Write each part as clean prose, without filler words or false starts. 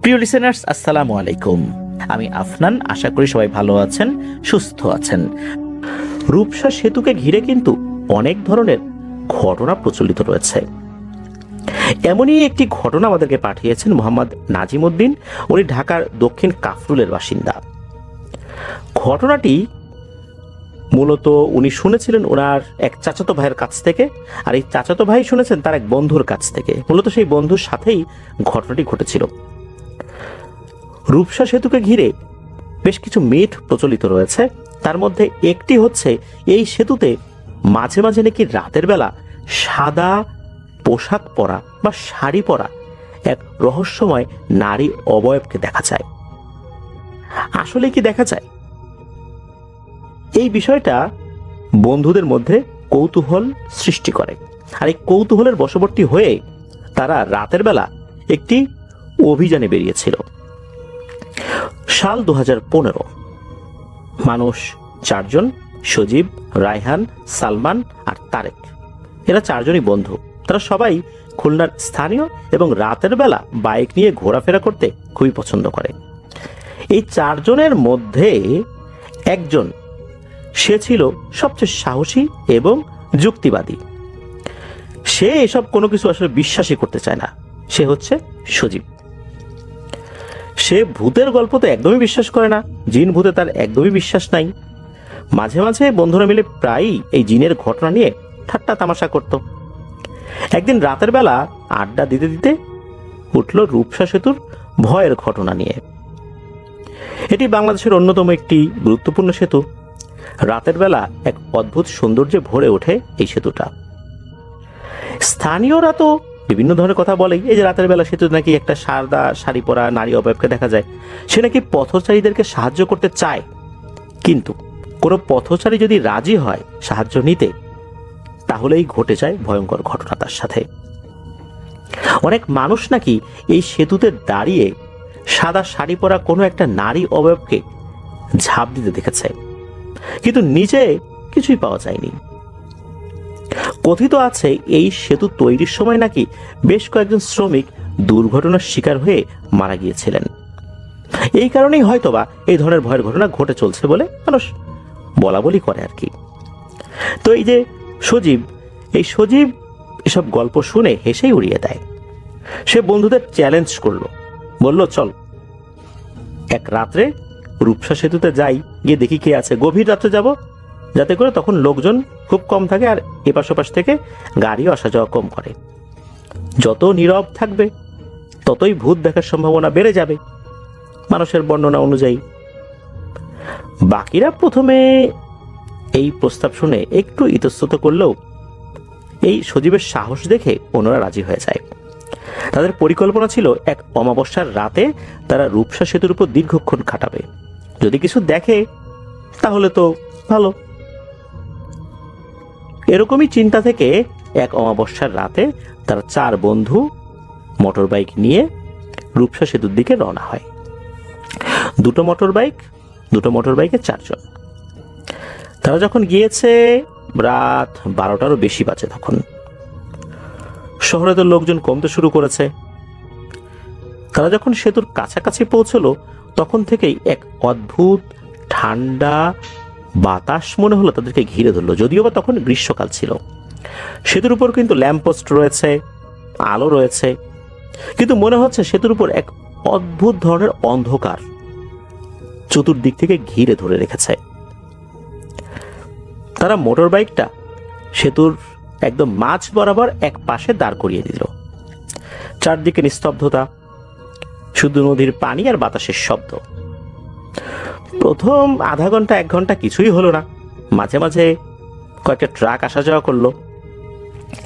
প্রিয় লিসেনার্স, আসসালামু আলাইকুম। আমি আফনান। আশা করি সবাই ভালো আছেন, সুস্থ আছেন। রূপসা সেতুকে ঘিরে কিন্তু অনেক ধরনের ঘটনা প্রচলিত রয়েছে। এমনই একটি ঘটনা আমাদেরকে পাঠিয়েছেন মোহাম্মদ নাজিম উদ্দিন। উনি ঢাকার দক্ষিণ কাফরুলের বাসিন্দা। ঘটনাটি মূলত উনি শুনেছিলেন ওনার এক চাচাতো ভাইয়ের কাছ থেকে, আর এই চাচাতো ভাই শুনেছেন তার এক বন্ধুর কাছ থেকে। মূলত সেই বন্ধুর সাথেই ঘটনাটি ঘটেছিল। রূপসা সেতুকে ঘিরে বেশ কিছু মিথ প্রচলিত রয়েছে। তার মধ্যে একটি হচ্ছে, এই সেতুতে মাঝে মাঝে নাকি রাতের বেলা সাদা পোশাক পরা বা শাড়ি পরা এক রহস্যময় নারী অবয়বকে দেখা যায়। আসলে কি দেখা যায়? এই বিষয়টা বন্ধুদের মধ্যে কৌতূহল সৃষ্টি করে, আর এই কৌতূহলের বশবর্তী হয়ে তারা রাতের বেলা একটি অভিযানে বেরিয়েছিল। সাল 2015। মানুষ চারজন: সজীব, রায়হান, সালমান আর তারেক। এরা চারজনই বন্ধু। তারা সবাই খুলনার স্থানীয় এবং রাতের বেলা বাইক নিয়ে ঘোরাফেরা করতে খুবই পছন্দ করে। এই চারজনের মধ্যে একজন, সে ছিল সবচেয়ে সাহসী এবং যুক্তিবাদী। সে এসব কোনো কিছু আসলে বিশ্বাসই করতে চায় না। সে হচ্ছে সজীব। সে ভূতের গল্প তো একদমই বিশ্বাস করে না। জিন ভূতে তার একদমই বিশ্বাস নাই। মাঝে মাঝে বন্ধুরা মিলে প্রায়ই এই জিনের ঘটনা নিয়ে ঠাট্টা তামাশা করত। একদিন রাতের বেলা আড্ডা দিতে দিতে উঠল রূপসা সেতুর ভয়ের ঘটনা নিয়ে। এটি বাংলাদেশের অন্যতম একটি গুরুত্বপূর্ণ সেতু। রাতের বেলা এক অদ্ভুত সৌন্দর্যে ভরে ওঠে এই সেতুটা। স্থানীয়রা তো বিভিন্ন ধরনের কথা বলে। এই যে রাতের বেলা সেতু নাকি একটা সাদা শাড়ি পরা নারী অবয়বকে দেখা যায়। সে নাকি পথচারীদেরকে সাহায্য করতে চায়, কিন্তু কোনো পথচারী যদি রাজি হয় সাহায্য নিতে, তাহলেই ঘটে যায় ভয়ঙ্কর ঘটনা তার সাথে। অনেক মানুষ নাকি এই সেতুতে দাঁড়িয়ে সাদা শাড়ি পরা কোনো একটা নারী অবয়বকে ঝাঁপ দিতে দেখেছে, কিন্তু নিচে কিছুই পাওয়া যায়নি। কথিত আছে এই সেতু তৈরির সময় নাকি বেশ কয়েকজন শ্রমিক দুর্ঘটনার শিকার হয়ে মারা গিয়েছিলেন। এই কারণেই হয়তোবা এই ধরনের ভয়ের ঘটনা ঘটে চলছে বলে মানুষ বলা বলি করে আর কি। তো এই যে সজীব, এই সজীব এসব গল্প শুনে হেসেই উড়িয়ে দেয়। সে বন্ধুদের চ্যালেঞ্জ করলো, বলল, চল এক রাত্রে রূপসা সেতুতে যাই, গিয়ে দেখি কে আছে। গভীর রাত্রে যাব, যাতে করে তখন লোকজন খুব কম থাকে আর এপাশ ওপাশ থেকে গাড়িও আসা যাওয়া কম করে। যত নীরব থাকবে ততই ভূত দেখার সম্ভাবনা বেড়ে যাবে, মানুষের বর্ণনা অনুযায়ী। বাকিরা প্রথমে এই প্রস্তাব শুনে একটু ইতস্তত করলেও এই সজীবের সাহস দেখে অন্যরা রাজি হয়ে যায়। তাদের পরিকল্পনা ছিল এক অমাবস্যার রাতে তারা রূপসা সেতুর উপর দীর্ঘক্ষণ কাটাবে। যদি কিছু দেখে তাহলে তো ভালো। এরকমই চিন্তা থেকে এক অমাবস্যার রাতে তারা চার বন্ধু মোটর বাইক নিয়ে রূপসা সেতুর দিকে রওনা হয়। দুটো মোটর বাইকে চারজন। তারা যখন গিয়েছে রাত 12টারও বেশি বাজে। তখন শহরে তো লোকজন কমতে শুরু করেছে। তারা যখন সেতুর কাছাকাছি পৌঁছলো, তখন থেকেই এক অদ্ভুত ঠান্ডা বাতাস মনে হলো তাদেরকে ঘিরে ধরলো। যদিও বা তখন গ্রীষ্মকাল ছিল। সেতুর উপর কিন্তু ল্যাম্পপোস্ট রয়েছে, আলো রয়েছে, কিন্তু মনে হচ্ছে সেতুর উপর এক অদ্ভুত ধরনের অন্ধকার চতুর্দিক থেকে ঘিরে ধরে রেখেছে। তারা মোটর বাইকটা সেতুর একদম মাঝ বরাবর এক পাশে দাঁড় করিয়ে দিল। চারদিকে নিস্তব্ধতা, শুধু নদীর পানি আর বাতাসের শব্দ। প্রথম আধা ঘন্টা 1 ঘন্টা কিছুই হলো না। মাঝে মাঝে কয়েকটা ট্রাক আসা যাওয়া করলো।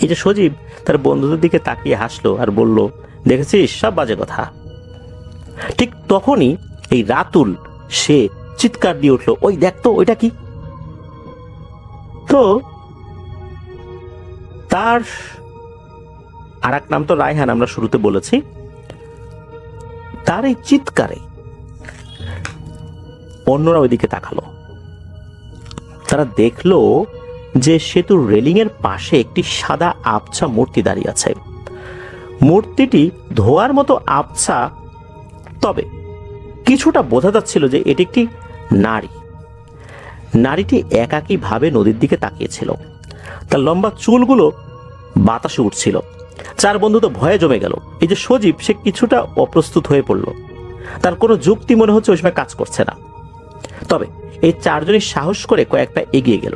এই যে সজীব তার বন্ধুদের দিকে তাকিয়ে হাসলো আর বলল, দেখেছিস, সব বাজে কথা। ঠিক তখনই এই রাতুল সে চিৎকার দিয়ে উঠলো, ওই দেখ তো, ওইটা কি? তো তার আর এক নাম তো রায়হান, আমরা শুরুতে বলেছি। তার এই চিৎকারে অন্যরা ওইদিকে তাকালো। তারা দেখলো যে সেতুর রেলিং এর পাশে একটি সাদা আবছা মূর্তি দাঁড়িয়ে আছে। মূর্তিটি ধোয়ার মতো আবছা তবে কিছুটা বোঝা যাচ্ছিল যে এটি একটি নারী। নারীটি একাকীভাবে নদীর দিকে তাকিয়েছিল। তার লম্বা চুলগুলো বাতাসে উঠছিল। চার বন্ধু তো ভয়ে জমে গেল। এই যে সজীব, সে কিছুটা অপ্রস্তুত হয়ে পড়ল। তার কোনো যুক্তি মনে হচ্ছে ওই সময় কাজ করছে না। তবে এই চারজনই সাহস করে কয়েকটা এগিয়ে গেল।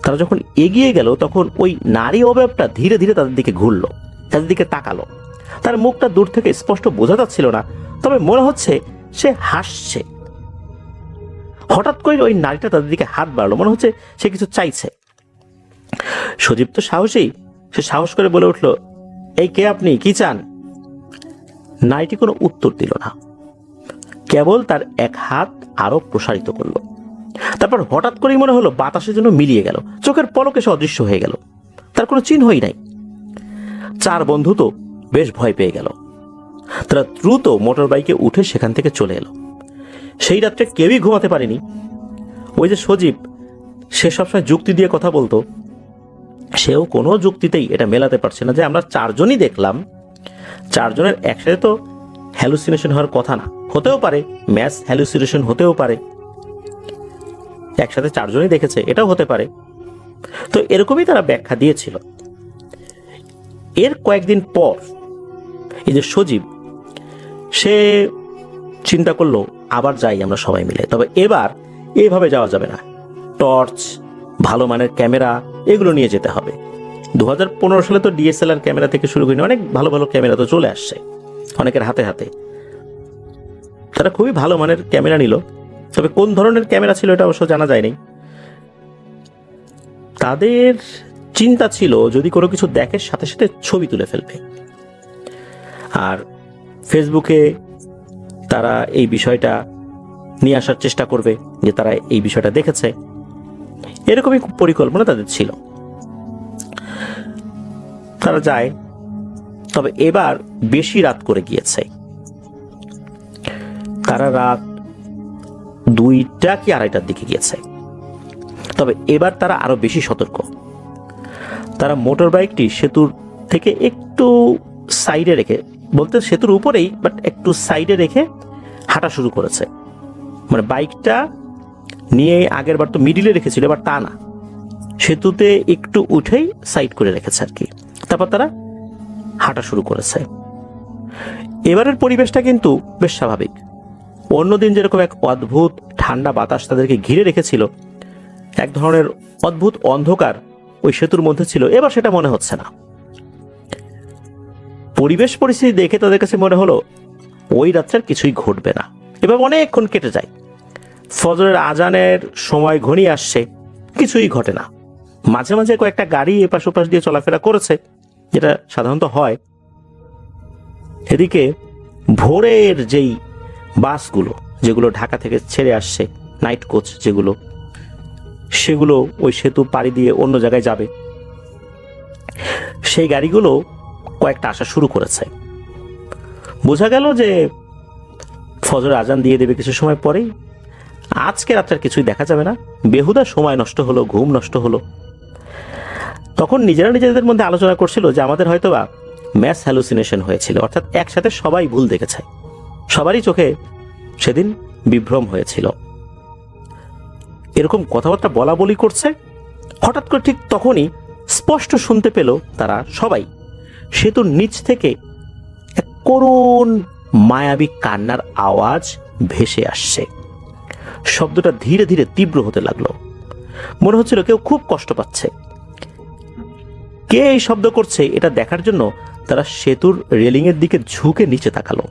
তারা যখন এগিয়ে গেল তখন ওই নারী অবয়বটা ধীরে ধীরে তাদের দিকে ঘুরল, তাদের দিকে তাকালো। তার মুখটা দূর থেকে স্পষ্ট বোঝা যাচ্ছিল না, তবে মনে হচ্ছে সে হাসছে। হঠাৎ করে ওই নারীটা তাদের দিকে হাত বাড়লো, মনে হচ্ছে সে কিছু চাইছে। সজীব তো সাহসী, সে সাহস করে বলে উঠল, এই কে আপনি, কি চান? নারীটি কোনো উত্তর দিল না, কেবল তার এক হাত আরো প্রসারিত করলো। তারপর হঠাৎ করেই মনে হলো বাতাসের জন্য মিলিয়ে গেল, চোখের পলকে সে অদৃশ্য হয়ে গেল। তার কোনো চিহ্নই নাই। চার বন্ধু তো বেশ ভয় পেয়ে গেল। তারা দ্রুত মোটর বাইকে উঠে সেখান থেকে চলে এলো। সেই রাত্রে কেউই ঘুমাতে পারেনি। ওই যে সজীব, সে সবসময় যুক্তি দিয়ে কথা বলতো, সেও কোনো যুক্তিতেই এটা মেলাতে পারছে না যে আমরা চারজনই দেখলাম। চারজনের একসাথে তো হ্যালুসিনেশন হওয়ার কথা না, হতেও পারে ম্যাস হ্যালুসিনেশন, হতেও পারে একসাথে চারজনই দেখেছে, এটাও হতে পারে। তো এরকমই তারা ব্যাখ্যা দিয়েছিল। এর কয়েকদিন পর এই যে সজীব, সে চিন্তা করলো আবার যাই আমরা সবাই মিলে, তবে এবার এইভাবে যাওয়া যাবে না। টর্চ, ভালো মানের ক্যামেরা, এগুলো নিয়ে যেতে হবে। 2015 সালে তো ডিএসএলআর ক্যামেরা থেকে শুরু করে অনেক ভালো ভালো ক্যামেরা তো চলে আসছে অনেকের হাতে হাতে। তারা খুবই ভালো মানের ক্যামেরা নিল, তবে কোন ধরনের ক্যামেরা ছিল এটা অবশ্য জানা যায়নি। তাদের চিন্তা ছিল যদি কোনো কিছু দেখে সাথে সাথে ছবি তুলে ফেলবে, আর ফেসবুকে তারা এই বিষয়টা নিয়ে আসার চেষ্টা করবে যে তারা এই বিষয়টা দেখেছে। এরকমই পরিকল্পনা তাদের ছিল। তারা যায়, তবে এবার বেশি রাত করে গিয়েছে। তারা রাত 2টা কি 2:30টার দিকে গিয়েছে। তবে এবার তারা আরো বেশি সতর্ক। তারা মোটর বাইকটি সেতুর থেকে একটু সাইডে রেখে, বলতে সেতুর উপরেই, বাট একটু সাইডে রেখে হাঁটা শুরু করেছে। মানে বাইকটা নিয়ে আগের বার তো মিডিলে রেখেছিল, এবার তা না, সেতুতে একটু উঠেই সাইড করে রেখেছে আর কি। তারপর তারা হাঁটা শুরু করেছে। এবারের পরিবেশটা কিন্তু বেশ স্বাভাবিক। অন্যদিন যেরকম এক অদ্ভুত ঠান্ডা বাতাস তাদেরকে ঘিরে রেখেছিল, এক ধরনের অদ্ভুত অন্ধকার ওই সেতুর মধ্যে ছিল, এবার সেটা মনে হচ্ছে না। পরিবেশ পরিস্থিতি দেখে তাদের কাছে মনে হলো ওই রাত্রে কিছুই ঘটবে না। এবার অনেকক্ষণ কেটে যায়, ফজরের আজানের সময় ঘনিয়ে আসছে, কিছুই ঘটে না। মাঝে মাঝে কয়েকটা গাড়ি এপাশ ওপাশ দিয়ে চলাফেরা করেছে, যেটা সাধারণত হয়। এদিকে ভোরের যেই বাসগুলো, যেগুলো ঢাকা থেকে ছেড়ে আসছে, নাইট কোচ যেগুলো, সেগুলো ওই সেতু পাড়ি দিয়ে অন্য জায়গায় যাবে, সেই গাড়িগুলো কয়েকটা আসা শুরু করেছে। বোঝা গেল যে ফজর আজান দিয়ে দেবে কিছু সময় পরেই। আজকে রাত্রে কিছুই দেখা যাবে না, বেহুদা সময় নষ্ট হলো, ঘুম নষ্ট হলো। তখন নিজেরা নিজেদের মধ্যে আলোচনা করছিল যে আমাদের হয়তোবা ম্যাস হ্যালুসিনেশন হয়েছিল, অর্থাৎ একসাথে সবাই ভুল দেখেছে, সবারই চোখে সেদিন বিভ্রম হয়েছিল। এরকম কথাবার্তা বলা বলি করছে। হঠাৎ করে ঠিক তখনই স্পষ্ট শুনতে পেল তারা সবাই সেতুর নিচ থেকে এক করুণ মায়াবী কান্নার আওয়াজ ভেসে আসছে। শব্দটা ধীরে ধীরে তীব্র হতে লাগলো। মনে হচ্ছিল কেউ খুব কষ্ট পাচ্ছে। কে এই শব্দ করছে এটা দেখার জন্য তারা সেতুর রেলিং এর দিকে ঝুঁকে নিচে তাকালো,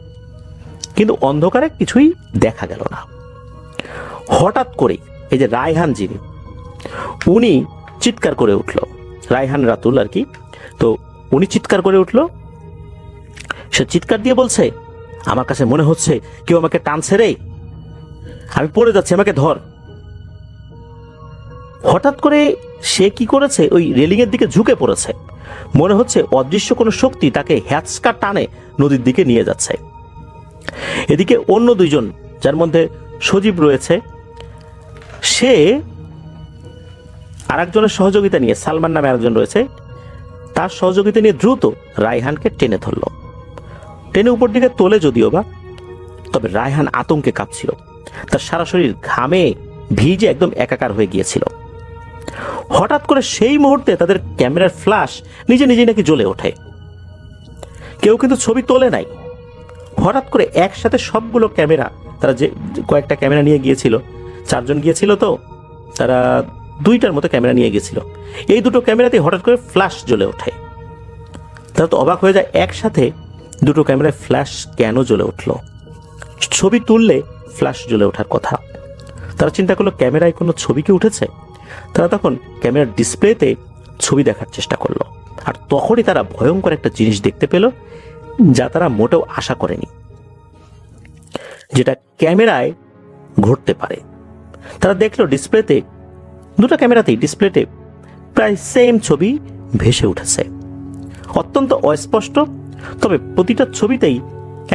কিন্তু অন্ধকারে কিছুই দেখা গেল না। হঠাৎ করে এই যে রায়হান, যিনি, উনি চিৎকার করে উঠল। রায়হান রাতুল আর কি। তো উনি চিৎকার করে উঠল। সে চিৎকার দিয়ে বলছে, আমার কাছে মনে হচ্ছে কেউ আমাকে টানছে রে, আমি পড়ে যাচ্ছি, আমাকে ধর। হঠাৎ করে সে কি করেছে, ওই রেলিং এর দিকে ঝুঁকে পড়েছে। মনে হচ্ছে অদৃশ্য কোনো শক্তি তাকে হ্যাচকা টানে নদীর দিকে নিয়ে যাচ্ছে। এদিকে অন্য দুইজন, যার মধ্যে সজীব রয়েছে, সে আরেকজনের সহযোগিতা নিয়ে, সালমান নামে আরেকজন রয়েছে, তার সহযোগিতা নিয়ে দ্রুত রায়হানকে টেনে ধরল। টেনে উপর দিকে তোলে যদিও বা, তবে রায়হান আতঙ্কে কাঁপছিল। তার সারা শরীর ঘামে ভিজে একদম একাকার হয়ে গিয়েছিল। হঠাৎ করে সেই মুহূর্তে তাদের ক্যামেরার ফ্ল্যাশ নিজে নিজেই নাকি জ্বলে ওঠে। কেউ কিন্তু ছবি তোলে নাই। হঠাৎ করে একসাথে সবগুলো ক্যামেরা, তারা যে কয়েকটা ক্যামেরা নিয়ে গিয়েছিল, 4 জন গিয়েছিল, তো তারা 2টার মতো ক্যামেরা নিয়ে গিয়েছিল। এই 2টো ক্যামেরাতে হঠাৎ করে ফ্ল্যাশ জ্বলে ওঠে। তারা তো অবাক হয়ে যায়, একসাথে 2টো ক্যামেরায় ফ্ল্যাশ কেন জ্বলে উঠলো? ছবি তুললে ফ্ল্যাশ জ্বলে ওঠার কথা। তারা চিন্তা করলো ক্যামেরায় কোনো ছবি কি উঠেছে। তারা তখন ক্যামেরার ডিসপ্লেতে ছবি দেখার চেষ্টা করলো, আর তখনই তারা ভয়ঙ্কর একটা জিনিস দেখতে পেল, যা তারা মোটেও আশা করেনি, যেটা ক্যামেরায় ঘটতে পারে। তারা দেখলো ডিসপ্লেতে, 2টো ক্যামেরাতেই ডিসপ্লেতে প্রায় সেম ছবি ভেসে উঠেছে। অত্যন্ত অস্পষ্ট, তবে প্রতিটা ছবিতেই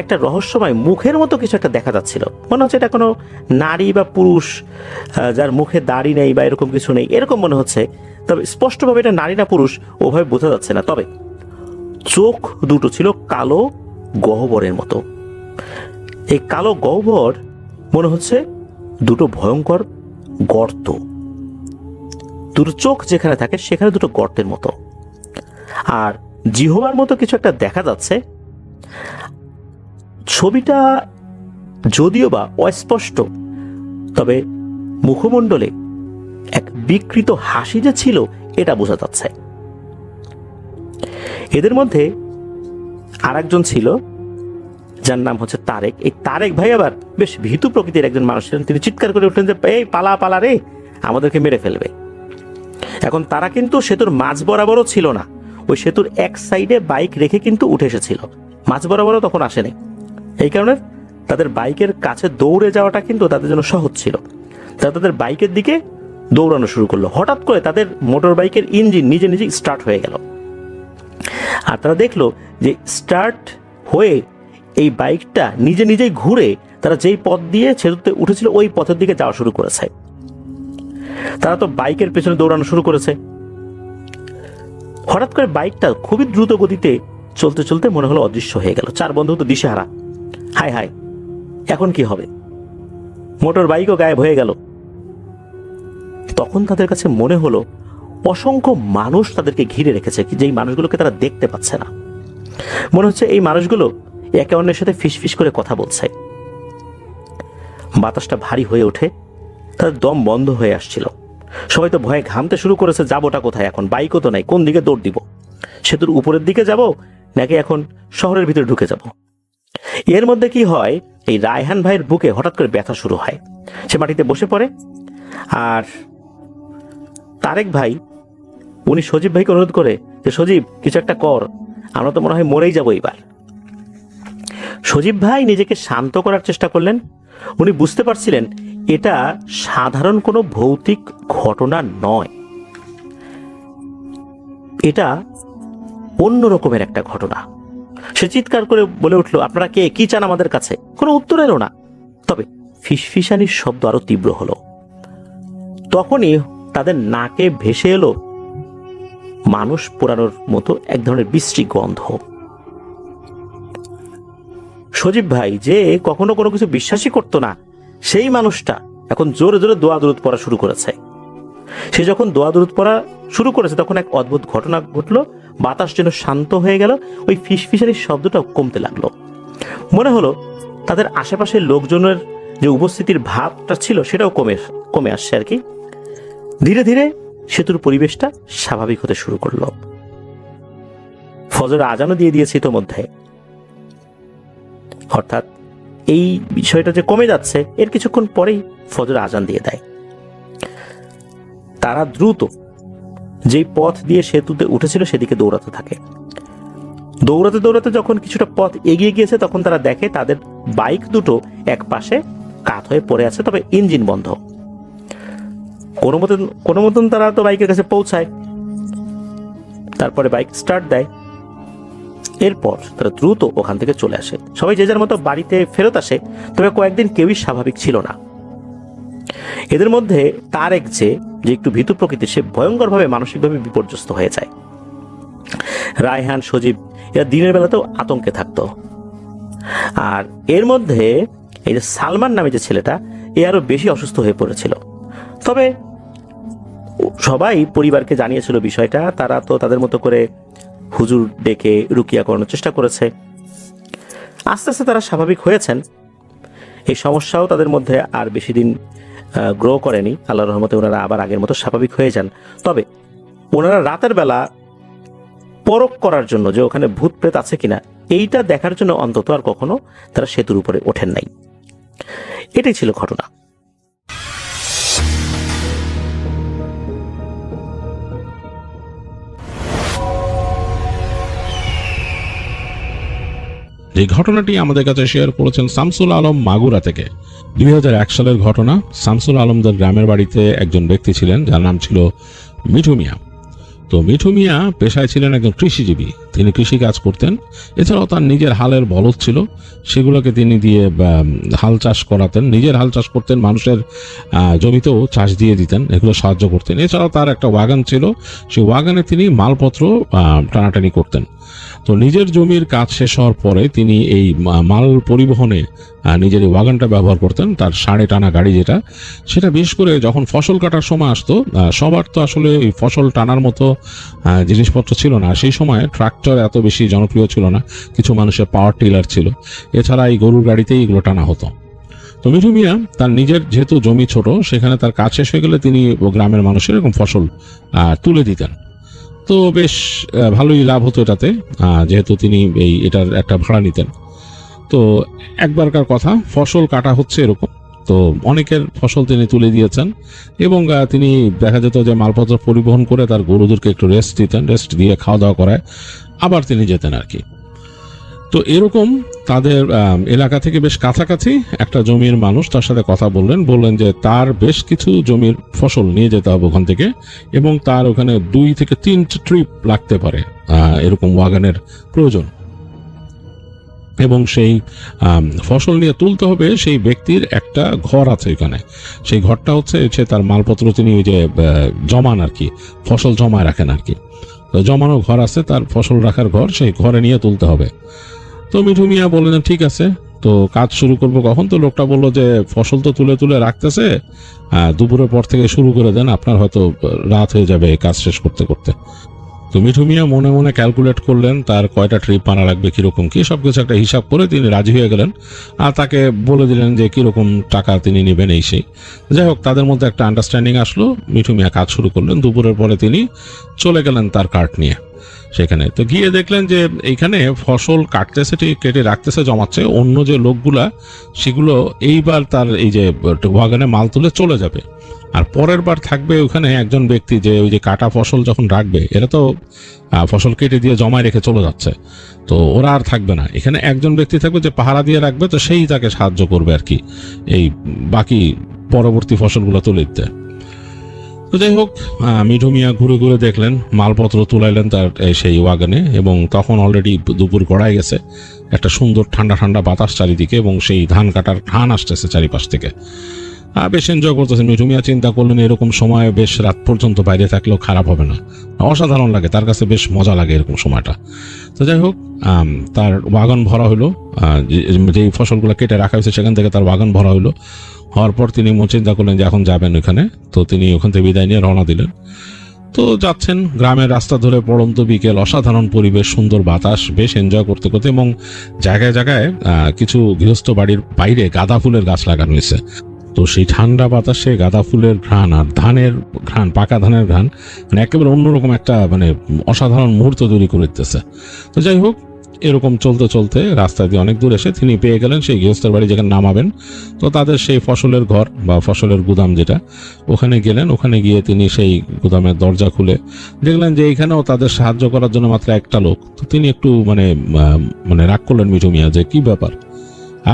একটা রহস্যময় মুখের মতো কিছু একটা দেখা যাচ্ছিল। মনে হচ্ছে এটা কোনো নারী বা পুরুষ, যার মুখে দাড়ি নেই বা এরকম কিছু নেই, এরকম মনে হচ্ছে। তবে স্পষ্টভাবে এটা নারী না পুরুষ ওভাবে বোঝা যাচ্ছে না। তবে চোখ 2টো ছিল কালো গহ্বরের মতো। এই কালো গহ্বর মনে হচ্ছে 2টো ভয়ঙ্কর গর্ত। 2টো চোখ যেখানে থাকে সেখানে 2টো গর্তের মতো, আর জিহ্বার মতো কিছু একটা দেখা যাচ্ছে। ছবিটা যদিও বা অস্পষ্ট, তবে মুখমণ্ডলে এক বিকৃত হাসি যে ছিল এটা বোঝা যাচ্ছে। এদের মধ্যে আরেকজন ছিল যার নাম হচ্ছে তারেক। এই তারেক ভাই আবার বেশ ভীতু প্রকৃতির একজন মানুষ ছিলেন। তিনি চিৎকার করে উঠলেন যে, এই পালা পালা রে, আমাদেরকে মেরে ফেলবে। এখন তারা কিন্তু সেতুর মাঝ বরাবরও ছিল না, ওই সেতুর এক সাইডে বাইক রেখে কিন্তু উঠে এসেছিল। মাঝ বরাবরও তখন আসেনি। এই কারণে তাদের বাইকের কাছে দৌড়ে যাওয়াটা কিন্তু তাদের জন্য সহজ ছিল। তারা তাদের বাইকের দিকে দৌড়ানো শুরু করলো। হঠাৎ করে তাদের মোটর বাইকের ইঞ্জিন নিজে নিজে স্টার্ট হয়ে গেল, আর তারা দেখলো যে স্টার্ট হয়ে এই বাইকটা নিজে নিজেই ঘুরে তারা যেই পথ দিয়ে সেতুতে উঠেছিল ওই পথের দিকে যাওয়া শুরু করেছে। তারা তো বাইকের পেছনে দৌড়ানো শুরু করেছে। হঠাৎ করে বাইকটা খুবই দ্রুত গতিতে চলতে চলতে মনে হলো অদৃশ্য হয়ে গেল। 4 বন্ধু তো দিশেহারা, হায় হায় এখন কি হবে, মোটর বাইকও গায়েব হয়ে গেল। তখন তাদের কাছে মনে হলো অসংখ্য মানুষ তাদেরকে ঘিরে রেখেছে, যেই মানুষগুলোকে তারা দেখতে পাচ্ছে না। মনে হচ্ছে এই মানুষগুলো একে অন্যের সাথে ফিসফিস করে কথা বলছে। বাতাসটা ভারী হয়ে ওঠে, তাদের দম বন্ধ হয়ে আসছিল। সবাই তো ভয়ে ঘামতে শুরু করেছে, যাবোটা কোথায় এখন, বাইকও তো নাই, কোন দিকে দৌড় দিব, সেতুর উপরের দিকে যাব নাকি এখন শহরের ভিতরে ঢুকে যাব। এর মধ্যে কি হয়, এই রায়হান ভাইয়ের বুকে হঠাৎ করে ব্যথা শুরু হয়। সে মাটিতে বসে পড়ে, আর তারেক ভাই উনি সজীব ভাইকে অনুরোধ করে যে, সজীব কিছু একটা কর, আমরা তো মনে হয় মরেই যাবো এবার। সজীব ভাই নিজেকে শান্ত করার চেষ্টা করলেন। উনি বুঝতে পারছিলেন এটা সাধারণ কোনো ভৌতিক ঘটনা নয়, এটা অন্য রকমের একটা ঘটনা। সে চিৎকার করে বলে উঠল, আপনারা কে, কি চান আমাদের কাছে? কোনো উত্তর এলো না, তবে ফিসফিসানির শব্দ আরো তীব্র হলো। তখনই তাদের নাকে ভেসে এলো মানুষ পোড়ানোর মতো এক ধরনের বিশ্রী গন্ধ। সজীব ভাই যে কখনো কোনো কিছু বিশ্বাসই করতো না, সেই মানুষটা এখন জোরে জোরে দোয়া দরুদ পড়া শুরু করেছে। সে যখন দোয়া দরুদ পড়া শুরু করেছে তখন এক অদ্ভুত ঘটনা ঘটলো। বাতাস যেন শান্ত হয়ে গেল, ওই ফিসফিসানির শব্দটাও কমতে লাগলো। মনে হলো তাদের আশেপাশের লোকজনের যে উপস্থিতির ভাবটা ছিল সেটাও কমে আসছে আর কি। ধীরে ধীরে সেতুর পরিবেশটা স্বাভাবিক হতে শুরু করলো। ফজর আজানও দিয়ে দিয়েছে ইতোমধ্যে, অর্থাৎ এই বিষয়টা যে কমে যাচ্ছে এর কিছুক্ষণ পরেই ফজর আজান দিয়ে দেয়। তারা দ্রুত যেই পথ দিয়ে সেতুতে উঠেছিল সেদিকে দৌড়াতে থাকে। দৌড়াতে দৌড়াতে যখন কিছুটা পথ এগিয়ে গিয়েছে তখন তারা দেখে তাদের বাইক দুটো এক পাশে কাত হয়ে পড়ে আছে, তবে ইঞ্জিন বন্ধ। কোনো মতন তারা তো বাইকের কাছে পৌঁছায়, তারপরে বাইক স্টার্ট দেয়। এরপর তারা দ্রুত ওখান থেকে চলে আসে। সবাই যে যার মতো বাড়িতে ফেরত আসে, তবে কয়েকদিন কেউই স্বাভাবিক ছিল না। এদের মধ্যে তারেক যে একটু ভীতু প্রকৃতির, সে ভয়ঙ্করভাবে মানসিকভাবে বিপর্যস্ত হয়ে যায়। রায়হান, সজীব এরা দিনের বেলাতেও আতঙ্কে থাকতো। আর এর মধ্যে এই যে সালমান নামে যে ছেলেটা, এ আরো বেশি অসুস্থ হয়ে পড়েছিল। তবে সবাই পরিবারকে জানিয়েছিল বিষয়টা, তারা তো তাদের মতো করে হুজুর ডেকে রুকিয়া করানোর চেষ্টা করেছে। আস্তে আস্তে তারা স্বাভাবিক হয়েছেন। এই সমস্যাও তাদের মধ্যে আর বেশি দিন গ্রো করেনি। আল্লাহর রহমতে ওনারা আবার আগের মতো স্বাভাবিক হয়ে যান। তবে ওনারা রাতের বেলা পরখ করার জন্য যে ওখানে ভূত প্রেত আছে কিনা এইটা দেখার জন্য অন্তত আর কখনো তারা সেতুর উপরে ওঠেন নাই। এটাই ছিল ঘটনা। এই ঘটনাটি আমাদের কাছে শেয়ার করেছেন শামসুল আলম মাগুরা থেকে। 2001 সালের ঘটনা। শামসুল আলমদের গ্রামের বাড়িতে একজন ব্যক্তি ছিলেন যার নাম ছিল মিঠু মিয়া। তো মিঠু মিয়া পেশায় ছিলেন একজন কৃষিজীবী, তিনি কৃষি কাজ করতেন। এছাড়াও তার নিজের হালের বলদ ছিল, সেগুলোকে তিনি দিয়ে হাল চাষ করাতেন, নিজের হাল চাষ করতেন, মানুষের জমিতেও চাষ দিয়ে দিতেন, এগুলো সাহায্য করতেন। এছাড়াও তার একটা ওয়াগান ছিল, সেই ওয়াগানে তিনি মালপত্র টানাটানি করতেন। তো নিজের জমির কাজ শেষ হওয়ার পরে তিনি এই মাল পরিবহনে নিজের এই ওয়াগানটা ব্যবহার করতেন, তার ষাঁড়ে টানা গাড়ি যেটা, সেটা বিশেষ করে যখন ফসল কাটার সময় আসতো, সবার তো আসলে এই ফসল টানার মতো জিনিসপত্র ছিল না সেই সময়, ট্রাক্টর এত বেশি জনপ্রিয় ছিল না, কিছু মানুষের পাওয়ার টিলার ছিল, এছাড়া এই গরুর গাড়িতেই এগুলো টানা হতো। তো মিঠু মিয়া তার নিজের যেহেতু জমি ছোট, সেখানে তার কাজ শেষ হয়ে গেলে তিনি গ্রামের মানুষের এরকম ফসল তুলে দিতেন। তো বেশ ভালোই লাভ হতো এটাতে, যেহেতু তিনি এটার একটা ভাড়া নিতেন। তো একবারকার কথা, ফসল কাটা হচ্ছে এরকম, তো অনেকের ফসল তিনি তুলে দিয়েছেন এবং তিনি দেখা যেত যে মালপত্র পরিবহন করে তার গরুদেরকে একটু রেস্ট দিতেন, রেস্ট দিয়ে খাওয়া দাওয়া করায় আবার তিনি যেতেন আর কি। তো এরকম তাদের এলাকা থেকে বেশ কাছাকাছি একটা জমির মানুষ তার সাথে কথা বললেন যে তার বেশ কিছু জমির ফসল নিয়ে যেতে হবে ওখান থেকে, এবং তার ওখানে 2 থেকে 3 ট্রিপ লাগতে পারে, এরকম ওয়াগানের প্রয়োজন। এবং সেই ফসল নিয়ে তুলতে হবে সেই ব্যক্তির একটা ঘর আছে এখানে, সেই ঘরটা হচ্ছে তার মালপত্র তিনি ওই যে জমান আর কি, ফসল জমায় রাখেন আর কি, তো জমানো ঘর আছে তার, ফসল রাখার ঘর, সেই ঘরে নিয়ে তুলতে হবে। তো মিঠু মিয়া বললেন ঠিক আছে, তো কাজ শুরু করবো কখন? তো লোকটা বললো যে ফসল তো তুলে তুলে রাখতেছে, দুপুরের পর থেকে শুরু করে দেন, আপনার হয়তো রাত হয়ে যাবে কাজ শেষ করতে করতে। তো মিঠু মিয়া মনে মনে ক্যালকুলেট করলেন তার কয়টা ট্রিপ আনা লাগবে, কিরকম কি, সবকিছু একটা হিসাব করে তিনি রাজি হয়ে গেলেন, আর তাকে বলে দিলেন যে কিরকম টাকা তিনি নেবেন এই সেই। যাই হোক, তাদের মধ্যে একটা আন্ডারস্ট্যান্ডিং আসলো, মিঠু মিয়া কাজ শুরু করলেন। দুপুরের পরে তিনি চলে গেলেন তার কার্ট নিয়ে সেখানে। তো গিয়ে দেখলেন যে এইখানে ফসল কাটতেছে, কেটে রাখতেছে, জমাচ্ছে, অন্য যে লোকগুলা সেগুলো এইবার তার এই যে ওয়াগনে মাল তুলে চলে যাবে, আর পরের বার থাকবে ওখানে একজন ব্যক্তি যে ওই যে কাটা ফসল যখন রাখবে, এরা তো ফসল কেটে দিয়ে জমায় রেখে চলে যাচ্ছে, তো ওরা আর থাকবে না, এখানে একজন ব্যক্তি থাকবে যে পাহারা দিয়ে রাখবে, তো সেই তাকে সাহায্য করবে আর কি এই বাকি পরবর্তী ফসলগুলো তুলে দিতে। তো যাই হোক, মিঠু মিয়া ঘুরে ঘুরে দেখলেন, মালপত্র তুলাইলেন তার সেই ওয়াগনে, এবং তখন অলরেডি দুপুর গড়ায় গেছে, একটা সুন্দর ঠান্ডা ঠান্ডা বাতাস চারিদিকে, এবং সেই ধান কাটার ঘ্রাণ আসতেছে চারিপাশ থেকে। বেশ এনজয় করতেছেন মিঠু মিয়া। চিন্তা করলেন এরকম সময় বেশ রাত পর্যন্ত বাইরে থাকলেও খারাপ হবে না, অসাধারণ লাগে, তার কাছে বেশ মজা লাগে এরকম সময়টা। তো যাই হোক, তার ওয়াগন ভরা হলো, যেই ফসলগুলো কেটে রাখা হয়েছে সেখান থেকে তার ওয়াগন ভরা হলো। হওয়ার পর তিনি চিন্তা করলেন যে এখন যাবেন ওখানে, তো তিনি ওখান থেকে বিদায় নিয়ে রওনা দিলেন। তো যাচ্ছেন গ্রামের রাস্তা ধরে, পড়ন্ত বিকেল, অসাধারণ পরিবেশ, সুন্দর বাতাস, বেশ এনজয় করতে করতে, এবং জায়গায় জায়গায় কিছু গৃহস্থ বাড়ির বাইরে গাঁদা ফুলের গাছ লাগানো হয়েছে। তো সেই ঠান্ডা বাতাসে গাঁদা ফুলের ঘ্রাণ আর ধানের ঘ্রাণ, পাকা ধানের ঘ্রাণ, মানে একেবারে অন্যরকম একটা অসাধারণ মুহূর্ত তৈরি করে দিতেছে। তো যাই হোক, এরকম চলতে চলতে রাস্তা দিয়ে অনেক দূর এসে তিনি পেয়ে গেলেন সেই গৃহস্থের বাড়ি যেখানে নামাবেন। তো তাদের সেই ফসলের ঘর বা ফসলের গুদাম যেটা, ওখানে গেলেন। ওখানে গিয়ে তিনি সেই গুদামের দরজা খুলে দেখলেন যে এইখানেও তাদের সাহায্য করার জন্য মাত্র একটা লোক। তো তিনি একটু রাগ করলেন মিঠু মিয়া, যে কি ব্যাপার,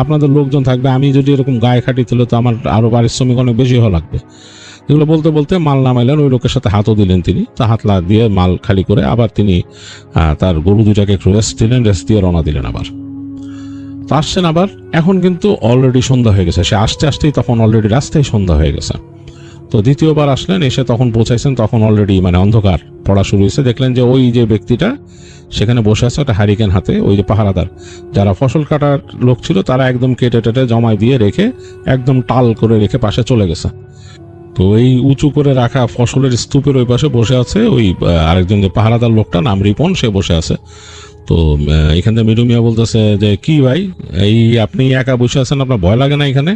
আপনাদের লোকজন থাকবে, আমি যদি এরকম গায়ে খাটি তুলে তো আমার আরো পারিশ্রমিক অনেক বেশি হওয়া লাগবে। এগুলো বলতে বলতে মাল নামাইলেন, ওই লোকের সাথে হাতও দিলেন তিনি, তা হাত দিয়ে মাল খালি করে আবার তিনি তার গরু দুটাকে একটু রেস্ট দিলেন, রেস্ট দিয়ে রওনা দিলেন। আবার তো আসছেন আবার, এখন কিন্তু অলরেডি সন্ধ্যা হয়ে গেছে, সে আসতে আসতেই তখন অলরেডি রাস্তায় সন্ধ্যা হয়ে গেছে। তো দ্বিতীয়বার আসলেন, এসে তখন পৌঁছাইছেন, তখন অলরেডি মানে অন্ধকার পড়া শুরু হয়েছে। দেখলেন যে ওই যে ব্যক্তিটা সেখানে বসে আছে একটা হ্যারিকেন হাতে, ওই যে পাহারাদার যারা ফসল কাটার লোক ছিল তারা একদম কেটে টেটে জমায় দিয়ে রেখে একদম টাল করে রেখে পাশে চলে গেছে। তো এই উঁচু করে রাখা ফসলের স্তূপের ওই পাশে বসে আছে ওই আরেকজন যে পাহারাদার লোকটা, নাম রিপন, সে বসে আছে। তো এখান থেকে মিঠু মিয়া বলতেছে যে কি ভাই, এই আপনি একা বসে আছেন, আপনার ভয় লাগে না? এখানে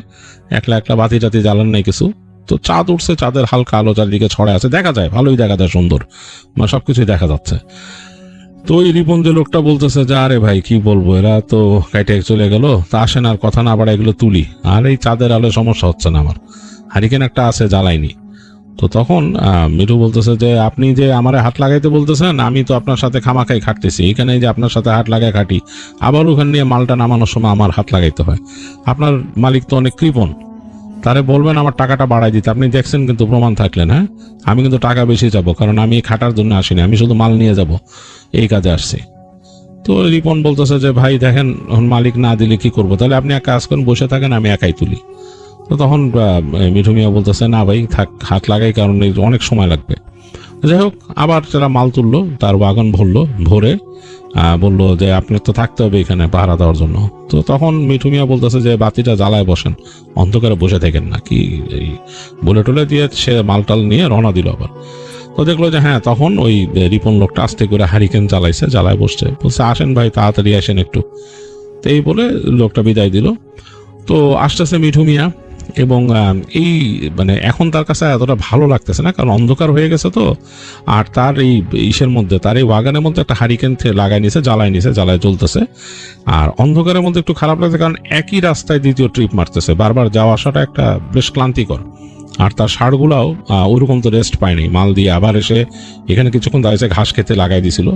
একলা একলা বাতি টাতি জ্বালান নাই কিছু? তো চাঁদ উঠছে, চাঁদের হালকা আলো চারিদিকে ছড়ায় আছে, দেখা যায়, ভালোই দেখা যায়, সুন্দর, মানে সবকিছুই দেখা যাচ্ছে। তো ওই রিপন যে লোকটা বলতেছে যে আরে ভাই কি বলবো, এরা তো কাইটে চলে গেল, তা আসেন আর কথা না বাড়া এগুলো তুলি, আর এই চাঁদের আলো সমস্যা হচ্ছে না আমার, হারিকেন একটা আছে জ্বালাইনি। তো তখন মিঠু বলতেছে যে আপনি যে আমারে হাত লাগাইতে বলতেছেন, আমি তো আপনার সাথে খামাখাই খাটতেছি, এখানে যে আপনার সাথে হাত লাগাই খাটি, আবার ওখানে নিয়ে মালটা নামানোর সময় আমার হাত লাগাইতে হয়। আপনার মালিক তো অনেক কৃপণ, তারে বলবেন আমার টাকাটা বাড়াই দিতে, আপনি দেখছেন কিন্তু প্রমাণ থাকলেন। হ্যাঁ, আমি কিন্তু টাকা বেশি যাবো, কারণ আমি খাটার জন্য আসিনি, আমি শুধু মাল নিয়ে যাব, এই কাজে আসছি। তো রিপন বলতেছে যে ভাই দেখেন, মালিক না দিলে কি করবো, তাহলে আপনি এক কাজ করেন, বসে থাকেন, আমি একাই তুলি। তো তখন মিঠু মিয়া বলতেছে না ভাই থাক, হাত লাগাই, কারণ অনেক সময় লাগবে। যাই হোক, আবার যারা মাল তুললো, তার ওয়াগন ভরে বললো যে আপনার তো থাকতে হবে এখানে পাহারা দেওয়ার জন্য। তো তখন মিঠু মিয়া বলতেছে যে বাতিটা জ্বালায় বসেন, অন্ধকারে বসে থাকেন না কি, এই বলে টলে দিয়ে সে মালটাল নিয়ে রওনা দিল আবার। তো দেখলো যে হ্যাঁ, তখন ওই রিপন লোকটা আস্তে করে হারিকেন জ্বালাইছে, জ্বালায় বসছে, বলছে আসেন ভাই তাড়াতাড়ি আসেন একটু। তো এই বলে লোকটা বিদায় দিল। তো আসতেছে মিঠু মিয়া, এবং এই মানে এখন তার কাছে এতটা ভালো লাগতেছে না, কারণ অন্ধকার হয়ে গেছে। তো আর তার এই ইসের মধ্যে, তার এই ওয়াগানের মধ্যে একটা হারিকেন লাগাই নিছে, জ্বালায় চলতেছে। আর অন্ধকারের মধ্যে একটু খারাপ লাগছে, কারণ একই রাস্তায় দ্বিতীয় ট্রিপ মারতেছে, বারবার যাওয়া আসাটা একটা বেশ ক্লান্তিকর। আর তার ষাঁড়গুলাও ওরকম তো রেস্ট পায়নি, মাল দিয়ে আবার এসে এখানে কিছুক্ষণ দাঁড়িয়েছে, ঘাস খেতে লাগাই দিছিল,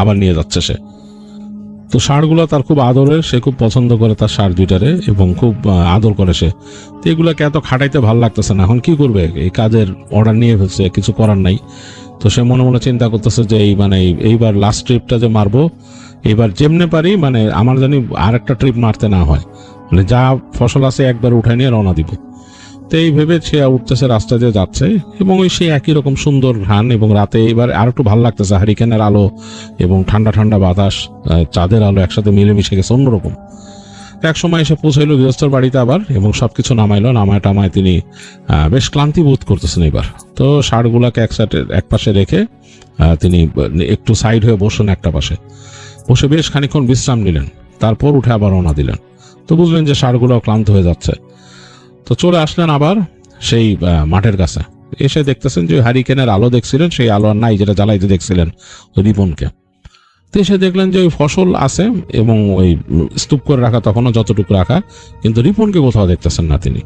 আবার নিয়ে যাচ্ছে সে। তো ষাঁড়গুলো তার খুব আদরের, সে খুব পছন্দ করে তার ষাঁড় দুইটারে, এবং খুব আদর করে সে। তো এগুলোকে এত খাটাইতে ভালো লাগতেছে না, এখন কি করবে, এই কাজের অর্ডার নিয়ে ফেলছে, কিছু করার নাই। তো সে মনে মনে চিন্তা করতেছে যে এই মানে এইবার লাস্ট ট্রিপটা যে মারবো, এইবার যেমনে পারি মানে আমার জানি আর একটা ট্রিপ মারতে না হয়, মানে যা ফসল আছে একবার উঠাই নিয়ে রওনা দিব। তো এই ভেবে সে উঠতেছে, রাস্তা দিয়ে যাচ্ছে, এবং ওই সে একই রকম সুন্দর ঘ্রাণ, এবং রাতে এবার আর একটু ভালো লাগতেছে, হারিকেনের আলো এবং ঠান্ডা ঠান্ডা বাতাস, চাঁদের আলো একসাথে মিলেমিশে গেছে অন্যরকম। এক সময় এসে পৌঁছাইলো গৃহস্থর বাড়িতে আবার, এবং সবকিছু নামায় টামায় তিনি বেশ ক্লান্তি বোধ করতেছেন এবার। তো ষাঁড়গুলাকে এক পাশে রেখে তিনি একটু সাইড হয়ে বসলেন একটা পাশে, বসে বেশ খানিকক্ষণ বিশ্রাম নিলেন, তারপর উঠে আবার রওনা দিলেন। তো বুঝলেন যে ষাঁড়গুলাও ক্লান্ত হয়ে যাচ্ছে। তো চলে আসলেন আবার সেই মাঠের কাছে, এসে দেখতেছেন যে হারিকেনের আলো দেখছিলেন, সেই আলো আর নাই যেটা জ্বালাইতে দেখছিলেন ওই রিপনকে। তো এসে দেখলেন যে ওই ফসল আছে, এবং ওই স্তূপ করে রাখা তখনও যতটুকু রাখা, কিন্তু রিপনকে কোথাও দেখতেছেন না তিনি।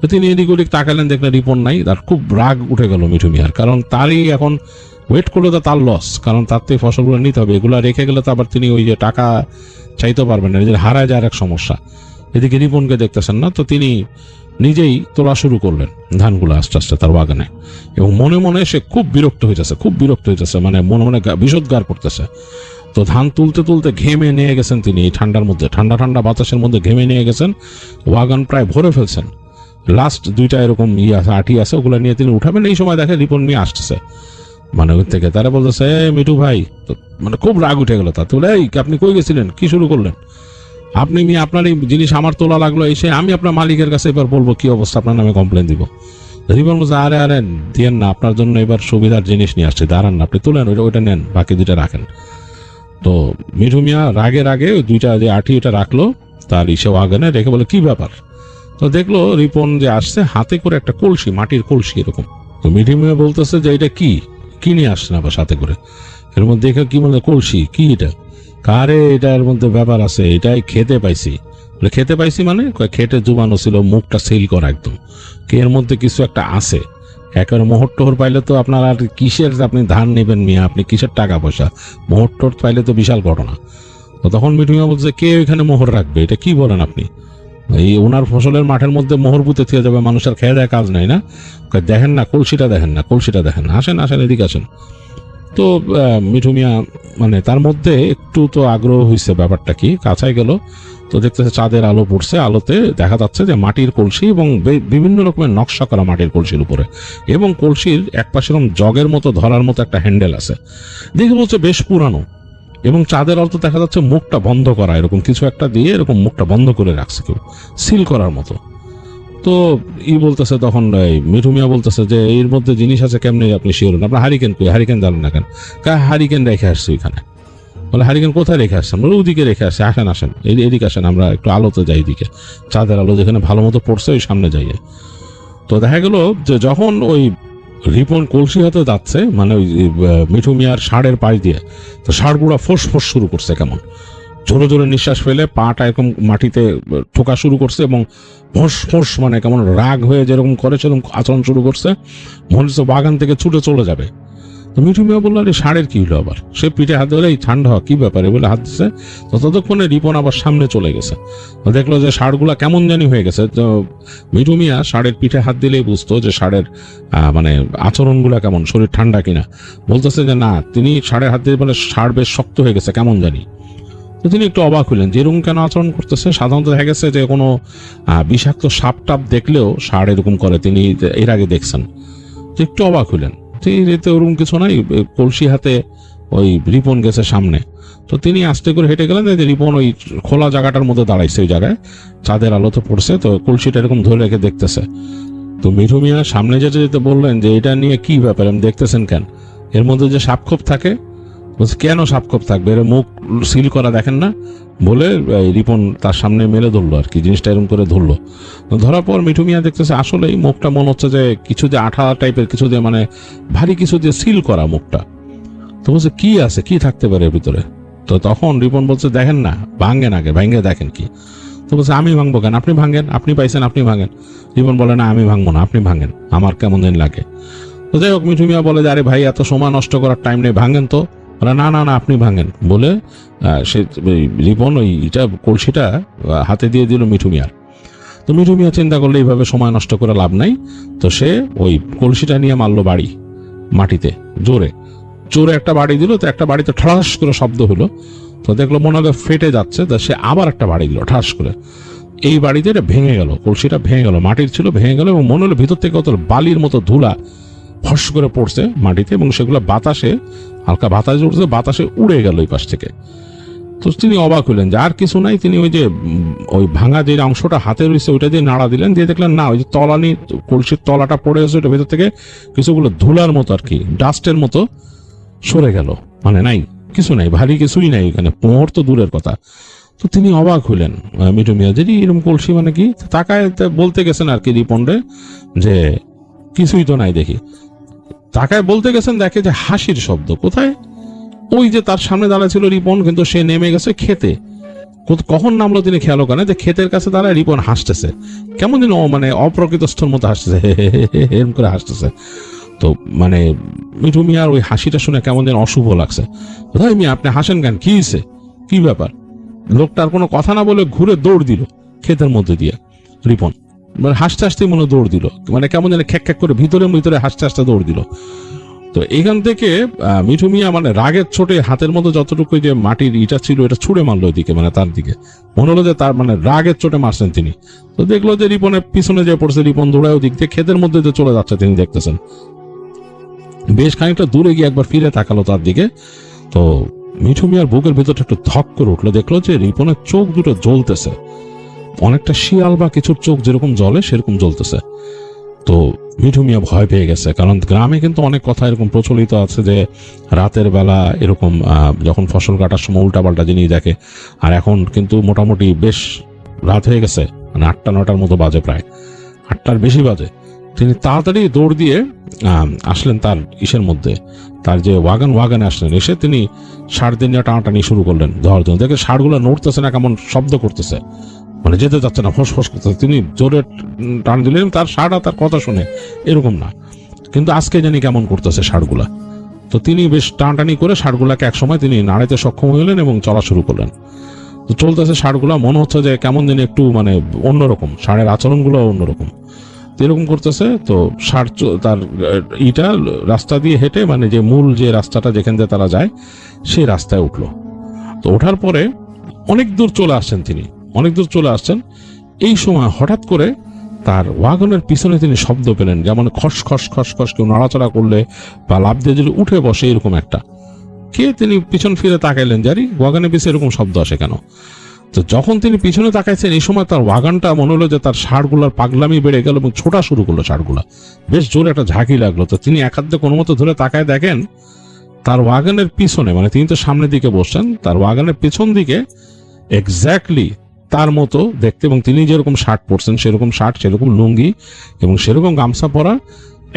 তো তিনি এদিক ওদিক তাকালেন, দেখলেন রিপন নাই। তার খুব রাগ উঠে গেল মিঠু মিয়ার, কারণ তারই এখন ওয়েট করলে তো তার লস, কারণ তার তো এই ফসলগুলো নিতে হবে, এগুলো রেখে গেলে তো আবার তিনি ওই যে টাকা চাইতে পারবেন না, নিজের হারায় যাওয়ার এক সমস্যা। এদিকে রিপনকে দেখতেছেন না, তো তিনি নিজেই তোলা শুরু করলেন ধানগুলো আস্তে আস্তে তার বাগানে, এবং মনে মনে সে খুব বিরক্ত হইতেছে, মানে মনে মনে বিষোদ্গার করতেছে। তো ধান তুলতে তুলতে ঘেমে নিয়ে গেছেন তিনি, এই ঠান্ডার মধ্যে, ঠান্ডা বাতাসের মধ্যে ঘেমে নিয়ে গেছেন, ওয়াগান প্রায় ভরে ফেলছেন। লাস্ট দুইটা এরকম আটি আছে, ওগুলো নিয়ে তিনি উঠাবেন, এই সময় দেখে রিপন নিয়ে আসতেছে মানে ওই থেকে। তারা বলতেছে মিঠু ভাই, তো মানে খুব রাগ উঠে গেল তার। তো বলে এই আপনি কই গেছিলেন, কি শুরু করলেন আপনি? আপনার এই জিনিস আমার তোলা লাগলো, এসে আমি আপনার মালিকের কাছে এবার বলবো কি অবস্থা, আপনার নামে কমপ্লেন দিব। রিপন বলছে আরে দিয়েন না, আপনার জন্য এবার সুবিধার জিনিস নিয়ে আসছে, দাঁড়ান না, আপনি তুলেন, ওইটা নেন, বাকি দুইটা রাখেন। তো মিঠু মিয়া রাগে ওই দুইটা যে আঠি ওটা রাখলো তার ইসে ওয়াগনে রেখে, বলে কি ব্যাপার? তো দেখলো রিপন যে আসছে, হাতে করে একটা কলসি, মাটির কলসি এরকম। তো মিঠু মিয়া বলতেছে যে এটা কি নিয়ে আসছেন আবার সাথে করে? এর মধ্যে দেখে কি বলে, কলসি কি এটা? কারে এটার মধ্যে ব্যাপার আছে, এটাই খেতে পাইছি। বলে খেতে পাইছি মানে? খেটে জুবানো ছিল, মুখটা সিল করা একদম, এর মধ্যে কিছু একটা আছে। একেবারে মোহর টোহর পাইলে তো আপনার আর কিসের আপনি ধান নেবেন মিয়া, আপনি কিসের টাকা পয়সা, মোহর টোহর পাইলে তো বিশাল ঘটনা। তো তখন মিঠু মিয়া বলছে কে এখানে মোহর রাখবে, এটা কি বলেন আপনি? এই ওনার ফসলের মাঠের মধ্যে মোহর পুঁতে থেকে যাবে, মানুষের খেয়ে দেয় কাজ নাই না? দেখেন না কলসিটা, দেখেন না, আসেন এদিকে আসেন। তো মিঠু মিয়া মানে তার মধ্যে একটু তো আগ্রহ হয়েছে, ব্যাপারটা কি, কাছায় গেল তো দেখতেছে চাঁদের আলো পড়ছে, আলোতে দেখা যাচ্ছে যে মাটির কলসি এবং বিভিন্ন রকমের নকশা করা মাটির কলসির উপরে, এবং কলসির এক পাশে এরকম জগের মতো ধরার মতো একটা হ্যান্ডেল আছে, দেখে বলছে বেশ পুরানো, এবং চাঁদের আলো দেখা যাচ্ছে মুখটা বন্ধ করা, এরকম কিছু একটা দিয়ে এরকম মুখটা বন্ধ করে রাখছে কেউ, সিল করার মতো। তো বলতেছে তখন মিঠু মিয়া বলতেছে যে এর মধ্যে জিনিস আছে, কেমনি আপনি শিওর? আপনার হারিকেন কই? হারিকেন জানেন না কেন? হারিকেন রেখে আসছি ওইখানে। বলে হারিকেন কোথায় রেখে আসছেন? বলে ওদিকে রেখে আসছে, আসেন আসেন এদিকে আসেন, আমরা একটু আলোতে যাই, দিকে চাঁদের আলো যেখানে ভালো মতো পড়ছে ওই সামনে যাই। তো দেখা গেল যে যখন ওই রিপন কলসি হাতে যাচ্ছে, মানে ওই মিঠু মিয়ার ষাঁড়ের পাশ দিয়ে, তো ষাঁড়গুড়া ফোঁস ফোঁস শুরু করছে, কেমন জোরে জোরে নিঃশ্বাস ফেলে পাটা এরকম মাটিতে ঠোকা শুরু করছে, এবং ফোঁস ফোঁস মানে কেমন রাগ হয়ে যেরকম করে সেরকম আচরণ শুরু করছে, মনে হচ্ছে বাগান থেকে ছুটে চলে যাবে। তো মিঠু মিয়া বললো আরে ষাঁড়ের কি হলো আবার? সে পিঠে হাত ধরে এই ঠান্ডা কি ব্যাপারে বলে হাত দিচ্ছে। তো ততক্ষণে রিপন আবার সামনে চলে গেছে, দেখলো যে ষাঁড়গুলা কেমন জানি হয়ে গেছে। তো মিঠু মিয়া ষাঁড়ের পিঠে হাত দিলেই বুঝতো যে ষাঁড়ের মানে আচরণগুলা কেমন, শরীর ঠান্ডা কিনা। বলতেছে যে না, তিনি ষাঁড়ের হাত দিয়ে বলে ষাঁড় বেশ শক্ত হয়ে গেছে কেমন জানি। তো তিনি একটু অবাক হলেন যে এরকম কেন আচরণ করতেছে। সাধারণত দেখা গেছে যে কোনো বিষাক্ত সাপ টাপ দেখলেও ষাঁড় এরকম করে, তিনি এর আগে দেখছেন। তো একটু অবাক হলেন, এতে ওরকম কিছু নাই। কলসি হাতে ওই রিপন গেছে সামনে, তো তিনি আস্তে করে হেঁটে গেলেন, যে রিপন ওই খোলা জায়গাটার মধ্যে দাঁড়াইছে, ওই জায়গায় চাঁদের আলো তো পড়ছে, তো কলসিটা এরকম ধরে রেখে দেখতেছে। তো মিঠু মিয়া সামনে যেতে যেতে বললেন যে এটা নিয়ে কি ব্যাপার, আমি দেখতেছেন কেন? এর মধ্যে যে সাপখোপ থাকে। বলছে কেন সাপখোপ থাকবে, এর মুখ সিল করা দেখেন না? বলে রিপন তার সামনে মেলে ধরলো আর কি, জিনিসটা এরকম করে ধরলো। ধরার পর মিঠু মিয়া দেখতেছে আসলে এই মুখটা মনে হচ্ছে যে কিছু দিয়ে আঠা টাইপের কিছু দিয়ে, মানে ভারী কিছু দিয়ে সিল করা মুখটা। তো বলছে কি আছে, কি থাকতে পারে এর ভিতরে? তো তখন রিপন বলছে দেখেন না, ভাঙ্গেন আগে, ভাঙ্গে দেখেন কি। তো বলছে আমি ভাঙবো কেন? আপনি ভাঙেন, আপনি পাইছেন, আপনি ভাঙেন। রিপন বলে না আমি ভাঙবো না, আপনি ভাঙেন, আমার কেমন দিন লাগে। তো যাই হোক, মিঠু মিয়া বলে যে আরে ভাই এত সময় নষ্ট করার টাইম নেই, ভাঙেন তো। না না না আপনি ভাঙেন বলে সে রিপন ওই কলসিটা হাতে দিয়ে দিল মিঠু মিয়ার। তো মিঠু মিয়া চিন্তা করলে এইভাবে সময় নষ্ট করে লাভ নাই, তো সে ওই কলসিটা নিয়ে মারলো বাড়ি, মাটিতে জোরে জোরে একটা বাড়ি দিল। তো একটা বাড়িতে ঠাস করে শব্দ হলো, তো দেখলো মনে হলো ফেটে যাচ্ছে, তো সে আবার একটা বাড়ি দিল ঠাস করে। এই বাড়িতে এটা ভেঙে গেল, কলসিটা ভেঙে গেল, মাটির ছিল ভেঙে গেল, এবং মনে হলো ভিতর থেকে কত বালির মতো ধুলা ফস করে পড়ছে মাটিতে, এবং সেগুলো বাতাসে, হালকা বাতাস উঠছে, বাতাসে উড়ে গেল ওই পাশ থেকে। তো তিনি অবাক হলেন যে আর কিছু নাই, তিনি ওই যে ওই ভাঙা যে অংশটা হাতে রয়েছে ওইটা দিয়ে নাড়া দিলেন, দিয়ে দেখলেন না ওই যে তলানি কলসির তলাটা পড়ে গেছে, ওইটা ভেতর থেকে কিছুগুলো ধুলার মতো আর কি, ডাস্টের মতো সরে গেল, মানে নাই কিছু নাই, ভারী কিছুই নাই এখানে, মোহর তো দূরের কথা। তো তিনি অবাক হইলেন মিঠু মিয়া যে এরকম কলসি মানে কি। তাকায় বলতে গেছেন আর কি রিপন্ডে যে কিছুই তো নাই দেখি। তাকায় বলতে গেছেন, দেখে যে হাসির শব্দ কোথায়, ওই যে তার সামনে দাঁড়ায় ছিল রিপন, কিন্তু সে নেমে গেছে খেতে। কখন নামলো তিনি খেয়াল করেন যে ক্ষেতের কাছে দাঁড়ায় রিপন হাসতেছে, কেমন যেন মানে অপ্রকৃতস্থর মতো হাসতেছে, এরকম করে হাসতেছে। তো মানে মিঠু মিয়ার ওই হাসিটা শুনে কেমন যেন অশুভ লাগছে। কোথায় মিয়া আপনি হাসেন কেন, কি হয়েছে, কি ব্যাপার? লোকটার কোনো কথা না বলে ঘুরে দৌড় দিল ক্ষেতের মধ্যে দিয়ে রিপন, মানে হাসতে হাসতেই মনে দৌড় দিল, মানে কেমন যেন খ্যাক খ্যাক করে ভিতরে ভিতরে হাসতে হাসতে দৌড় দিল। তো এখান থেকে মিঠু মিয়া মানে রাগের ছোটে হাতের মধ্যে যতটুকু যে মাটির ইটা ছিল এটা ছুঁড়ে মারলো ওইদিকে, মানে তার দিকে, মনে হলো যে তার মানে রাগের চোটে মারছেন তিনি। তো দেখলো যে রিপনের পিছনে যে পড়ছে, রিপন দৌড়ায় ওদিক দিয়ে ক্ষেতের মধ্যে যে চলে যাচ্ছে, তিনি দেখতেছেন। বেশ খানিকটা দূরে গিয়ে একবার ফিরে তাকালো তার দিকে, তো মিঠু মিয়ার বুকের ভেতরটা একটু ধক করে উঠলো, দেখলো যে রিপনের চোখ দুটো জ্বলতেছে, অনেকটা শিয়াল বা কিছুর চোখ যেরকম জ্বলে সেরকম জ্বলতেছে। তো মিঠু মিয়া ভয় পেয়ে গেছে, কারণ গ্রামে কিন্তু অনেক কথা এরকম প্রচলিত আছে যে রাতের বেলা এরকম যখন ফসল কাটার সময় উল্টাপাল্টা জিনিস দেখে। আর এখন কিন্তু মোটামুটি বেশ রাত হয়ে গেছে, মানে 8টা-9টার মতো বাজে, প্রায় 8টার বেশি বাজে। তিনি তাড়াতাড়ি দৌড় দিয়ে আসলেন তার ইসের মধ্যে, তার যে ওয়াগানে আসলেন। এসে তিনি ষাঁড় দিয়ে টানাটানি শুরু করলেন ধরার জন্য। দেখে ষাঁড়গুলো নড়তেছে না, কেমন শব্দ করতেছে, মানে যেতে যাচ্ছে না, ফস ফস করতেছে। তিনি জোরে টান দিলেন, তার ষাঁড়া তার কথা শুনে এরকম না, কিন্তু আজকে জানি কেমন করতেছে ষাঁড়গুলা। তো তিনি বেশ টানটানি করে ষাঁড়গুলাকে একসময় তিনি নাড়াইতে সক্ষম হইলেন এবং চলা শুরু করলেন। তো চলতেছে ষাঁড়গুলা, মনে হচ্ছে যে কেমন যেন একটু মানে অন্যরকম, ষাঁড়ের আচরণগুলো অন্যরকম। এরকম করতেছে। তো ষাট তার ইটা রাস্তা দিয়ে হেঁটে, মানে যে মূল যে রাস্তাটা যেখান দিয়ে তারা যায় সেই রাস্তায় উঠলো। তো ওঠার পরে অনেক দূর চলে আসছেন তিনি, অনেক দূর চলে আসছেন। এই সময় হঠাৎ করে তার ওয়াগনের পিছনে তিনি শব্দ পেলেন, যেমন খস খস খস খস কেউ নাড়াচাড়া করলে বা লাফ দিয়ে যদি উঠে বসে এরকম একটা। কে? তিনি পিছন ফিরে তাকাইলেন, জারি ওয়াগনের পিছনে এরকম শব্দ আসে কেন। তো যখন তিনি পিছনে তাকাইছেন এই সময় তার ওয়াগনটা মনে হলো যে তার ষাঁড়গুলার পাগলামি বেড়ে গেল এবং ছোটা শুরু করলো ষাঁড়গুলা। বেশ জোরে একটা ঝাঁকি লাগলো। তো তিনি এক হাত দিয়ে কোনো মতো ধরে তাকায় দেখেন তার ওয়াগনের পিছনে, মানে তিনি তো সামনের দিকে বসছেন, তার ওয়াগনের পিছন দিকে এক্স্যাক্টলি তার মতো দেখতে, এবং তিনি যেরকম শার্ট পরছেন সেরকম শার্ট, সেরকম লুঙ্গি এবং সেরকম গামছা পরা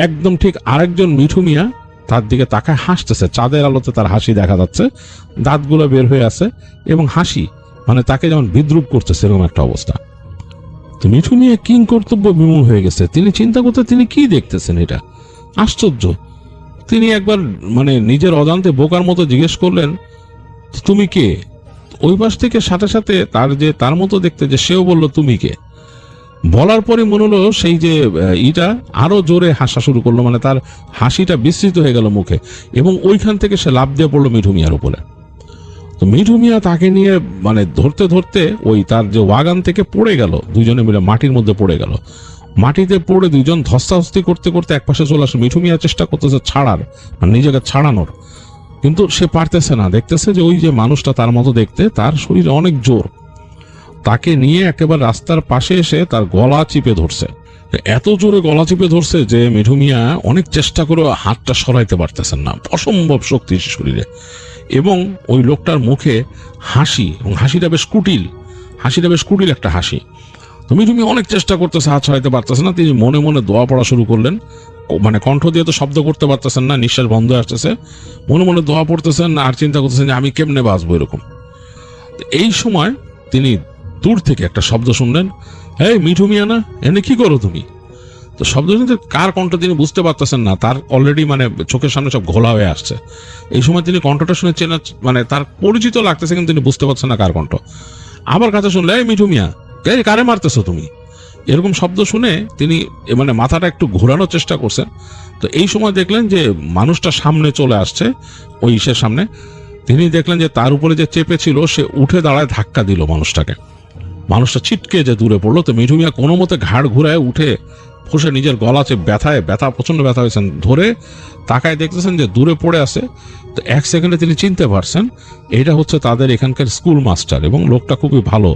একদম ঠিক আরেকজন মিঠু মিয়া তার দিকে তাকায় হাসতেছে। চাঁদের আলোতে তার হাসি দেখা যাচ্ছে, দাঁতগুলো বের হয়ে আছে এবং হাসি মানে তাকে যেমন বিদ্রুপ করছে সেরকম একটা অবস্থা। তো মিঠু মিয়া কিং কর্তব্য বিমূঢ় হয়ে গেছে। তিনি চিন্তা করতে তিনি কি দেখতেছেন, এটা আশ্চর্য। তিনি একবার মানে নিজের অজান্তে বোকার মতো জিজ্ঞেস করলেন, তুমি কে? ওই পাশ থেকে সাথে সাথে তার মতো দেখতে যে সেও বলল তুমি কে। বলার পরে মনে হলো সেই যে ইটা আরো জোরে হাসা শুরু করলো, মানে তার হাসিটা বিস্তৃত হয়ে গেল মুখে, এবং ওইখান থেকে সে লাফ দিয়ে পড়লো মিঠু মিয়ার উপরে। তো মিঠু মিয়া তাকে নিয়ে মানে ধরতে ধরতে ওই তার যে ওয়াগান থেকে পড়ে গেল, দুজনে মিলে মাটির মধ্যে পড়ে গেল। মাটিতে পড়ে দুজন ধস্তাধস্তি করতে করতে একপাশে চলে আসে। মিঠু মিয়া চেষ্টা করতেছে ছাড়ার, মানে নিজেকে ছাড়ানোর, কিন্তু সে পারতেছে না। দেখতেছে যে ওই যে মানুষটা তার মতো দেখতে, তার শরীরে অনেক জোর, তাকে নিয়ে একেবারে রাস্তার পাশে এসে তার গলা চিপে ধরছে। এত জোরে গলা চিপে ধরছে যে মিঠু মিয়া অনেক চেষ্টা করে হাতটা সরাইতে পারতেছেন না, অসম্ভব শক্তি শরীরে। এবং ওই লোকটার মুখে হাসি, এবং হাসিটা বেশ কুটিল একটা হাসি। তো মিঠু মিয়া অনেক চেষ্টা করতেছে, হাত সরাইতে পারতেছে না। তিনি মনে মনে দোয়া পড়া শুরু করলেন, মানে কণ্ঠ দিয়ে তো শব্দ করতে পারতেছেন না, নিঃশ্বাস বন্ধ হয়ে আসতেছে। মনে মনে দোয়া পড়তেছেন আর চিন্তা করতেছেন যে আমি কেমনে বাঁচবো এরকম। এই সময় তিনি দূর থেকে একটা শব্দ শুনলেন, এই মিঠু মিয়া না, এনে কি করো তুমি? তো শব্দ শুনতে কার কণ্ঠ তিনি বুঝতে পারতেছেন না, তার অলরেডি মানে চোখের সামনে সব ঘোলা হয়ে আসছে। এই সময় তিনি কণ্ঠটা শুনে চেনা, মানে তার পরিচিত লাগতেছে, কিন্তু তিনি বুঝতে পারছেন না কার কণ্ঠ। আবার কাছে শুনলে, এই মিঠু মিয়া, কারে মারতেছো তুমি? এরকম শব্দ শুনে তিনি মানে মাথাটা একটু ঘোরানোর চেষ্টা করছেন। তো এই সময় দেখলেন যে মানুষটা সামনে চলে আসছে, ওই ইসের সামনে। তিনি দেখলেন যে তার উপরে যে চেপে ছিল সে উঠে দাঁড়ায় ধাক্কা দিল মানুষটাকে। মানুষটা ছিটকে যে দূরে পড়লো। তো মিঠু মিয়া কোনো মতে ঘাড় ঘুরায় উঠে ফুসে নিজের গলা ব্যথা প্রচন্ড ব্যথা হয়েছেন, ধরে তাকায় দেখতেছেন যে দূরে পড়ে আছে। তো এক সেকেন্ডে তিনি চিনতে পারছেন এটা হচ্ছে তাদের এখানকার স্কুল মাস্টার, এবং লোকটা খুবই ভালো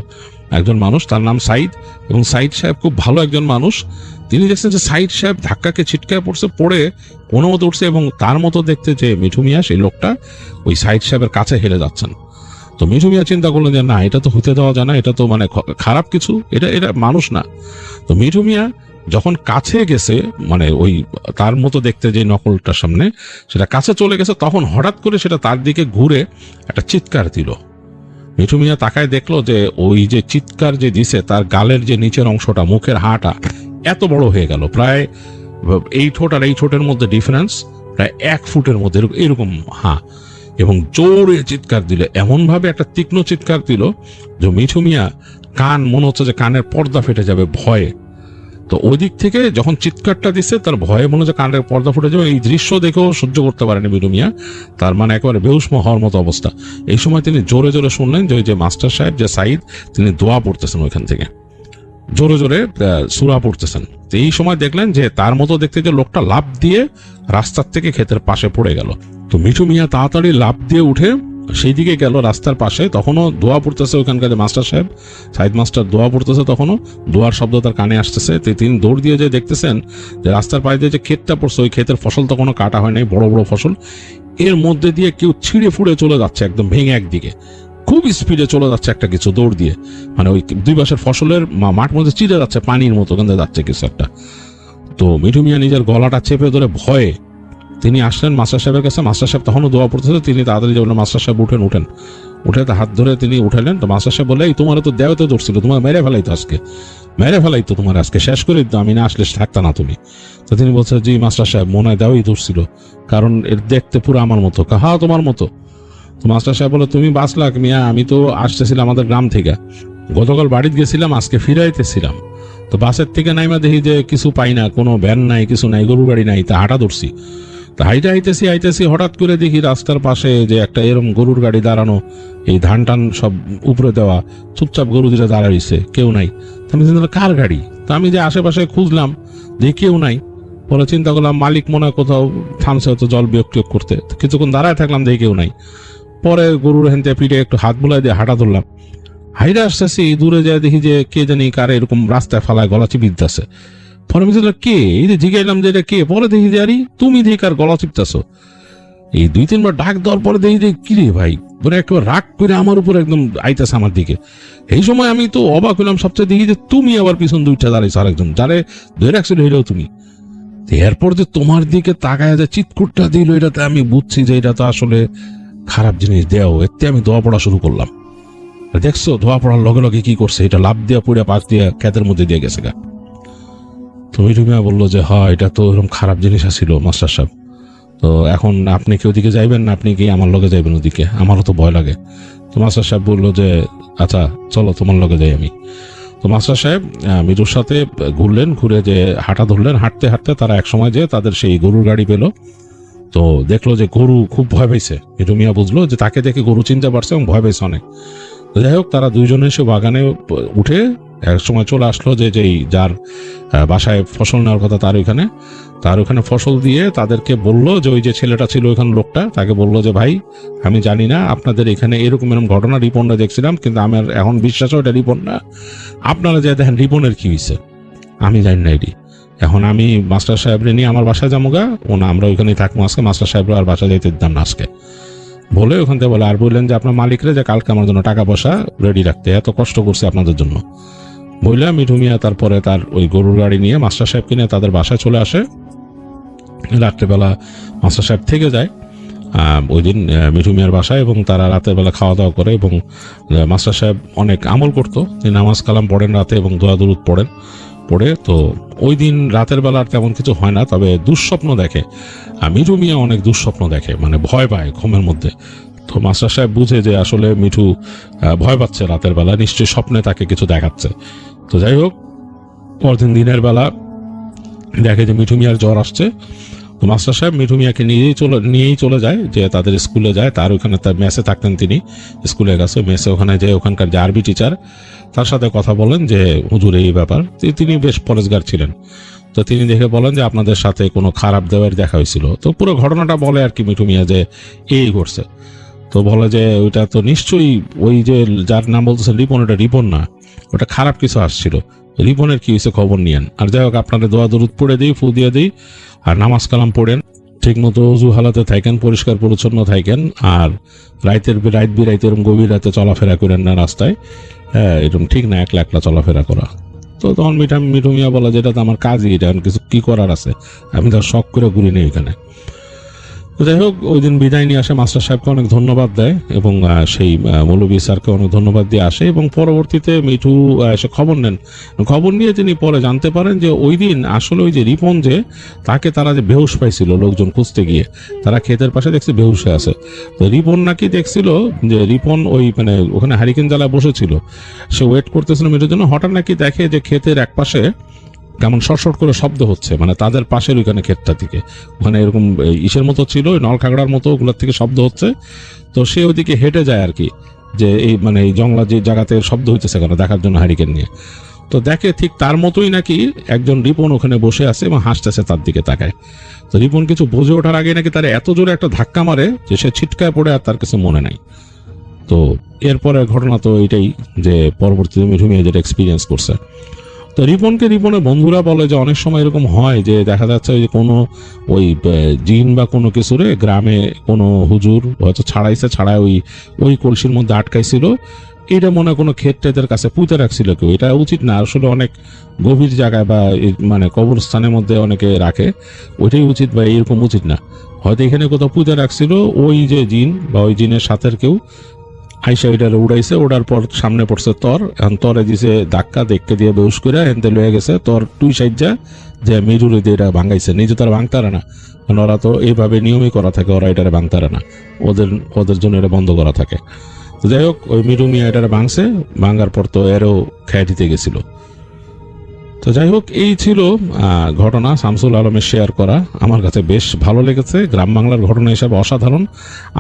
একজন মানুষ, তার নাম সাইদ। এবং সাইদ সাহেব খুব ভালো একজন মানুষ। তিনি দেখছেন যে সাইদ সাহেব ধাক্কাকে ছিটকায় পড়ছে, পড়ে কোনো মতো উঠছে, এবং তার মতো দেখতে যে মিঠু মিয়া, সেই লোকটা ওই সাইদ সাহেবের কাছে হেলে যাচ্ছেন। তো মিঠু মিয়া চিন্তা করলেন যে না, এটা তো হতে দেওয়া যায় না, এটা তো মানে খারাপ কিছু, এটা মানুষ না। তো মিঠু মিয়া যখন কাছে গেছে, মানে ওই তার মতো দেখতে যে নকলটার সামনে, সেটা কাছে চলে গেছে, তখন হঠাৎ করে সেটা তার দিকে ঘুরে একটা চিৎকার দিল। মিঠু মিয়া তাকায় দেখলো যে ওই যে চিৎকার যে দিছে তার গালের যে নিচের অংশটা, মুখের হাটা এত বড় হয়ে গেল, প্রায় এই ঠোঁট আর এই ঠোঁটের মধ্যে ডিফারেন্স প্রায় 1 ফুটের মধ্যে এরকম এবং জোরে চিৎকার দিল, এমন ভাবে একটা তীক্ষ্ণ চিৎকার দিল যে মিঠু মিয়া কান মনে হচ্ছে যে কানের পর্দা ফেটে যাবে ভয়ে। তো ওই দিক থেকে যখন চিৎকারটা দিচ্ছে তার ভয়ে মনে হচ্ছে কানের পর্দা ফুটে যাবে। এই দৃশ্য দেখেও সহ্য করতে পারেনি মিঠু মিয়া, তার মানে একেবারে বেহুশ হওয়ার মতো অবস্থা। এই সময় তিনি জোরে জোরে শুনলেন যে ওই যে মাস্টার সাহেব যে সাইদ, তিনি দোয়া পড়তেছেন ওইখান থেকে, জোরে জোরে সূরা পড়তেছেন। তো এই সময় দেখলেন যে তার মতো দেখতে যে লোকটা লাফ দিয়ে রাস্তার থেকে ক্ষেতের পাশে পড়ে গেল। তো মিঠু মিয়া তাড়াতাড়ি লাফ দিয়ে উঠে সেই দিকে গেল রাস্তার পাশে। তখনও দোয়া পড়তেছে ওইখানকার যে মাস্টার সাহেব, সাইদ মাস্টার দোয়া পড়তেছে, তখনও দোয়ার শব্দ তার কানে আসতেছে। তিনি দৌড় দিয়ে যে দেখতেছেন যে রাস্তার পাশে দিয়ে যে ক্ষেতটা পড়ছে, ওই ক্ষেতের ফসল তখনও কাটা হয় নাই, বড় বড় ফসল, এর মধ্যে দিয়ে কেউ ছিঁড়ে ফুড়ে চলে যাচ্ছে একদম ভেঙে একদিকে, খুব স্পিডে চলে যাচ্ছে একটা কিছু দৌড় দিয়ে, মানে ওই 2 পাশের ফসলের মাঠ মধ্যে চিড়ে যাচ্ছে, পানির মতো ওখানে যাচ্ছে কিছু একটা। তো মিঠু মিয়া নিজের গলাটা চেপে ধরে ভয়ে তিনি আসলেন মাস্টার সাহেবের কাছে। মাস্টার সাহেব তখনও দোয়া পড়তেছে। তিনি তাড়াতাড়ি যাবেন, মাস্টার সাহেব উঠে তার হাত ধরে তিনি উঠালেন। তো মাস্টার সাহেব বলে, এই তোমার তো দেওয়াতে ধরছিল, তোমার মেরে ফেলাইতো তোমার আজকে শেষ করে দিত, আমি না আসলে থাকতা না তুমি। তো তিনি বলছে, জি মাস্টার সাহেব, মনে হয় দেওয়াই ধরছিল, কারণ এর দেখতে পুরো আমার মতো। হ্যাঁ তোমার মতো। তো মাস্টার সাহেব বলে, তুমি বাঁচলা মিয়া, আমি তো আসতেছিলাম আমাদের গ্রাম থেকে, গতকাল বাড়িতে গেছিলাম, আজকে ফিরাইতেছিলাম, তো বাসের থেকে নাইমা দেখি যে কিছু পাই না, কোনো ভ্যান নাই, কিছু নাই, গরুর গাড়ি নাই, তা হাঁটা ধরছি। তা হাইটে আইতেছি হঠাৎ করে দেখি রাস্তার পাশে যে একটা এরম গরুর গাড়ি দাঁড়ানো, এই ধান টান সব উপরে দেওয়া, চুপচাপ গরু দুটা দাঁড়াইছে, কেউ নাই। তা আমি চিন্তা করলাম, কার গাড়ি? তা আমি যে আশেপাশে খুঁজলাম, দেখি কেউ নাই। পরে চিন্তা করলাম মালিক মনে হয় কোথাও থামছে হয়তো জল বিয়োগ টিয়োগ করতে। কিছুক্ষণ দাঁড়ায় থাকলাম, দেখি কেউ নাই। পরে গরুর হেনতে পিঠে একটু হাত বুলাই দিয়ে হাঁটা ধরলাম। হাইরে আসতেছি, দূরে যায় দেখি যে কে জানি কারে এরকম রাস্তায় ফালায় গলা চিপি দিতেছে। পরে আমি কে, এই যে জিগাইলাম যে এটা কে, পরে দেখি যে আরে তুমি দেখি কার গলা চিপতেছো। এই 2-3 বার ডাক দেওয়ার পরে দেখি যে কি রে ভাই, মানে একবার রাগ করে আমার উপর একদম আইতেছে আমার দিকে। এই সময় আমি তো অবাক হলাম, সবচেয়ে দেখি যে তুমি আবার পিছন দুইটা দাঁড়াইছো, আরেকজন যারে ধরে রাখছিল এটাও তুমি। এরপর যে তোমার দিকে তাকায় যে চিৎকুটটা দিল, এটাতে আমি বুঝছি যে এটা তো আসলে খারাপ জিনিস দেও। এতে আমি দোয়া পড়া শুরু করলাম। দেখছো ধোয়া পড়ার লগে লগে কি করছে, এটা লাভ দিয়া পুড়ে পাশ দিয়া ক্ষেতের মধ্যে দিয়ে গেছে গা। তুমি বললো যে হ্যাঁ এটা তো এরকম খারাপ জিনিস আসছিল মাস্টার সাহেব। তো এখন আপনি কি ওদিকে যাইবেন না আপনি কি আমার লগে যাইবেন ওদিকে? আমারও তো ভয় লাগে। তো মাস্টার সাহেব বললো যে আচ্ছা চলো তোমার লগে যাই আমি। তো মাস্টার সাহেব মিঠুর সাথে ঘুরলেন, ঘুরে যে হাঁটা ধরলেন। হাঁটতে হাঁটতে তারা একসময় যে তাদের সেই গরুর গাড়ি পেল। তো দেখলো যে গরু খুব ভয় পাইছে। মিঠু মিয়া বুঝলো যে তাকে দেখে গরু চিনতে পারছে এবং ভয় পাইছে অনেক। যাই হোক, তারা দুইজনে সে বাগানে উঠে এক সময় চলে আসলো যে যেই যার বাসায় ফসল নেওয়ার কথা তার ওখানে ফসল দিয়ে তাদেরকে বলল যে ওই যে ছেলেটা ছিল ওইখানে লোকটা, তাকে বললো যে ভাই আমি জানি না আপনাদের এখানে এরকম ঘটনা, রিপনটা দেখছিলাম কিন্তু আমার এখন বিশ্বাস হয় এটা রিপন না। আপনারা যে দেখেন রিপনের কি হয়েছে আমি জানি না। এটি এখন আমি মাস্টার সাহেবরে নিয়ে আমার বাসায় যাবো গা, আমরা ওইখানেই থাকবো আজকে। মাস্টার সাহেবরা আর বাসায় যাইতে দিতাম না আজকে বলে ওখান থেকে বলে। আর বললেন যে আপনার মালিকরে যে কালকে আমার জন্য টাকা পয়সা রেডি রাখতে, এত কষ্ট করছে আপনাদের জন্য বললাম। মিঠু মিয়া তারপরে তার ওই গরুর গাড়ি নিয়ে মাস্টার সাহেবকে নিয়ে তাদের বাসায় চলে আসে। রাত্রেবেলা মাস্টার সাহেব থেকে যায় ওই দিন মিঠু মিয়ার বাসায়, এবং তারা রাতের বেলা খাওয়া দাওয়া করে। এবং মাস্টার সাহেব অনেক আমল করতো, তিনি নামাজ কালাম পড়েন রাতে এবং দোয়া দুরুদ পড়ে। তো ওই দিন রাতের বেলা আর তেমন কিছু হয় না, তবে দুঃস্বপ্ন দেখে। মিঠু মিয়া অনেক দুঃস্বপ্ন দেখে, মানে ভয় পায় ঘুমের মধ্যে। তো মাস্টার সাহেব বুঝে যে আসলে মিঠু ভয় পাচ্ছে রাতের বেলা, নিশ্চয়ই স্বপ্নে তাকে কিছু দেখাচ্ছে। তো যাই হোক, পরদিন দিনের বেলা দেখে যে মিঠু মিয়ার জ্বর আসছে। তো মাস্টার সাহেব মিঠু মিয়াকে নিয়েই চলে যায়, যে তাদের স্কুলে যায়। তার ওখানে তার মেসে থাকতেন তিনি, স্কুলের কাছে মেসে। ওখানে যে ওখানকার যে আরবি টিচার তার সাথে কথা বলেন যে হুজুর এই ব্যাপার। তিনি বেশ পরেশগার ছিলেন। তো তিনি দেখে বলেন যে আপনাদের সাথে কোনো খারাপ দেওয়ার দেখা হয়েছিল। তো পুরো ঘটনাটা বলে আর কি মিঠু মিয়া যে এই করছে। তো বলে যে ওইটা তো নিশ্চয়ই ওই যে যার নাম বলতেছেন রিপন, ওটা রিপন না, ওটা খারাপ কিছু আসছিল। রিপনের কি হয়েছে খবর নিয়েন। আর যাই হোক, আপনাদের দোয়া দরুদ পড়ে দিই, ফু দিয়ে দিই, আর নামাজ কালাম পড়েন, ঠিক মতো অজু হালাতে থাকেন, পরিষ্কার পরিচ্ছন্ন থাকেন। আর রাত বিরাইতে এরকম গভীর রাতে চলাফেরা করেন না রাস্তায়। হ্যাঁ, এরকম ঠিক না একলা একলা চলাফেরা করা। তো তখন মিঠু মিয়া বলা যেটা তো আমার কাজই, এটা কিছু কি করার আছে, আমি তো শখ করে ঘুরি নেই এখানে। যাই হোক, ওই দিন বিদায় নিয়ে আসে। মাস্টার সাহেবকে অনেক ধন্যবাদ দেয় এবং সেই মৌলভী স্যারকে অনেক ধন্যবাদ দিয়ে আসে। এবং পরবর্তীতে মিঠু এসে খবর নেন। খবর নিয়ে তিনি পরে জানতে পারেন যে ওই দিন আসলে ওই যে রিপন, যে তাকে তারা যে বেহুশ পাইছিল লোকজন খুঁজতে গিয়ে, তারা ক্ষেতের পাশে দেখছে বেহুশ হয়ে আছে। তো রিপন নাকি দেখছিল যে রিপন ওই মানে ওখানে হারিকেন জ্বালায় বসেছিল, সে ওয়েট করতেছিল মিঠুর জন্য। হঠাৎ নাকি দেখে যে ক্ষেতের এক পাশে কেমন শর্ট করে শব্দ হচ্ছে, মানে তাদের পাশের ওইখানে ক্ষেতটা থেকে, ওখানে এরকম ইসের মতো ছিল, নল খাগড়ার মতো, ওগুলোর থেকে শব্দ হচ্ছে। তো সে ওইদিকে হেঁটে যায় আর কি, যে এই মানে এই জংলা যে জায়গাতে শব্দ হইতেছে কেন দেখার জন্য হারিকেন নিয়ে। তো দেখে ঠিক তার মতোই নাকি একজন রিপন ওখানে বসে আছে এবং হাসতেছে তার দিকে তাকায়। তো রিপন কিছু বুঝে ওঠার আগে নাকি তার এত জোরে একটা ধাক্কা মারে যে সে ছিটকায় পড়ে, আর তার কিছু মনে নাই। তো এরপরে ঘটনা তো এইটাই, যে পরবর্তীতে মিঠু মিয়া যেটা এক্সপিরিয়েন্স করছে। তো রিপনের বন্ধুরা বলে যে অনেক সময় এরকম হয় যে দেখা যাচ্ছে যে কোনো ওই জিন বা কোনো কিছুরে গ্রামে কোনো হুজুর হয়তো ছাড়ায় ওই কলসির মধ্যে আটকাইছিল। এটা মনে কোনো ক্ষেত্রেদের কাছে পুঁতে রাখছিল কেউ। এটা উচিত না আসলে, অনেক গভীর জায়গায় বা মানে কবরস্থানের মধ্যে অনেকে রাখে, ওইটাই উচিত, বা এরকম উচিত না। হয়তো এখানে কোথাও পুঁতে রাখছিল ওই যে জিন বা ওই জিনের সাথের কেউ, আইসা ওইটারে উড়াইছে। ওড়ার পর সামনে পড়ছে তর, এখন তরে দিছে ধাক্কা, দেখকে দিয়ে বেউস করে এনতে লয়ে গেছে তর টুই সাইজা যে মেজুরি দিয়ে এটা ভাঙাইছে। নিজে তারা ভাঙতারে না, কারণ ওরা তো এইভাবে নিয়মই করা থাকে, ওরা এটারে ভাঙতারে না, ওদের জন্য এটা বন্ধ করা থাকে। তো যাই হোক, ওই মিঠু মিয়া এটারে ভাঙছে, ভাঙার পর তো এরও খেয়ে দিতে গেছিল। তো যাই হোক, এই ছিল ঘটনা শামসুল আলমের শেয়ার করা। আমার কাছে বেশ ভালো লেগেছে, গ্রাম বাংলার ঘটনা হিসাবে অসাধারণ।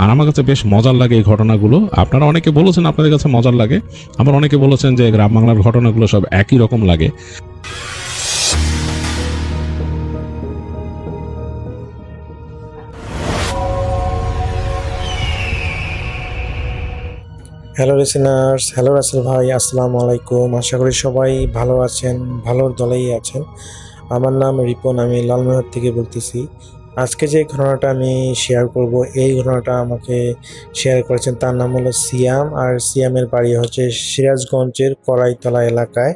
আর আমার কাছে বেশ মজার লাগে এই ঘটনাগুলো। আপনারা অনেকে বলেছেন আপনাদের কাছে মজার লাগে, আবার অনেকে বলেছেন যে গ্রাম বাংলার ঘটনাগুলো সব একই রকম লাগে। হ্যালো লিসেনার্স, হ্যালো রাসেল ভাই, আসসালামু আলাইকুম। আশা করি সবাই ভালো আছেন, ভালোর দলেই আছেন। আমার নাম রিপন, আমি লালমোহর থেকে বলতেছি। আজকে যে ঘটনাটা আমি শেয়ার করব, এই ঘটনাটা আমাকে শেয়ার করেছেন, তার নাম হলো সিয়াম। আর সিয়ামের বাড়ি হচ্ছে সিরাজগঞ্জের কড়াইতলা এলাকায়।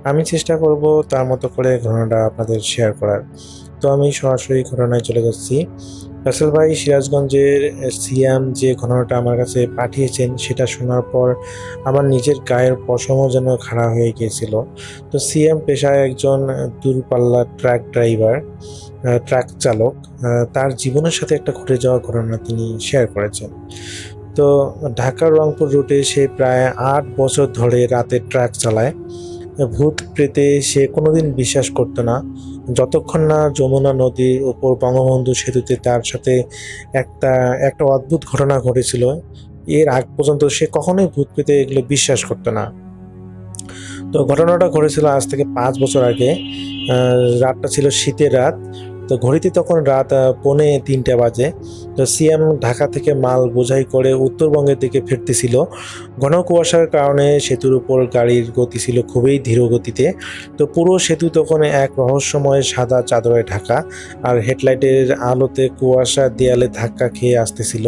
আমি চেষ্টা করব তার মতো করে ঘটনাটা আপনাদের শেয়ার করার। তো আমি সরাসরি ঘটনায় চলে যাচ্ছি। রাসেল ভাই, সিরাজগঞ্জের সিয়াম যে ঘটনাটা আমার কাছে পাঠিয়েছেন, সেটা শোনার পর আমার নিজের গায়ের পশমও যেন খাড়া হয়ে গিয়েছিল। তো সিয়াম পেশায় একজন দূরপাল্লার ট্রাক ড্রাইভার, ট্রাক চালক। তার জীবনের সাথে একটা ঘটে যাওয়া ঘটনা তিনি শেয়ার করেছেন। তো ঢাকা রংপুর রুটে সে প্রায় 8 বছর ধরে রাতে ট্রাক চালায়। ভূত প্রেতে সে কোনোদিন বিশ্বাস করতো না, যতক্ষণ না যমুনা নদীর ওপর বঙ্গবন্ধু সেতুতে তার সাথে একটা একটা অদ্ভুত ঘটনা ঘটেছিল। এর আগ পর্যন্ত সে কখনোই ভূত প্রেতে এগুলো বিশ্বাস করতো না। তো ঘটনাটা ঘটেছিল আজ থেকে 5 বছর আগে। রাতটা ছিল শীতের রাত। তো ঘড়িতে তখন রাত 2:45 বাজে। তো সিএম ঢাকা থেকে মাল বোঝাই করে উত্তরবঙ্গের দিকে ফিরতেছিল। ঘন কুয়াশার কারণে সেতুর উপর গাড়ির গতি ছিল খুবই ধীর গতিতে। তো পুরো সেতু তখন এক রহস্যময় সাদা চাদরে ঢাকা, আর হেডলাইটের আলোতে কুয়াশা দেয়ালে ধাক্কা খেয়ে আসতেছিল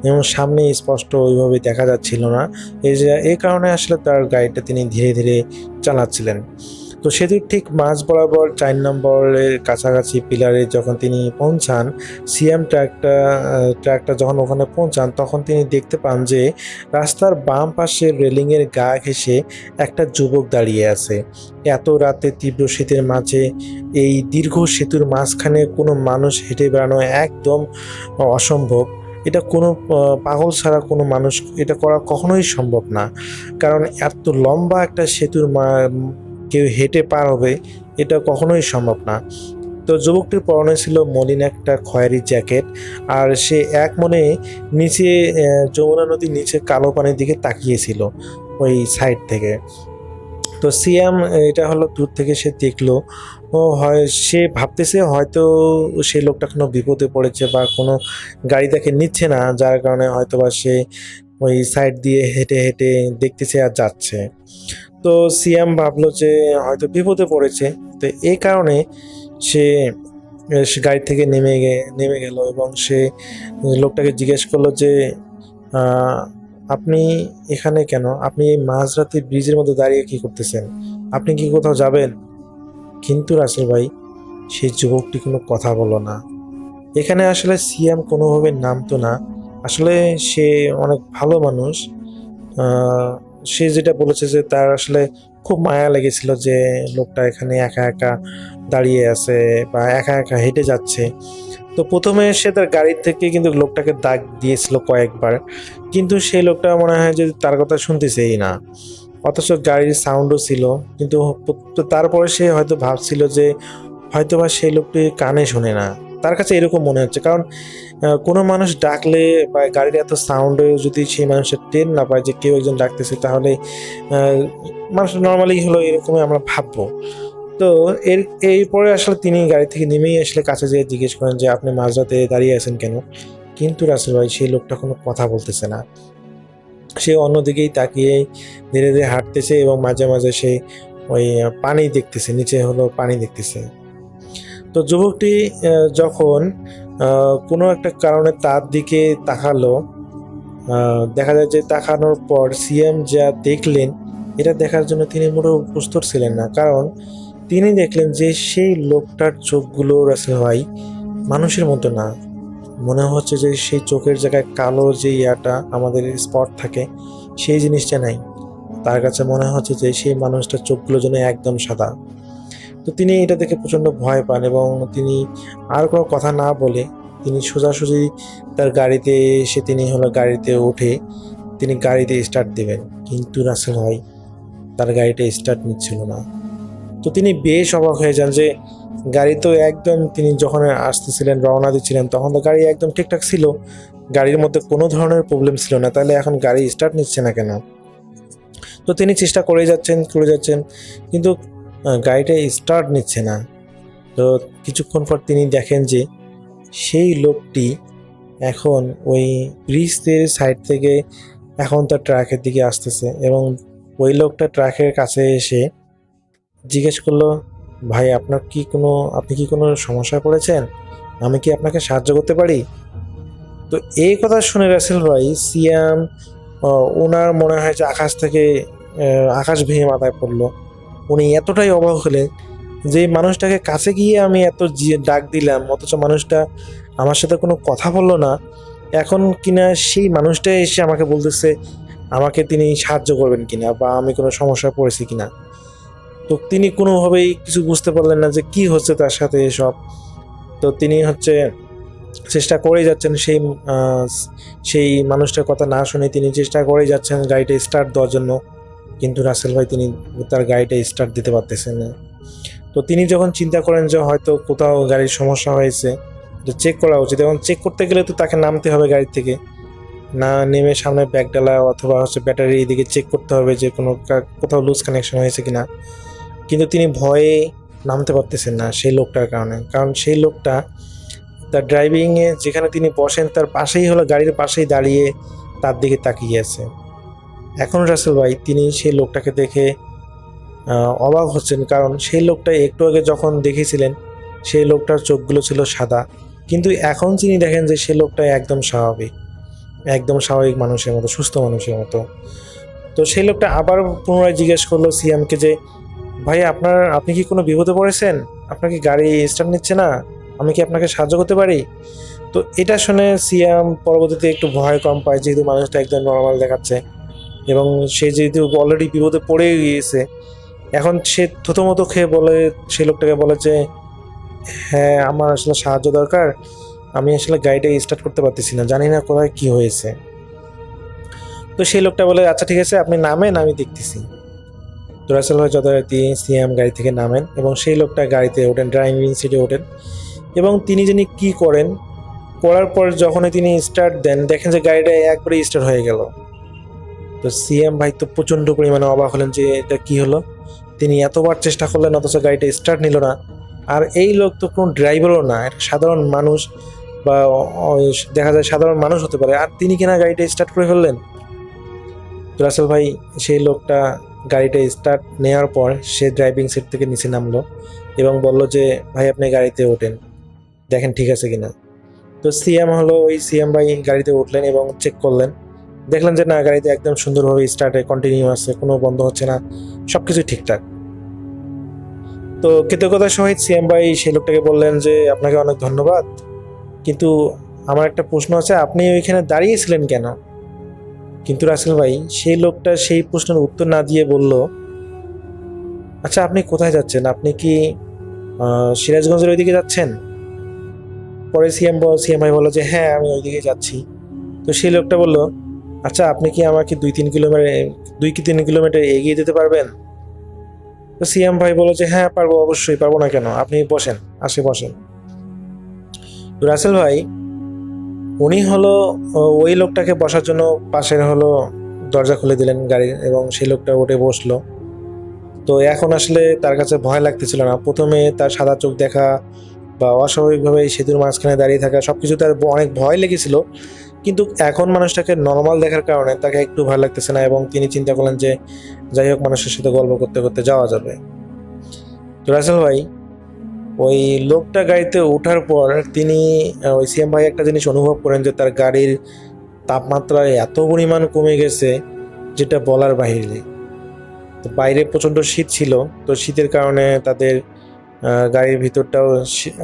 এবং সামনে স্পষ্ট ওইভাবে দেখা যাচ্ছিল না। এই কারণে আসলে তার গাড়িটা তিনি ধীরে ধীরে চালাচ্ছিলেন। তো সেতুর ঠিক মাঝ বরাবর 4 নম্বরের কাছাকাছি পিলারে যখন তিনি পৌঁছান, সিএম ট্রাকটা যখন ওখানে পৌঁছান, তখন তিনি দেখতে পান যে রাস্তার বাম পাশে রেলিংয়ের গা ঘেঁষে একটা যুবক দাঁড়িয়ে আছে। এত রাতে তীব্র শীতের মাঝে এই দীর্ঘ সেতুর মাঝখানে কোনো মানুষ হেঁটে বেড়ানো একদম অসম্ভব। এটা কোনো পাগল ছাড়া কোনো মানুষ এটা করা কখনোই সম্ভব না, কারণ এত লম্বা একটা সেতুর কেউ হেঁটে পার হবে, এটা কখনোই সম্ভব না। তো যুবকটির পরনে ছিল মলিন একটা খয়েরি জ্যাকেট, আর সে এক মনে নিচে যমুনা নদীর নিচে কালো পানির দিকে তাকিয়েছিল ওই সাইড থেকে। তো সিয়াম এটা হলো দূর থেকে সে দেখলো, সে ভাবতেছে হয়তো সেই লোকটা কোনো বিপদে পড়েছে বা কোনো গাড়ি তাকে নিচ্ছে না, যার কারণে হয়তো বা সে ওই সাইড দিয়ে হেঁটে হেঁটে দেখতেছে আর যাচ্ছে। তো সিয়াম ভাবলো যে হয়তো বিপদে পড়েছে। তো এই কারণে সে গাড়ি থেকে নেমে গেল এবং সে লোকটাকে জিজ্ঞেস করলো যে আপনি এখানে কেন? আপনি এই মাঝরাতে ব্রিজের মধ্যে দাঁড়িয়ে কি করতেছেন? আপনি কি কোথাও যাবেন? কিন্তু রাসেল ভাই, সেই যুবকটি কোনো কথা বলল না। এখানে আসলে সিয়াম কোনোভাবে নামতো না। আসলে সে অনেক ভালো মানুষ। সে যেটা বলেছে যে তার আসলে খুব মায়া লেগেছিল যে লোকটা এখানে একা একা দাঁড়িয়ে আছে বা একা একা হেঁটে যাচ্ছে। তো প্রথমে সে তার গাড়ি থেকে কিন্তু লোকটাকে ডাক দিয়েছিল কয়েকবার, কিন্তু সেই লোকটা মনে হয় যে তার কথা শুনতেছেই না। অথচ গাড়ির সাউন্ডও ছিল, কিন্তু তারপরে সে হয়তো ভাবছিল যে হয়তোবা সেই লোকটি কানে শোনে না। তার কাছে এরকম মনে হচ্ছে, কারণ কোনো মানুষ ডাকলে বা গাড়ির এত সাউন্ডে যদি সেই মানুষের টের না পায় যে কেউ একজন ডাকতেছে, তাহলে মানুষ নর্মালি হলো এরকমই আমরা ভাববো। তো এরপরে আসলে তিনি গাড়ি থেকে নেমেই আসলে কাছে যেয়ে জিজ্ঞেস করেন যে আপনি মাঝরাতে দাঁড়িয়ে আছেন কেন? কিন্তু রাসেল ভাই, সেই লোকটা কোনো কথা বলতেছে না। সে অন্যদিকেই তাকিয়ে ধীরে ধীরে হাঁটতেছে এবং মাঝে মাঝে সে ওই পানি দেখতেছে, নিচে হলো পানি দেখতেছে। তো যুবকটি যখন কোনো একটা কারণে তার দিকে তাকালো, দেখা যায় যে তাকানোর পর সিএম যা দেখলেন, এটা দেখার জন্য তিনি মোটেও প্রস্তুত ছিলেন না। কারণ তিনি দেখলেন যে সেই লোকটার চোখগুলো রাসেল ভাই মানুষের মতো না। মনে হচ্ছে যে সেই চোখের জায়গায় কালো যে আমাদের স্পট থাকে, সেই জিনিসটা নাই। তার কাছে মনে হচ্ছে যে সেই মানুষটার চোখগুলো যেন একদম সাদা। তো তিনি এটা দেখে প্রচণ্ড ভয় পান এবং তিনি আর কোনো কথা না বলে তিনি সোজাসুজি তার গাড়িতে এসে গাড়িতে উঠে তিনি গাড়িতে স্টার্ট দেবেন। কিন্তু রাসেল ভাই, তার গাড়িটা স্টার্ট নিচ্ছিল না। তো তিনি বেশ অবাক হয়ে যান যে গাড়ি তো একদম, তিনি যখন আসতেছিলেন রওনা দিচ্ছিলেন তখন তো গাড়ি একদম ঠিকঠাক ছিল, গাড়ির মধ্যে কোনো ধরনের প্রবলেম ছিল না, তাহলে এখন গাড়ি স্টার্ট নিচ্ছে না কেন? তো তিনি চেষ্টা করে যাচ্ছেন কিন্তু গাড়িটা স্টার্ট নিচ্ছে না। তো কিছুক্ষণ পর তিনি দেখেন যে সেই লোকটি এখন ওই ব্রিজের সাইড থেকে এখন তার ট্রাকের দিকে আসতেছে, এবং ওই লোকটা ট্রাকের কাছে এসে জিজ্ঞেস করলো, ভাই আপনি কি কোনো সমস্যায় পড়েছেন? আমি কি আপনাকে সাহায্য করতে পারি? তো এই কথা শুনে রাসেল ভাই সিয়াম, ওনার মনে হয় যে আকাশ ভেঙে মাথায় পড়লো। উনি এতটাই অবাক হলেন যে মানুষটাকে কাছে গিয়ে আমি ডাক দিলাম, অথচ মানুষটা আমার সাথে কোনো কথা বললো না। এখন কিনা সেই মানুষটা এসে আমাকে বলতেছে আমাকে তিনি সাহায্য করবেন কিনা, বা আমি কোনো সমস্যায় পড়েছি কিনা। তো তিনি কোনোভাবেই কিছু বুঝতে পারলেন না যে কি হচ্ছে তার সাথে এসব। তো তিনি চেষ্টা করেই যাচ্ছেন সেই মানুষটার কথা না শুনে তিনি চেষ্টা করেই যাচ্ছেন গাড়িটা স্টার্ট দেওয়ার জন্য, কিন্তু রাসেল ভাই তিনি তার গাড়িটা স্টার্ট দিতে পারতেছেন না। তো তিনি যখন চিন্তা করেন যে হয়তো কোথাও গাড়ির সমস্যা হয়েছে, তো চেক করা উচিত, এবং চেক করতে গেলে তো তাকে নামতে হবে গাড়ি থেকে, না নেমে সামনে ব্যাকডালা অথবা ব্যাটারি এদিকে চেক করতে হবে যে কোথাও লুজ কানেকশন হয়েছে কিনা। কিন্তু তিনি ভয়ে নামতে পারতেছেন না সেই লোকটার কারণে, কারণ সেই লোকটা তার ড্রাইভিংয়ে যেখানে তিনি বসেন তার পাশেই গাড়ির পাশেই দাঁড়িয়ে তার দিকে তাকিয়ে আছে। এখন রাসেল ভাই তিনি সেই লোকটাকে দেখে অবাক হচ্ছেন, কারণ সেই লোকটা একটু আগে যখন দেখেছিলেন সেই লোকটার চোখগুলো ছিল সাদা, কিন্তু এখন তিনি দেখেন যে সেই লোকটা একদম স্বাভাবিক মানুষের মতো, সুস্থ মানুষের মতো। তো সেই লোকটা আবার পুনরায় জিজ্ঞেস করলো সিয়ামকে যে ভাই আপনি কি কোনো বিপদে পড়েছেন? আপনার কি গাড়ি স্টার্ট নিচ্ছে না? আমি কি আপনাকে সাহায্য করতে পারি? তো এটা শুনে সিয়াম পরবর্তীতে একটু ভয় কম পায়, যেহেতু মানুষটা একদম নর্মাল দেখাচ্ছে এবং সে যেহেতু অলরেডি বিপদে পড়ে গিয়েছে। এখন সে থতমত খেয়ে সেই লোকটাকে বলে যে হ্যাঁ, আমার আসলে সাহায্য দরকার, আমি আসলে গাড়িটা স্টার্ট করতে পারতেছি না, জানি না কোথায় কি হয়েছে। তো সেই লোকটা বলে আচ্ছা ঠিক আছে, আপনি নামেন, আমি দেখতেছি। তো রাসেল ভাই যথারীতি সিয়াম গাড়ি থেকে নামেন এবং সেই লোকটা গাড়িতে ওঠেন, ড্রাইভিং সিটে ওঠেন, এবং তিনি যিনি কি করার পর যখনই তিনি স্টার্ট দেন দেখেন যে গাড়িটা একবারে স্টার্ট হয়ে গেল। তো সিএম ভাই তো প্রচণ্ড পরিমাণে অবাক হলেন যে এটা কি হলো, তিনি এতবার চেষ্টা করলেন অথচ গাড়িটা স্টার্ট নিল না। আর এই লোক তো কোনো ড্রাইভারও না, এটা সাধারণ মানুষ, বা দেখা যায় সাধারণ মানুষ হতে পারে, আর তিনি কিনা গাড়িটা স্টার্ট করে ফেললেন। তো রাসেল ভাই সেই লোকটা গাড়িটা স্টার্ট নেওয়ার পর সে ড্রাইভিং সিট থেকে নিচে নামলো এবং বলল যে ভাই আপনি গাড়িতে ওঠেন, দেখেন ঠিক আছে কিনা। তো ওই সিএম ভাই গাড়িতে উঠলেন এবং চেক করলেন, দেখলেন যে না, গাড়িতে একদম সুন্দরভাবে স্টার্টে কন্টিনিউ আছে, কোনো বন্ধ হচ্ছে না, সব কিছু ঠিকঠাক। তো কৃতজ্ঞতার সহিত সিএম ভাই সেই লোকটাকে বললেন যে আপনাকে অনেক ধন্যবাদ, কিন্তু আমার একটা প্রশ্ন আছে, আপনি ওইখানে দাঁড়িয়েছিলেন কেন? কিন্তু রাসেল ভাই সেই লোকটা সেই প্রশ্নের উত্তর না দিয়ে বলল, আচ্ছা আপনি কোথায় যাচ্ছেন? আপনি কি সিরাজগঞ্জের ওইদিকে যাচ্ছেন? পরে সিএম ভাই বললো যে হ্যাঁ, আমি ওইদিকে যাচ্ছি। তো সেই লোকটা বলল, আচ্ছা আপনি কি আমাকে 2-3 কিলোমিটার এগিয়ে দিতে পারবেন? তো সিএম ভাই বললো যে হ্যাঁ পারবো, অবশ্যই, পারবো না কেন, আপনি বসেন, বসেন। তো রাসেল ভাই উনি ওই লোকটাকে বসার জন্য পাশের দরজা খুলে দিলেন গাড়ির, এবং সেই লোকটা উঠে বসলো। তো এখন আসলে তার কাছে ভয় লাগতেছিল না। প্রথমে তার সাদা চোখ দেখা বা অস্বাভাবিকভাবে সেতুর মাঝখানে দাঁড়িয়ে থাকা সবকিছু তার অনেক ভয় লেগেছিল, কিন্তু এখন মানুষটাকে নর্মাল দেখার কারণে তাকে একটু ভয় লাগতেছে না, এবং তিনি চিন্তা করলেন যে যাই হোক, মানুষের সাথে গল্প করতে করতে যাওয়া যাবে। তো রাসেল ভাই ওই লোকটা গাড়িতে ওঠার পর তিনি ওই সিএম ভাই একটা জিনিস অনুভব করেন যে তার গাড়ির তাপমাত্রা এত পরিমাণ কমে গেছে যেটা বলার বাহিরে। তো বাইরে প্রচণ্ড শীত ছিল, তো শীতের কারণে তাদের গাড়ির ভিতরটাও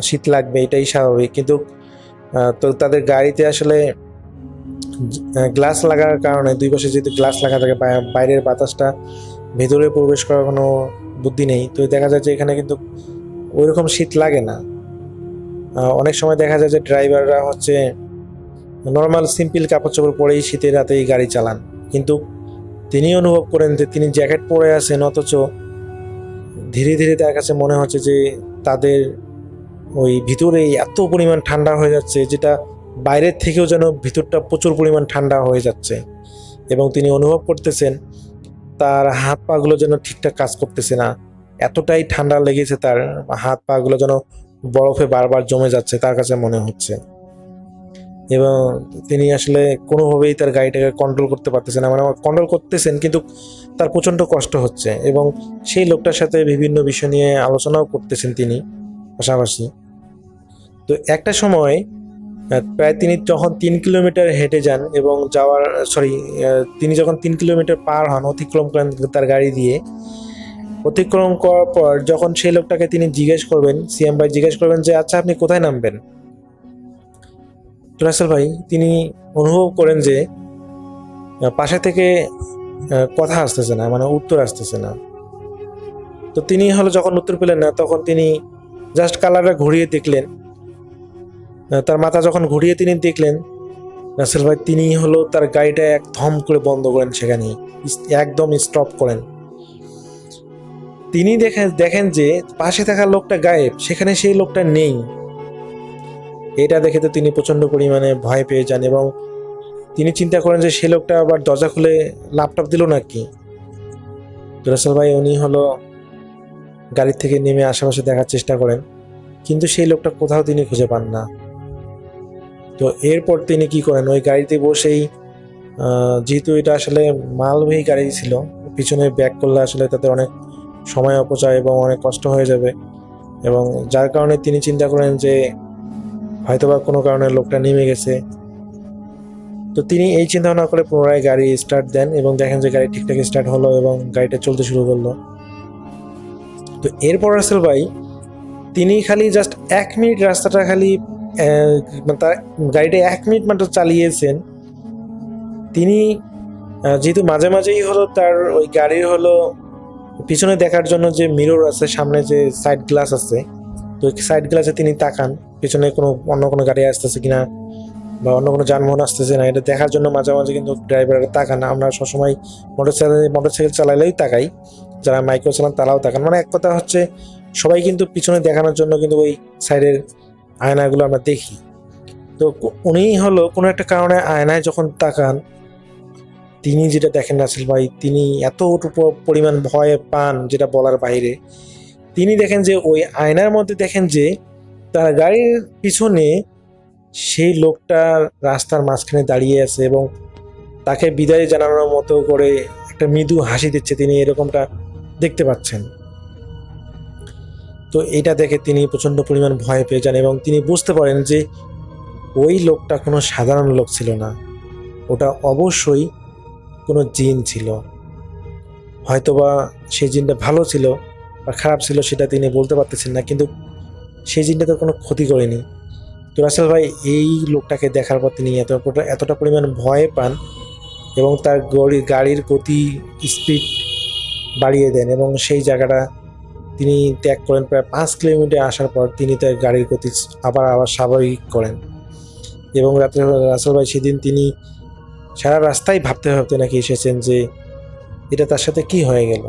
শীত লাগবে, এটাই স্বাভাবিক। কিন্তু তো তাদের গাড়িতে আসলে গ্লাস লাগার কারণে, দুই পাশে যেহেতু গ্লাস লাগা থাকে, বাইরের বাতাসটা ভেতরে প্রবেশ করার কোনো বুদ্ধি নেই। তো দেখা যায় যে এখানে কিন্তু ওইরকম শীত লাগে না। অনেক সময় দেখা যায় যে ড্রাইভাররা নর্মাল সিম্পল কাপড় চোপড় পরেই শীতের রাতেই গাড়ি চালান, কিন্তু তিনি অনুভব করেন যে তিনি জ্যাকেট পরে আছেন, অথচ ধীরে ধীরে তার কাছে মনে হচ্ছে যে তাদের ওই ভিতরে এত পরিমাণ ঠান্ডা হয়ে যাচ্ছে, যেটা বাইরের থেকেও যেন ভিতরটা প্রচুর পরিমাণ ঠান্ডা হয়ে যাচ্ছে। এবং তিনি অনুভব করতেছেন তার হাত পাগুলো যেন ঠিকঠাক কাজ করতেছে না, এতটাই ঠান্ডা লেগেছে তার হাত পাগুলো যেন বরফে বারবার জমে যাচ্ছে তার কাছে মনে হচ্ছে। এবং তিনি আসলে কোনোভাবেই তার গাড়িটাকে কন্ট্রোল করতে পারতেছেন না, মানে কন্ট্রোল করতেছেন কিন্তু তার প্রচণ্ড কষ্ট হচ্ছে। এবং সেই লোকটার সাথে বিভিন্ন বিষয় নিয়ে আলোচনাও করতেছেন তিনি পাশাপাশি। তো একটা সময় প্রায় তিনি যখন 3 কিলোমিটার হেঁটে যান এবং তিনি যখন 3 কিলোমিটার পার হন, অতিক্রম করেন তার গাড়ি দিয়ে, অতিক্রম করার পর যখন সেই লোকটাকে তিনি জিজ্ঞেস করবেন, সিএম ভাই জিজ্ঞেস করবেন যে আচ্ছা আপনি কোথায় নামবেন, তো রাসেল ভাই তিনি অনুভব করেন যে পাশে থেকে কথা আসতেছে না, মানে উত্তর আসতেছে না। তো তিনি যখন উত্তর পেলেন না, তখন তিনি জাস্ট কালারটা ঘুরিয়ে দেখলেন, তার মাথা যখন ঘুরিয়ে তিনি দেখলেন, রাসেল ভাই তিনি তার গাড়িটা এক ধম করে বন্ধ করেন, সেখানে একদম স্টপ করেন। তিনি দেখেন যে পাশে থাকা লোকটা গায়েব, সেখানে সেই লোকটা নেই। এটা দেখে তো তিনি প্রচণ্ড পরিমাণে ভয় পেয়ে যান এবং তিনি চিন্তা করেন যে সেই লোকটা আবার দরজা খুলে ল্যাপটপ দিল নাকি। তো রাসেল ভাই উনি গাড়ির থেকে নেমে আশেপাশে দেখার চেষ্টা করেন, কিন্তু সেই লোকটা কোথাও তিনি খুঁজে পান না। তো এরপর তিনি কি করেন, ওই গাড়িতে বসেই, যেহেতু এটা আসলে মালবাহী গাড়ি ছিল, পিছনে ব্যাক করলে আসলে তাদের অনেক সময় অপচয় এবং অনেক কষ্ট হয়ে যাবে, এবং যার কারণে তিনি চিন্তা করেন যে হয়তোবা কোনো কারণে লোকটা নেমে গেছে। তো তিনি এই চিন্তা ভাবনা করে পুনরায় গাড়ি স্টার্ট দেন এবং দেখেন যে গাড়ি ঠিকঠাক স্টার্ট হলো এবং গাড়িটা চলতে শুরু করলো। তো এরপর রাসেল ভাই তিনি খালি জাস্ট 1 মিনিট রাস্তাটা খালি তার গাড়িটা 1 মিনিট মাত্র চালিয়েছেন। তিনি যেহেতু মাঝে মাঝেই তার ওই গাড়ির পিছনে দেখার জন্য যে মিরর আছে, সামনে যে সাইড গ্লাস আছে, তো সাইড গ্লাসে তিনি তাকান পিছনে অন্য কোনো গাড়ি আসতেছে কিনা বা অন্য কোনো যানবাহন আসতেছে না, এটা দেখার জন্য মাঝে মাঝে কিন্তু ড্রাইভাররা তাকান। আমরা সবসময় মোটরসাইকেল চালাইলেই তাকাই, যারা মাইক্রো চালান তারাও তাকান, মানে এক কথা হচ্ছে সবাই কিন্তু পিছনে দেখানোর জন্য কিন্তু ওই সাইডের আয়নাগুলো আমরা দেখি। তো উনি কোনো একটা কারণে আয়নায় যখন তাকান, তিনি যেটা দেখেন রাসেল ভাই, তিনি এত পরিমাণ ভয় পান যেটা বলার বাইরে। তিনি দেখেন যে ওই আয়নার মধ্যে দেখেন যে তার গাড়ির পিছনে সেই লোকটা রাস্তার মাঝখানে দাঁড়িয়ে আছে এবং তাকে বিদায় জানানোর মতো করে একটা মৃদু হাসি দিচ্ছে, তিনি এরকমটা দেখতে পাচ্ছেন। তো এটা দেখে তিনি প্রচণ্ড পরিমাণ ভয় পেয়ে যান এবং তিনি বুঝতে পারেন যে ওই লোকটা কোনো সাধারণ লোক ছিল না, ওটা অবশ্যই কোনো জিন ছিল। হয়তোবা সেই জিনটা ভালো ছিল বা খারাপ ছিল সেটা তিনি বলতে পারতেছেন না, কিন্তু সেই জিনটা তো কোনো ক্ষতি করেনি। তো রাসেল ভাই এই লোকটাকে দেখার পর তিনি এতটা পরিমাণ ভয় পান এবং তার গাড়ির গতি স্পিড বাড়িয়ে দেন এবং সেই জায়গাটা তিনি ত্যাগ করেন। প্রায় 5 কিলোমিটার আসার পর তিনি তার গাড়ির গতি আবার স্বাভাবিক করেন। এবং রাত্রে রাসেল ভাই সেদিন তিনি সারা রাস্তায় ভাবতে ভাবতে নাকি এসেছেন যে এটা তার সাথে কি হয়ে গেল,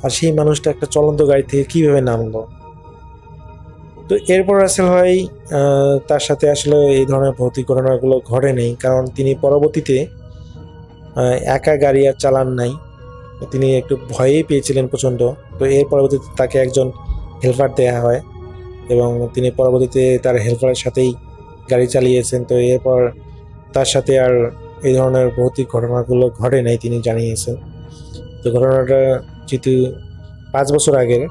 আর সেই মানুষটা একটা চলন্ত গাড়ি থেকে কিভাবে নামলো। তো এরপর রাসেল ভাই তার সাথে আসলে এই ধরনের ভৌতিক ঘটনাগুলো ঘটে নেই, কারণ তিনি পরবর্তীতে একা গাড়ি আর চালান নাই, তিনি একটু ভয়েই পেয়েছিলেন প্রচণ্ড। তো এর পরবর্তীতে তাকে একজন হেল্পার দেওয়া হয় এবং তিনি পরবর্তীতে তার হেল্পারের সাথেই গাড়ি চালিয়েছেন। তো এরপর তার সাথে আর এই ধরনের ভৌতিক ঘটনাগুলো ঘটে নাই তিনি জানিয়েছেন। তো ঘটনাটা যেহেতু 5 বছর আগের,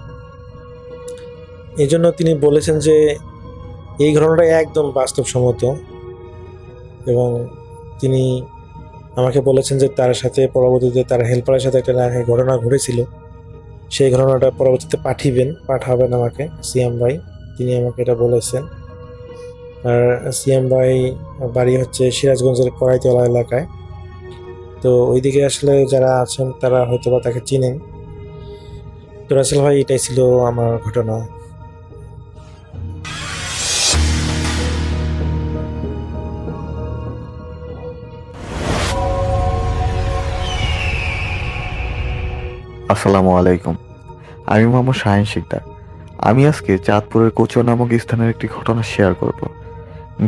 এই জন্য তিনি বলেছেন যে এই ঘটনাটা একদম বাস্তবসম্মত এবং তিনি আমাকে বলেছেন যে তার সাথে পরবর্তীতে তার হেল্পারের সাথে একটা ঘটনা ঘটেছিল, সেই ঘটনাটা পরবর্তীতে পাঠাবেন আমাকে সিএম ভাই, তিনি আমাকে এটা বলেছেন। আর সিএম ভাই বাড়ি হচ্ছে সিরাজগঞ্জের কড়াইতলা এলাকায়। তো ওইদিকে আসলে যারা আছেন তারা হয়তো বা তাকে চিনেন। তো রাসেল ভাই এটাই ছিল আমার ঘটনা। আসসালামু আলাইকুম। আমি মোহাম্মদ শাহিন শিকদার। আমি আজকে চাঁদপুরের কোচো নামক স্থানের একটি ঘটনা শেয়ার করব।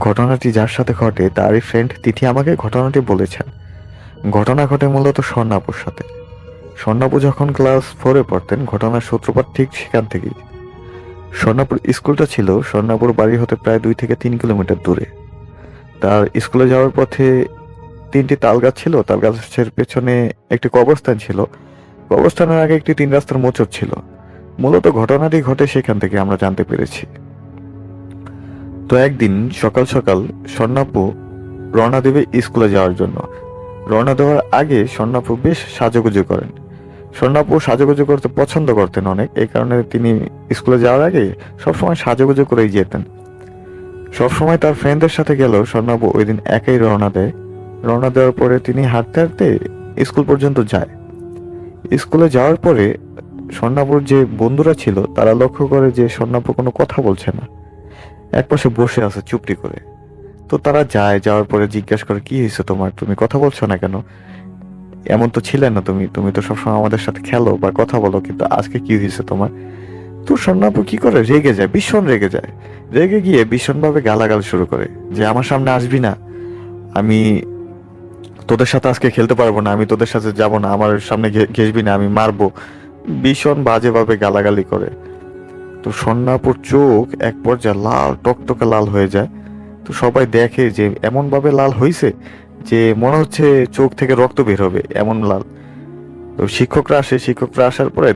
ঘটনাটি যার সাথে ঘটে তারই ফ্রেন্ড তিথি আমাকে ঘটনাটি বলেছেন। ঘটনা ঘটে মূলত স্বর্ণাপুর সাথে। স্বর্ণাপু যখন ক্লাস 4-এ পড়তেন, ঘটনার সূত্রপাত ঠিক সেখান থেকেই। স্বর্ণাপুর স্কুলটা ছিল স্বর্ণাপুর বাড়ি হতে প্রায় 2 থেকে 3 কিলোমিটার দূরে। তার স্কুলে যাওয়ার পথে 3টি তাল গাছ ছিল, তাল গাছের পেছনে একটি কবরস্থান ছিল, কবরস্থানের আগে একটি 3 রাস্তার মোচড় ছিল। মূলত ঘটনাটি ঘটে সেখান থেকে আমরা জানতে পেরেছি। তো একদিন সকাল সকাল স্বর্ণাপু রওনা দেবে স্কুলে যাওয়ার জন্য। রওনা দেওয়ার আগে স্বর্ণাপু বেশ সাজুগুজু করেন। স্বর্ণাপু সাজুগুজু করতে পছন্দ করতেন অনেক, এই কারণে তিনি স্কুলে যাওয়ার আগে সবসময় সাজুগুজু করেই যেতেন। সবসময় তার ফ্রেন্ডদের সাথে গেলেও স্বর্ণাপু ওই দিন একাই রওনা দেয়। রওনা দেওয়ার পরে তিনি হাঁটতে হাঁটতে স্কুল পর্যন্ত যায়। স্কুলে যাওয়ার পরে স্বর্ণাপুর যে বন্ধুরা ছিল তারা লক্ষ্য করে যে স্বর্ণাপু কোনো কথা বলছে না, একপাশে বসে আছে চুপটি করে। তো তারা যাওয়ার পরে জিজ্ঞাসা করে, কি হয়েছে তোমার, তুমি কথা বলছো না কেন? এমন তো ছিলে না, তুমি তো সবসময় আমাদের সাথে খেলো বা কথা বলো, কিন্তু আজকে কি হয়েছে তোমার? তো স্বর্ণাপু কি করে, রেগে যায়, ভীষণ রেগে যায়। রেগে গিয়ে ভীষণভাবে গালাগাল শুরু করে যে আমার সামনে আসবি না, আমি তোদের সাথে আজকে খেলতে পারবো না, আমি তোদের সাথে যাব না, আমার সামনে ঘেসবি না, আমি মারবো। ভীষণ বাজেভাবে গালাগালি করে। তো স্বর্ণাপুর চোখ এক পর্যায়ে লাল, টকটকে লাল হয়ে যায়। তো সবাই দেখে যে এমন ভাবে লাল হয়েছে যে মনে হচ্ছে চোখ থেকে রক্ত বের হবে, এমন লাল। তো শিক্ষকরা আসার পরে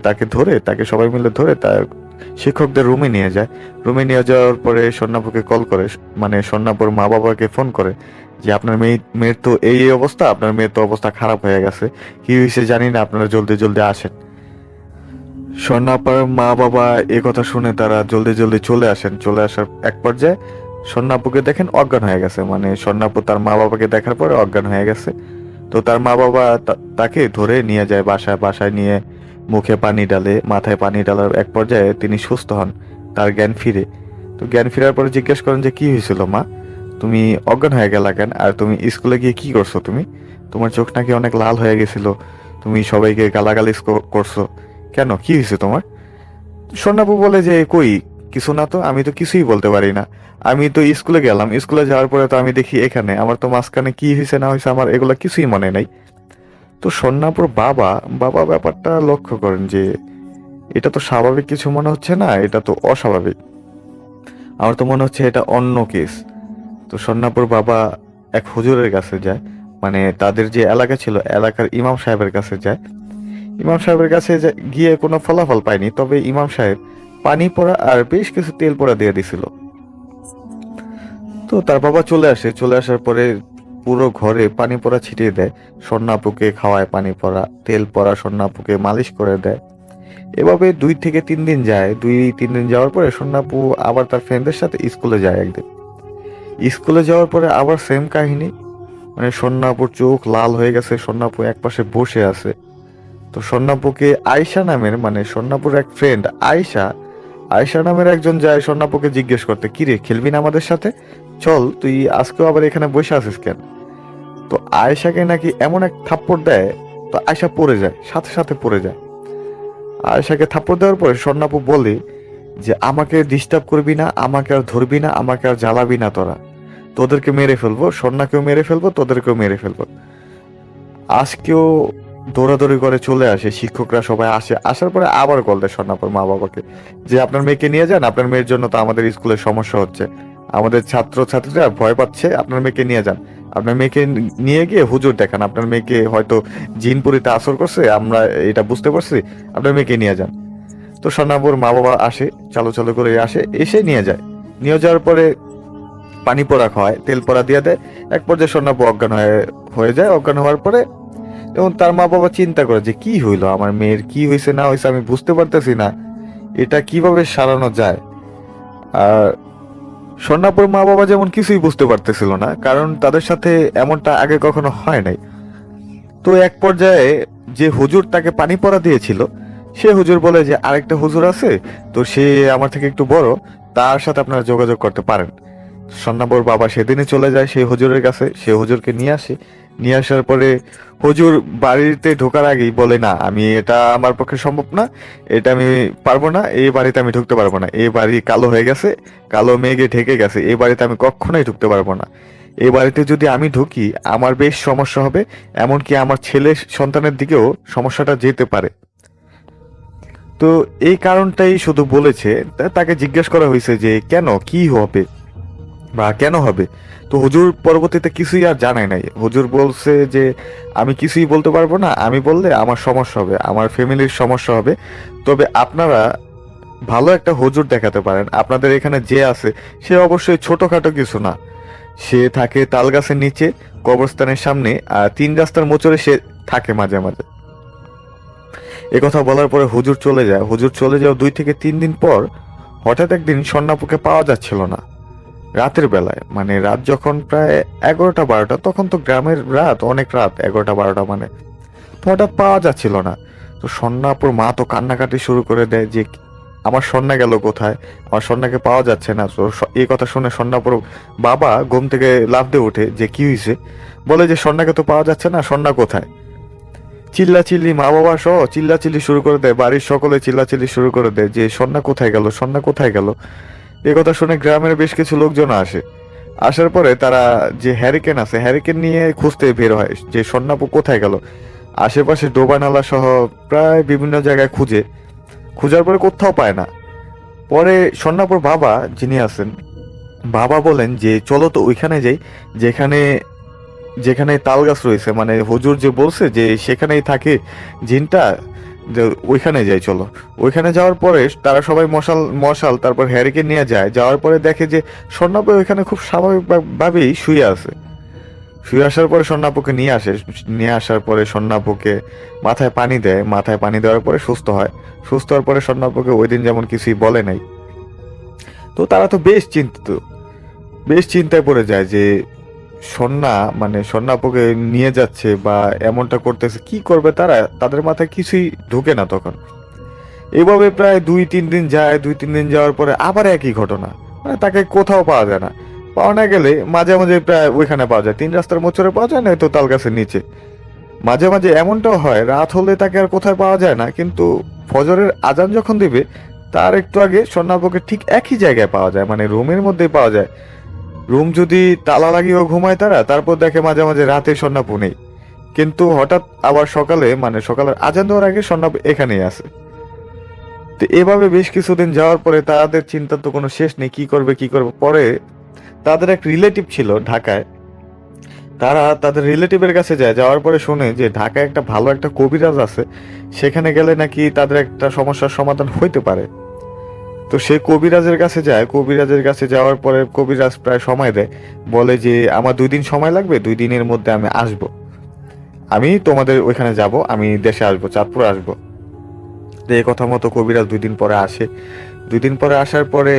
তাকে সবাই মিলে ধরে শিক্ষকদের রুমে নিয়ে যায়। রুমে নিয়ে যাওয়ার পরে স্বর্ণাপুকে কল করে, মানে স্বর্ণাপুর মা বাবাকে ফোন করে যে আপনার মেয়ের তো এই অবস্থা, আপনার মেয়ের তো অবস্থা খারাপ হয়ে গেছে, কি হয়েছে জানি না, আপনারা জলদি জলদি আসেন। স্বর্ণাপার মা বাবা এ কথা শুনে তারা জলদি জলদি চলে আসেন। চলে আসার এক পর্যায়ে স্বর্ণাপুকে দেখেন অজ্ঞান হয়ে গেছে, মানে স্বর্ণাপু তার মা বাবাকে দেখার পরে অজ্ঞান হয়ে গেছে। তো তার মা বাবা তাকে ধরে নিয়ে যায় বাসায় নিয়ে মুখে পানি ডালে, মাথায় পানি ডালার এক পর্যায়ে তিনি সুস্থ হন, তার জ্ঞান ফিরে। তো জ্ঞান ফেরার পরে জিজ্ঞেস করেন যে কি হয়েছিল মা, তুমি অজ্ঞান হয়ে গেলা কেন, আর তুমি স্কুলে গিয়ে কি করছো, তোমার চোখ নাকি অনেক লাল হয়ে গেছিল, তুমি সবাইকে গালাগালি করছো কেন, কি হয়েছে তোমার? স্বর্ণাপু বলে যে কই কিছু না, তো আমি তো কিছুই বলতে পারি না, আমি তো স্কুলে গেলাম, স্কুলে যাওয়ার পরে তো আমি দেখি এখানে, আমার তো মাঝখানে কি হয়েছে না হয়েছে আমার এগুলা কিছুই মনে নাই। তো স্বর্ণাপুর বাবা ব্যাপারটা লক্ষ্য করেন যে এটা তো স্বাভাবিক কিছু মনে হচ্ছে না, এটা তো অস্বাভাবিক, আমার তো মনে হচ্ছে এটা অন্য কেস। তো স্বর্ণাপুর বাবা এক হুজুরের কাছে যায়, মানে তাদের যে এলাকা ছিল এলাকার ইমাম সাহেবের কাছে যায়। ইমাম সাহেবের কাছে গিয়ে কোনো ফলাফল পায়নি, তবে ইমাম সাহেব পানি পড়া আর বেশ কিছু তেল পড়া দিয়ে দিছিল। তো তার বাবা চলে আসার পরে পুরো ঘরে পানি পড়া ছিটিয়ে দেয়, স্বর্ণাপুকে খাওয়ায় পানি পড়া, তেল পড়া স্বর্ণাপুকে মালিশ করে দেয়। এভাবে 2 থেকে 3 দিন যায়। 2-3 দিন যাওয়ার পরে স্বর্ণাপু আবার তার ফ্রেন্ডদের সাথে স্কুলে যায়। একদিন স্কুলে যাওয়ার পরে আবার সেম কাহিনী, মানে স্বর্ণাপুর চোখ লাল হয়ে গেছে, স্বর্ণাপু একপাশে বসে আছে। তো স্বর্ণাপুকে আয়শা নামের, মানে স্বর্ণাপুর এক ফ্রেন্ড আয়শা নামের একজন যায় স্বর্ণাপুকে জিজ্ঞেস করতে, কিরে খেলবি না আমাদের সাথে, চল তুই আজকেও আবার এখানে বসে আছিস কেন? তো আয়েশাকে নাকি এমন এক থাপ্পড় দেয়, তো আয়েশা পড়ে যায়, সাথে সাথে পড়ে যায়। আয়েশাকে থাপ্পড় দেওয়ার পরে স্বর্ণাপু বলে যে আমাকে ডিস্টার্ব করবি না, আমাকে আর ধরবি না, আমাকে আর জ্বালাবি না, তোদেরকে মেরে ফেলবো, স্বর্ণাকেও মেরে ফেলবো, তোদেরকেও মেরে ফেলবো। আজকেও দৌড়াদৌড়ি করে চলে আসে, শিক্ষকরা সবাই আসার পরে আবার কল দেয় স্বর্ণাপুর মা বাবাকে যে আপনার মেয়েকে নিয়ে যান, আপনার মেয়ের জন্য তো আমাদের স্কুলে সমস্যা হচ্ছে, আমাদের ছাত্রছাত্রীরা ভয় পাচ্ছে, আপনার মেয়েকে নিয়ে যান, আপনার মেয়েকে নিয়ে গিয়ে হুজুর দেখান, আপনার মেয়েকে হয়তো জিনপুরিতে আসর করছে, আমরা এটা বুঝতে পারছি, আপনার মেয়েকে নিয়ে যান। তো স্বর্ণাপুর মা বাবা আসে, চালু করে এসে নিয়ে যাওয়ার পরে পানি পড়া খাওয়ায়, তেল পড়া দিয়ে দেয়। এক পর্যায়ে স্বর্ণাপু অজ্ঞান হয়ে যায়। অজ্ঞান হওয়ার পরে এবং তার মা বাবা চিন্তা করে যে কি হইলো, আমার মেয়ের কি হয়েছে না হয়েছে আমি বুঝতে পারতেছি না, এটা কিভাবে সারানো যায়। আর স্বর্ণাপুর মা বাবা যেমন কিছুই বুঝতে পারতেছিল না, কারণ তাদের সাথে এমনটা আগে কখনো হয় নাই। তো এক পর্যায়ে যে হুজুর তাকে পানি পড়া দিয়েছিল সে হুজুর বলে যে আরেকটা হুজুর আছে, তো সে আমার থেকে একটু বড়, তার সাথে আপনারা যোগাযোগ করতে পারেন। স্বর্ণাপুর বাবা সেদিনই চলে যায় সেই হুজুরের কাছে, সে হুজুরকে নিয়ে আসে, নিয়ে আসার পরে হুজুর বাড়িতে ঢোকার আগেই বলে, না আমি এটা আমার পক্ষে সম্ভব না, এটা আমি পারবো না, এই বাড়িতে আমি ঢুকতে পারবো না, এই বাড়ি কালো হয়ে গেছে, কালো মেঘে ঢেকে গেছে, এই বাড়িতে আমি কখনোই ঢুকতে পারবো না, এই বাড়িতে যদি আমি ঢুকি আমার বেশ সমস্যা হবে, এমনকি আমার ছেলে সন্তানের দিকেও সমস্যাটা যেতে পারে। তো এই কারণটাই শুধু বলেছে। তাকে জিজ্ঞেস করা হয়েছে যে কেন, কি হবে বা কেন হবে। তো হুজুর পরবর্তীতে কিছুই আর জানায় নাই। হুজুর বলছে যে আমি কিছুই বলতে পারবো না, আমি বললে আমার সমস্যা হবে, আমার ফ্যামিলির সমস্যা হবে, তবে আপনারা ভালো একটা হুজুর দেখাতে পারেন। আপনাদের এখানে যে আছে সে অবশ্যই ছোটখাটো কিছু না, সে থাকে তাল গাছের নিচে কবরস্থানের সামনে, আর 3 রাস্তার মোচরে সে থাকে মাঝে মাঝে। কথা বলার পরে হুজুর চলে যায়। হুজুর চলে যাওয়া 2 থেকে 3 দিন পর হঠাৎ একদিন স্বর্ণাপুকে পাওয়া যাচ্ছিল না। রাতের বেলায়, মানে রাত যখন প্রায় 11টা-12টা, তখন তো গ্রামের রাত অনেক রাত, 11টা-12টা মানে, তো হঠাৎ পাওয়া যাচ্ছিল না। তো স্বর্ণাপুর মা তো কান্নাকাটি শুরু করে দেয় যে আমার স্বর্ণা গেল কোথায়, আমার স্বর্ণাকে পাওয়া যাচ্ছে না। তো এই কথা শুনে স্বর্ণাপুর বাবা ঘুম থেকে লাফ দিয়ে ওঠে যে কি হয়েছে, বলে যে স্বর্ণাকে তো পাওয়া যাচ্ছে না, স্বর্ণা কোথায়। চিল্লাচিল্লি, মা বাবা সহ চিল্লাচিল্লি শুরু করে দেয়, বাড়ির সকলে চিল্লাচিল্লি শুরু করে দেয় যে স্বর্ণা কোথায় গেল, স্বর্ণা কোথায় গেল। কথা শুনে গ্রামের বেশ কিছু লোকজন আসে। আসার পরে তারা যে হ্যারিকেন আছে, হ্যারিকেন নিয়ে খুঁজতে বের হয় যে স্বর্ণাপু কোথায় গেল। আশেপাশে ডোবানালা সহ প্রায় বিভিন্ন জায়গায় খোঁজার পরে কোথাও পায় না। পরে স্বর্ণাপুর বাবা যিনি আছেন, বাবা বলেন যে চলো তো ওইখানে যাই যেখানে যেখানে তাল গাছ রয়েছে, মানে হুজুর যে বলছে যে সেখানেই থাকে জিনটা, যে ওইখানে যাই চলো। ওইখানে যাওয়ার পরে তারা সবাই মশাল তারপর হ্যারিকে নিয়ে যায়। যাওয়ার পরে দেখে যে স্বর্ণাপু ওইখানে খুব স্বাভাবিকভাবেই শুয়ে আছে। শুয়ে আসার পরে স্বর্ণাপুকে নিয়ে আসার পরে স্বর্ণাপুকে মাথায় পানি দেয়। মাথায় পানি দেওয়ার পরে সুস্থ হয়। সুস্থ হওয়ার পরে স্বর্ণাপুকে ওই দিন যেমন কিছুই বলে নাই। তো তারা তো বেশ চিন্তায় পড়ে যায় যে স্বর্ণাপুকে নিয়ে যাচ্ছে বা এমনটা করতেছে, কি করবে তারা, তাদের মাথায় কিছুই ঢুকে না তখন। এভাবে প্রায় 2-3 দিন যায়। 2-3 দিন যাওয়ার পরে আবার একই ঘটনা, মানে তাকে কোথাও পাওয়া যায় না। পাওয়া না গেলে মাঝে মাঝে প্রায় ওইখানে পাওয়া যায়, 3 রাস্তার মোচরে পাওয়া যায়, না তো তাল গাছের নিচে। মাঝে মাঝে এমনটাও হয় রাত হলে তাকে আর কোথায় পাওয়া যায় না, কিন্তু ফজরের আজান যখন দিবে তার একটু আগে স্বর্ণাপুকে ঠিক একই জায়গায় পাওয়া যায়, মানে রুমের মধ্যেই পাওয়া যায়। রুম যদি তালা লাগিয়েও ঘুমায় তারা, তারপর দেখে মাঝে মাঝে রাতে স্বর্ণাপু নেই, কিন্তু হঠাৎ আবার সকালে, মানে সকালের আজান দেওয়ার আগে স্বর্ণাপু এখানেই আছে। তো এভাবে বেশ কিছুদিন যাওয়ার পরে তাদের চিন্তার তো কোনো শেষ নেই, কি করবে। পরে তাদের এক রিলেটিভ ছিল ঢাকায়, তারা তাদের রিলেটিভের কাছে যায়। যাওয়ার পরে শুনে যে ঢাকায় একটা ভালো একটা কবিরাজ আছে, সেখানে গেলে নাকি তাদের একটা সমস্যার সমাধান হইতে পারে। তো সে কবিরাজের কাছে যায়। কবিরাজের কাছে যাওয়ার পরে কবিরাজ প্রায় সময় দেয়, বলে যে আমার 2 দিন সময় লাগবে, 2 দিনের মধ্যে আমি আসব, আমি তোমাদের ওইখানে যাব, আমি দেশে আসবো, চাঁদপুর আসবো। তো এই কথা মতো কবিরাজ 2 দিন পরে আসে। 2 দিন পরে আসার পরে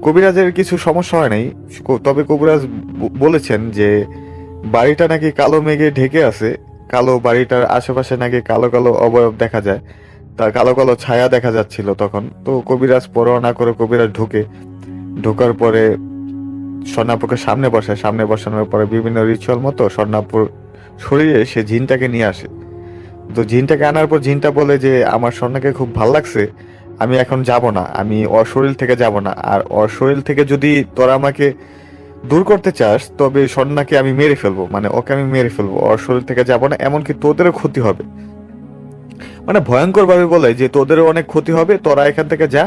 কবিরাজের কিছু সমস্যা হয় নাই, তবে কবিরাজ বলেছেন যে বাড়িটা নাকি কালো মেঘে ঢেকে আছে, কালো বাড়িটার আশেপাশে নাকি কালো কালো অবয়ব দেখা যায়, তার কালো কালো ছায়া দেখা যাচ্ছিল তখন। তো কবিরাজ পরোয়া না করে কবিরাজ ঢোকার পরে স্বর্ণাপুকে সামনে বসানোর পরে বিভিন্ন রিচুয়াল মতো স্বর্ণাপুর শরীরে সে জিনটাকে নিয়ে আসে। তো জিনটাকে আনার পর জিনটা বলে যে আমার স্বর্ণাকে খুব ভাল লাগছে, আমি এখন যাব না, আমি ওর শরীর থেকে যাব না, আর ওর শরীর থেকে যদি তোরা আমাকে দূর করতে চাস তবে স্বর্ণাকে আমি মেরে ফেলবো, মানে ওকে আমি মেরে ফেলবো, ওর শরীর থেকে যাব না, এমনকি তোদেরও ক্ষতি হবে। মানে ভয়ঙ্কর ভাবে বলে যে তোদেরও অনেক ক্ষতি হবে, তোরা এখান থেকে যা,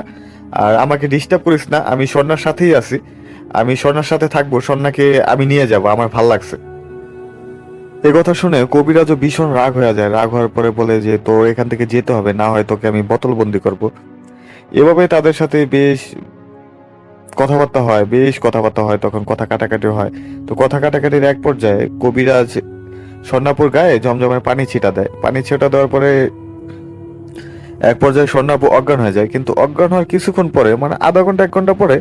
আর আমাকে ডিস্টার্ব করিস না, আমি স্বর্ণার সাথেই আছি, আমি স্বর্ণার সাথে থাকবো, স্বর্ণাকে আমি নিয়ে যাব, আমার ভাল লাগছে। এই কথা শুনে কবিরাজও ভীষণ রাগ হয়ে যায়। রাগ হওয়ার পরে বলে যে তোর এখান থেকে যেতে হবে, না হয় তোকে আমি বোতলবন্দি করব। এভাবে তাদের সাথে বেশ কথাবার্তা হয়, তখন কথা কাটাকাটি হয়। তো কথা কাটাকাটির এক পর্যায়ে কবিরাজ স্বর্ণাপুর গায়ে জমজমের পানি ছিটা দেয়। পানি ছিটা দেওয়ার পরে এক পর্যায়ে স্বর্ণাপু অজ্ঞান হয়ে যায়, কিন্তু অজ্ঞান হওয়ার কিছুক্ষণ পরে, মানে আধা ঘন্টা 1 ঘন্টা পরে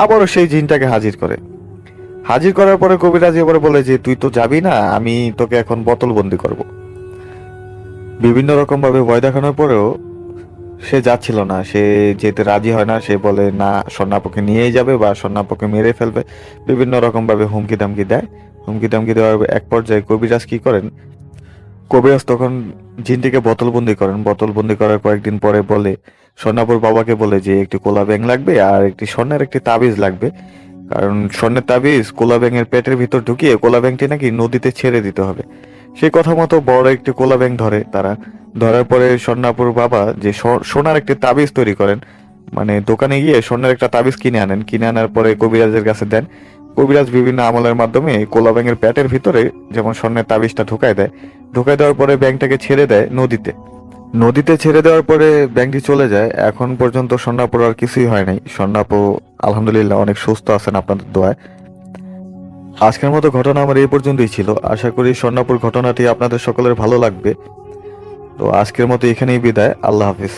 আবারও সেই জিনটাকে হাজির করার পরে কবিরাজ এবারে বলে যে তুই তো যাবি না, আমি তোকে এখন বোতলবন্দি করব। বিভিন্ন রকম ভাবে ভয় দেখানোর পরেও সে যাচ্ছিল না, সে যেতে রাজি হয় না। সে বলে না, স্বর্ণাপুকে নিয়েই যাবে বা স্বর্ণাপুকে মেরে ফেলবে, বিভিন্ন রকম ভাবে হুমকি দামকি দেয়। হুমকি টামকি দেওয়ার এক পর্যায়ে কবিরাজ কি করেন, কবিরাজ তখন জিনটিকে বোতলবন্দি করেন। বোতলবন্দি করার কয়েকদিন পরে বলে, স্বর্ণাপুর বাবাকে বলে যে একটি কোলা ব্যাঙ লাগবে আর একটি স্বর্ণের একটি তাবিজ লাগবে, কারণ স্বর্ণের তাবিজ কোলা ব্যাঙের পেটের ভিতর ঢুকিয়ে কোলা ব্যাঙটি নাকি নদীতে ছেড়ে দিতে হবে। সেই কথা মতো বড় একটি কোলা ব্যাঙ ধরে তারা। ধরার পরে স্বর্ণাপুর বাবা যে সোনার একটি তাবিজ তৈরি করেন, মানে দোকানে গিয়ে স্বর্ণের একটা তাবিজ কিনে আনেন। কিনে আনার পরে কবিরাজের কাছে দেন। কবিরাজ বিভিন্ন আমলের মাধ্যমে কোলা ব্যাঙের পেটের ভিতরে যেমন স্বর্ণের তাবিজটা ঢুকায় দেয়। ঢুকাই দেওয়ার পরে ব্যাঙটাকে ছেড়ে দেয় নদীতে। নদীতে ছেড়ে দেওয়ার পরে ব্যাঙটি চলে যায়। এখন পর্যন্ত স্বর্ণাপুর আর কিছুই হয় নাই। স্বর্ণাপু আলহামদুলিল্লাহ অনেক সুস্থ আছেন আপনাদের দোয়ায়। আজকের মতো ঘটনা আমার এই পর্যন্তই ছিল। আশা করি স্বর্ণাপুর ঘটনাটি আপনাদের সকলের ভালো লাগবে। তো আজকের মতো এখানেই বিদায়। আল্লাহ হাফিজ।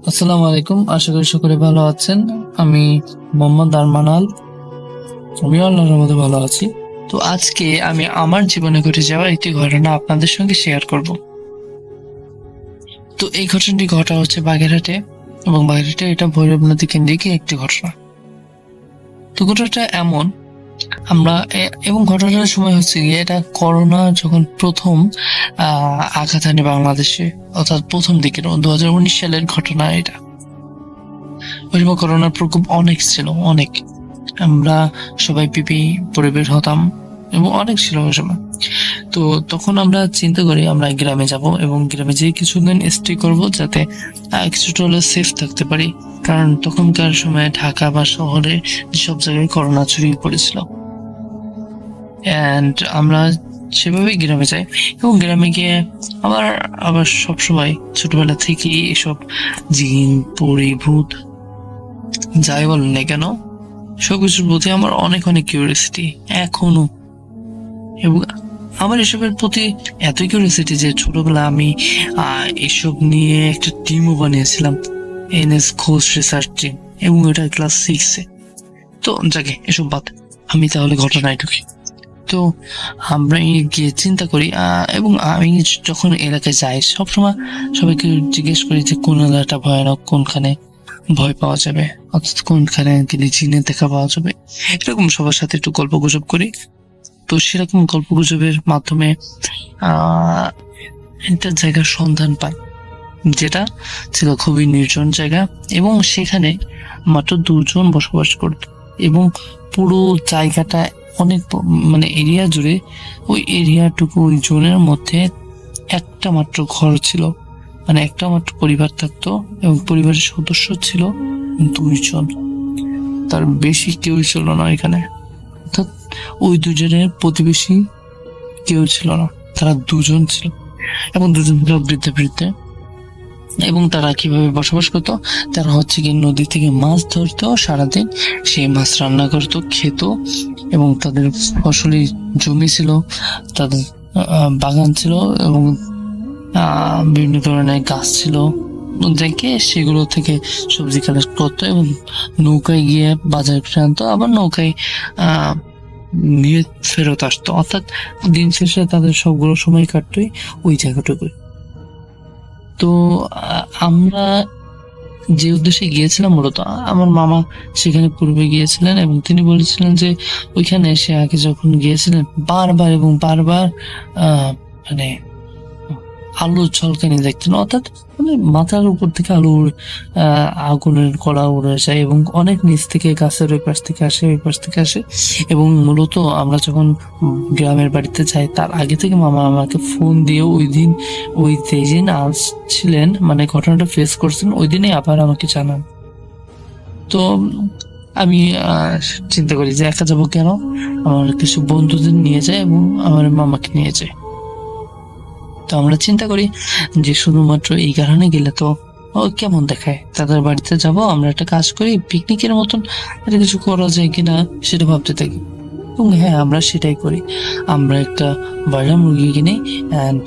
আসসালামু আলাইকুম, আশা করি সকলে ভালো আছেন। আমি মোহাম্মদ আরমানাল, আমি আল্লাহর মধ্যে ভালো আছি। তো আজকে আমি আমার জীবনে ঘটে যাওয়া একটি ঘটনা আপনাদের সঙ্গে শেয়ার করব। তো এই ঘটনাটি ঘটা হচ্ছে বাগেরহাটে, এবং বাগেরহাটে এটা ভৈরব নদী কেন্দ্রিক একটি ঘটনা। তো ঘটনাটা এমন, এবং ঘটনাটার সময় হচ্ছে গিয়ে এটা করোনা যখন প্রথম আঘাত হানে বাংলাদেশে, অর্থাৎ প্রথম দিকের 2019 সালের ঘটনা এটা। ওই সময় করোনার প্রকোপ অনেক ছিল, অনেক। আমরা সবাই পিপি পরে বের হতাম এবং অনেক ছিল ওই সময়। তো তখন আমরা চিন্তা করি আমরা গ্রামে যাব এবং গ্রামে যেয়ে কিছুদিন স্টে করব, যাতে কিছুটা হলেও সেফ থাকতে পারি। কারণ তখনকার সময় ঢাকা বা শহরে সব জায়গায় করোনা ছড়িয়ে পড়েছিল। অ্যান্ড আমরা সেভাবেই গ্রামে যাই, এবং গ্রামে গিয়ে আবার সবসময় ছোটবেলা থেকেই এসব জিন, পরি, ভূত যাই বলেন না কেন, সবকিছুর প্রতি আমার অনেক অনেক কিউরিয়াসিটি এখনো। এবং আমার এসবের প্রতি এতই কিউরিয়াসিটি যে ছোটবেলা আমি এসব নিয়ে একটা টিমও বানিয়েছিলাম, এনএস ঘোষ রিসার্চ টিম, এবং এটা ক্লাস 6-এ। তো যাকে এসব বাদ, আমি তাহলে ঘটনায় ঢুকি। তো আমরা গিয়ে চিন্তা করি, এবং আমি যখন এলাকায় যাই সবসময় সবাইকে জিজ্ঞেস করি যে কোন এলাকাটা ভয়ানক, কোনখানে ভয় পাওয়া যাবে, অর্থাৎ কোনখানে গেলে জিনের দেখা পাওয়া যাবে। এরকম সবার সাথে একটু গল্প গুজব করি। তো সেরকম গল্প গুজবের মাধ্যমে একটা জায়গার সন্ধান পাই, যেটা ছিল খুবই নির্জন জায়গা, এবং সেখানে মাত্র 2 জন বসবাস করত। এবং পুরো জায়গাটা অনেক মানে এরিয়া জুড়ে, ওই এরিয়াটুকু, ওই জোনের মধ্যে একটা মাত্র ঘর ছিল, মানে একটা মাত্র পরিবার থাকতো, এবং পরিবারের সদস্য ছিল 2 জন, তার বেশি কেউই ছিল না এখানে। অর্থাৎ ওই 2 জনের প্রতিবেশী কেউ ছিল না, তারা 2 জন ছিল, এবং 2 জন ছিল বৃদ্ধে বৃদ্ধে। এবং তারা কিভাবে বসবাস করতো, তারা হচ্ছে কি নদী থেকে মাছ ধরতো সারাদিন, সেই মাছ রান্না করতো, খেত, এবং তাদের ফসলি জমি ছিল, তাদের বাগান ছিল, এবং বিভিন্ন ধরনের গাছ ছিল, দেখে সেগুলো থেকে সবজি কালেক্ট করতো, এবং নৌকায় গিয়ে বাজারে আনতো, আবার নৌকায় নিয়ে ফেরত আসতো। অর্থাৎ দিন শেষে তাদের সবগুলো সময় কাটতোই ওই জায়গাটুকু। তো আমরা যে উদ্দেশ্যে গিয়েছিলাম, মূলত আমার মামা সেখানে পূর্বে গিয়েছিলেন, এবং তিনি বলেছিলেন যে ওইখানে এসে আগে যখন গিয়েছিলেন বারবার এবং বারবার মানে আলো ঝলকানি দেখতেন। অর্থাৎ মানে মাথার উপর থেকে আগুনের কড়া উড়ে যায়, এবং অনেক নিচ থেকে, গাছের ওই পাশ থেকে আসে, ওই পাশ থেকে আসে। এবং মূলত আমরা যখন গ্রামের বাড়িতে যাই তার আগে থেকে মামা আমাকে ফোন দিয়ে ওই যেদিন আসছিলেন, মানে ঘটনাটা ফেস করছেন, ওই দিনে আবার আমাকে জানান। তো আমি চিন্তা করি যে একা যাবো কেন, আমার কিছু বন্ধুদের নিয়ে যায় এবং আমার মামাকে নিয়ে যায়। তো আমরা চিন্তা করি যে শুধুমাত্র এই কারণে গেলে তো কেমন দেখায়, তাদের বাড়িতে যাব, আমরা একটা কাজ করি, পিকনিকের মতন একটা কিছু করা যায় কিনা সেটা ভাবতে থাকি। এবং হ্যাঁ, আমরা সেটাই করি। আমরা একটা ব্রয়লার মুরগি কিনে অ্যান্ড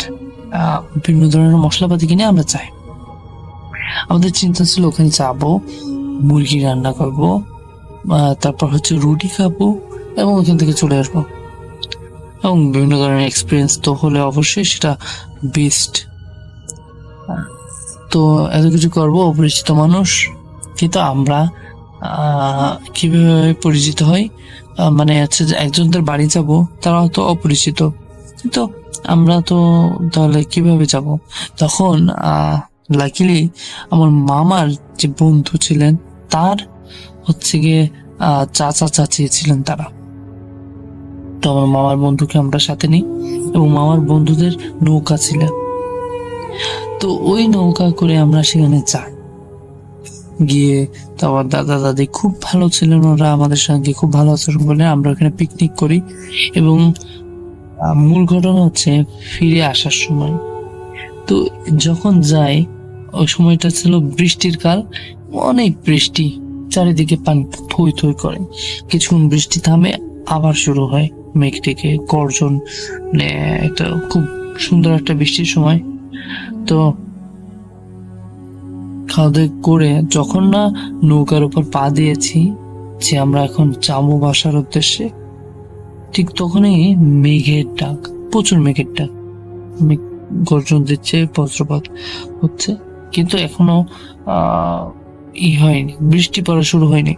বিভিন্ন ধরনের মশলাপাতি কিনে আমরা চাই। আমাদের চিন্তা ছিল ওখানে যাবো, মুরগি রান্না করবো, তারপর হচ্ছে রুটি খাবো, এবং ওখান থেকে চলে আসবো। এবং বিভিন্ন ধরনের এক্সপিরিয়েন্স তো হলে অবশ্যই সেটা বেস্ট, তো এত কিছু করবো, অপরিচিত মানুষ। কিন্তু আমরা কিভাবে পরিচিত হই, মানে হচ্ছে যে একজনদের বাড়ি যাব, তারা তো অপরিচিত, কিন্তু আমরা তো তাহলে কিভাবে যাব? তখন লাকিলি আমার মামার যে বন্ধু ছিলেন, তার হচ্ছে গিয়ে চাচা চাচি ছিলেন তারা। তো আমার মামার বন্ধুকে আমরা সাথে নিই, এবং মামার বন্ধুদের নৌকা ছিল। তো ওই নৌকা করে আমরা সেখানে যাই। গিয়ে তো আমার দাদা দাদি খুব ভালো ছিলেন, ওরা আমাদের সঙ্গে খুব ভালো আচরণ করলেন। আমরা ওখানে পিকনিক করি, এবং মূল ঘটনা হচ্ছে ফিরে আসার সময়। তো যখন যাই, ওই সময়টা ছিল বৃষ্টির কাল, অনেক বৃষ্টি, চারিদিকে পানি থই থই করে। কিছুক্ষণ বৃষ্টি থামে, আবার শুরু হয় মেঘ ডেকে গর্জন, মানে একটা খুব সুন্দর একটা বৃষ্টির সময়। তো খাওয়া দাওয়া করে যখন না নৌকার উপর পা দিয়েছি যে আমরা এখন যাবো বাসার উদ্দেশ্যে, ঠিক তখনই মেঘের ডাক, প্রচুর মেঘের ডাক, মেঘ গর্জন দিচ্ছে, বজ্রপাত হচ্ছে, কিন্তু এখনো হয়নি, বৃষ্টি পড়া শুরু হয়নি।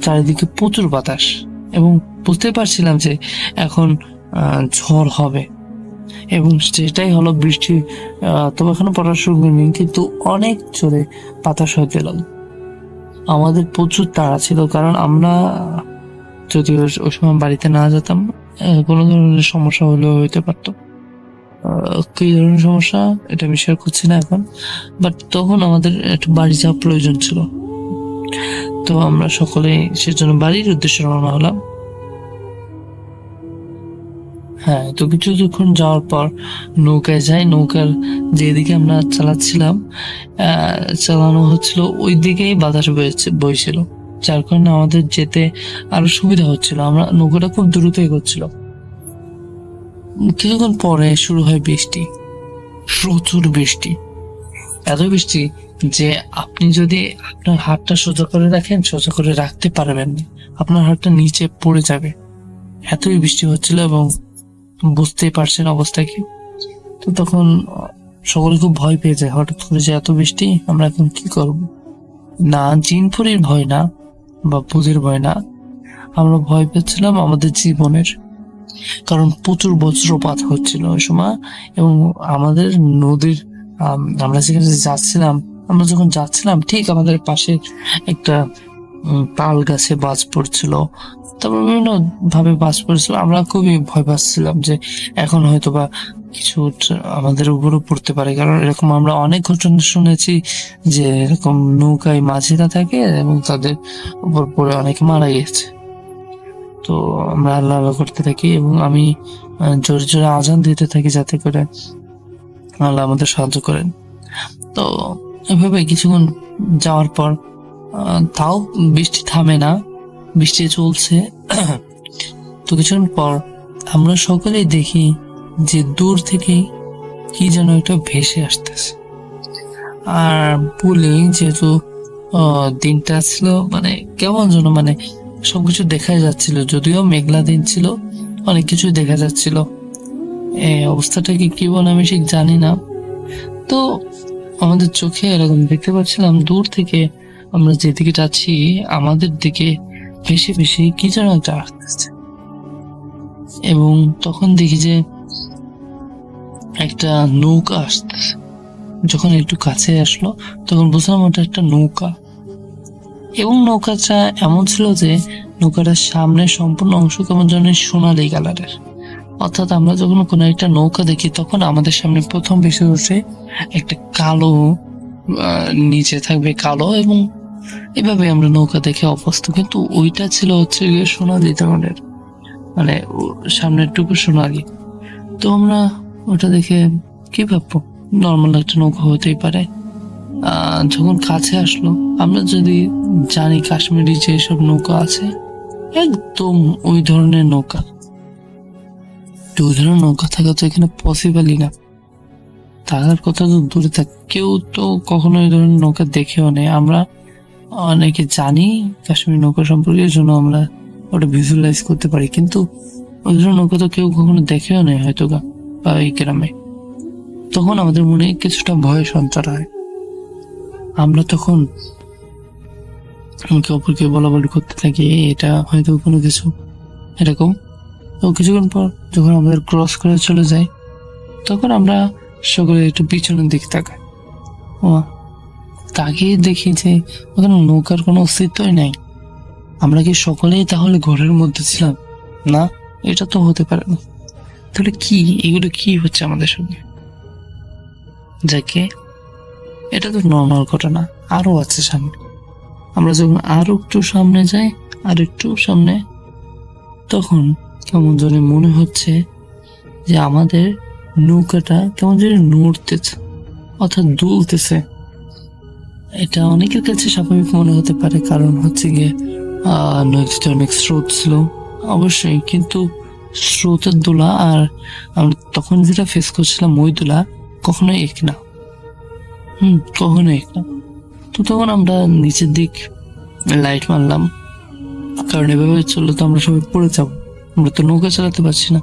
চারিদিকে প্রচুর বাতাস, এবং বুঝতে পারছিলাম যে এখন ঝড় হবে, এবং সেটাই হলো বৃষ্টি। তবে এখনো পড়া শুরু হয়নি, কিন্তু অনেক জোরে বাতাস হতে লাগলো। আমাদের প্রচুর তাড়া ছিল, কারণ আমরা যদি ওই সময় বাড়িতে না যেতাম, কোনো ধরনের সমস্যা হলেও হইতে পারতো। কি ধরনের সমস্যা এটা আমি শেয়ার করছি না এখন, বাট তখন আমাদের একটু বাড়ি যাওয়া প্রয়োজন ছিল। তো আমরা সকলে সেজন্য বাড়ির উদ্দেশ্যে রওনা হলাম। হ্যাঁ, তো কিছুক্ষণ যাওয়ার পর নৌকায় যাই। নৌকার যেদিকে আমরা চালাচ্ছিলাম, চালানো হচ্ছিল, ওই দিকেই বাতাস বইছিল, যার কারণে আমাদের যেতে আরো সুবিধা হচ্ছিল। আমরা নৌকাটা খুব দ্রুত এগোচ্ছিল। কিছুক্ষণ পরে শুরু হয় বৃষ্টি, প্রচুর বৃষ্টি, এত বৃষ্টি যে আপনি যদি আপনার হাতটা সোজা করে রাখেন, সোজা করে রাখতে পারবেন না, আপনার হাতটা নিচে পড়ে যাবে, এতই বৃষ্টি হচ্ছিল। এবং বুঝতেই পারছেন অবস্থা কি। তো তখন সকলে খুব ভয় পেয়ে যায়, হঠাৎ করে যে এত বৃষ্টি, আমরা এখন কি করব? না জিনপুরির ভয় না, বা ভূতের ভয় না, আমরা ভয় পেয়েছিলাম আমাদের জীবনের, কারণ প্রচুর বজ্রপাত হচ্ছিল ওই সময়। এবং আমাদের নদীর আমরা যেখানে যাচ্ছিলাম, আমরা যখন যাচ্ছিলাম ঠিক আমাদের পাশে একটা তাল গাছে বাজ পড়ছিল, তারপর বিভিন্ন ভাবে বাজ পড়ছিল। আমরা খুবই ভয় পাচ্ছিলাম যে এখন হয়তো বা কিছু আমাদের উপরও পড়তে পারে, কারণ এরকম আমরা অনেক ঘটনা শুনেছি যে এরকম নৌকায় মাঝিরা থাকে এবং তাদের উপর পড়ে অনেকে মারা গেছে। তো আমরা আল্লাহ আল্লাহ করতে থাকি, এবং আমি জোরে জোরে আজান দিতে থাকি যাতে করে আল্লাহ আমাদের সাহায্য করেন। তো এভাবে কিছুক্ষণ যাওয়ার পর তাও বৃষ্টি থামে না, বৃষ্টি চলছে। তো কিছুক্ষণ পর আমরা সকলেই দেখি যে দূর থেকে কি যেন একটা ভেসে আসতেছে। আর বলি যেহেতু দিনটা ছিল মানে কেমন যেন, মানে সবকিছু দেখা যাচ্ছিল, যদিও মেঘলা দিন ছিল, অনেক কিছু দেখা যাচ্ছিল। এই অবস্থাটাকে কি বলে আমি ঠিক জানি না। তো আমাদের চোখে এরকম দেখতে পাচ্ছিলাম দূর থেকে আমরা যেদিকে যাচ্ছি আমাদের দিকে ভেসে ভেসে কি যেন একটা আসতেছে। এবং তখন দেখি যে একটা নৌকা আসতেছে। যখন একটু কাছে আসলো তখন বুঝলাম ওটা একটা নৌকা, এবং নৌকাটা এমন ছিল যে নৌকাটার সামনে সম্পূর্ণ অংশ কেমন যেন সোনালী কালারের। অর্থাৎ আমরা যখন কোনো একটা নৌকা দেখি তখন আমাদের সামনে প্রথম ভেসে ওঠে একটা কালো, নিচে থাকবে কালো, এবং এভাবে আমরা নৌকা দেখে অভ্যস্ত। কিন্তু ওইটা ছিল হচ্ছে সোনালী ধরনের, মানে সামনের টুকু সোনালী। তো আমরা ওটা দেখে কি ভাববো, নর্মাল একটা নৌকা হতেই পারে। যখন কাছে আসলো, আমরা যদি জানি কাশ্মীরি যেসব নৌকা আছে একদম ওই ধরনের নৌকা, তো ওই ধরনের নৌকা থাকা তো এখানে পসিবলই না। থাকার কথা তো দূরে থাক, কেউ তো কখনো ওই ধরনের নৌকা দেখেও নেই। আমরা অনেকে জানি কাশ্মীরি নৌকা সম্পর্কে, এর জন্য আমরা ওটা ভিজুয়ালাইজ করতে পারি, কিন্তু ওই ধরনের নৌকা তো কেউ কখনো দেখেও নেই হয়তো বা এই গ্রামে। তখন আমাদের মনে কিছুটা ভয় সঞ্চার হয়। আমরা তখন একে অপরকে বলা বলি করতে থাকি, এটা হয়তো কোনো কিছু এরকম। তো কিছুক্ষণ পর যখন আমাদের ক্রস করে চলে যায়, তখন আমরা সকলে একটু পিছনের দিকে তাকাই। ও তাকিয়ে দেখি যে ওখানে নৌকার কোনো অস্তিত্বই নাই। আমরা কি সকলেই তাহলে ঘরের মধ্যে ছিলাম? না, এটা তো হতে পারে না। তাহলে কি এগুলো কি হচ্ছে আমাদের সঙ্গে? যাকে এটা তো নর্মাল ঘটনা, আরো আছে সামনে। আমরা যখন আরো একটু সামনে যাই, আর একটু সামনে, তখন কেমন জানি মনে হচ্ছে যে আমাদের নৌকাটা কেমন জানি নড়তেছে, অর্থাৎ দুলতেছে। এটা অনেকের কাছে স্বাভাবিক মনে হতে পারে, কারণ হচ্ছে গিয়ে নদীতে অনেক স্রোত ছিল অবশ্যই, কিন্তু স্রোতের দোলা আর আমরা তখন যেটা ফেস করছিলাম ওই দোলা কখনোই এক না। কখনোই এক না। তো তখন আমরা নিচের দিক লাইট মারলাম, কারণ এভাবে চললে তো আমরা সবাই পড়ে যাবো, আমরা তো নৌকা চালাতে পারছি না।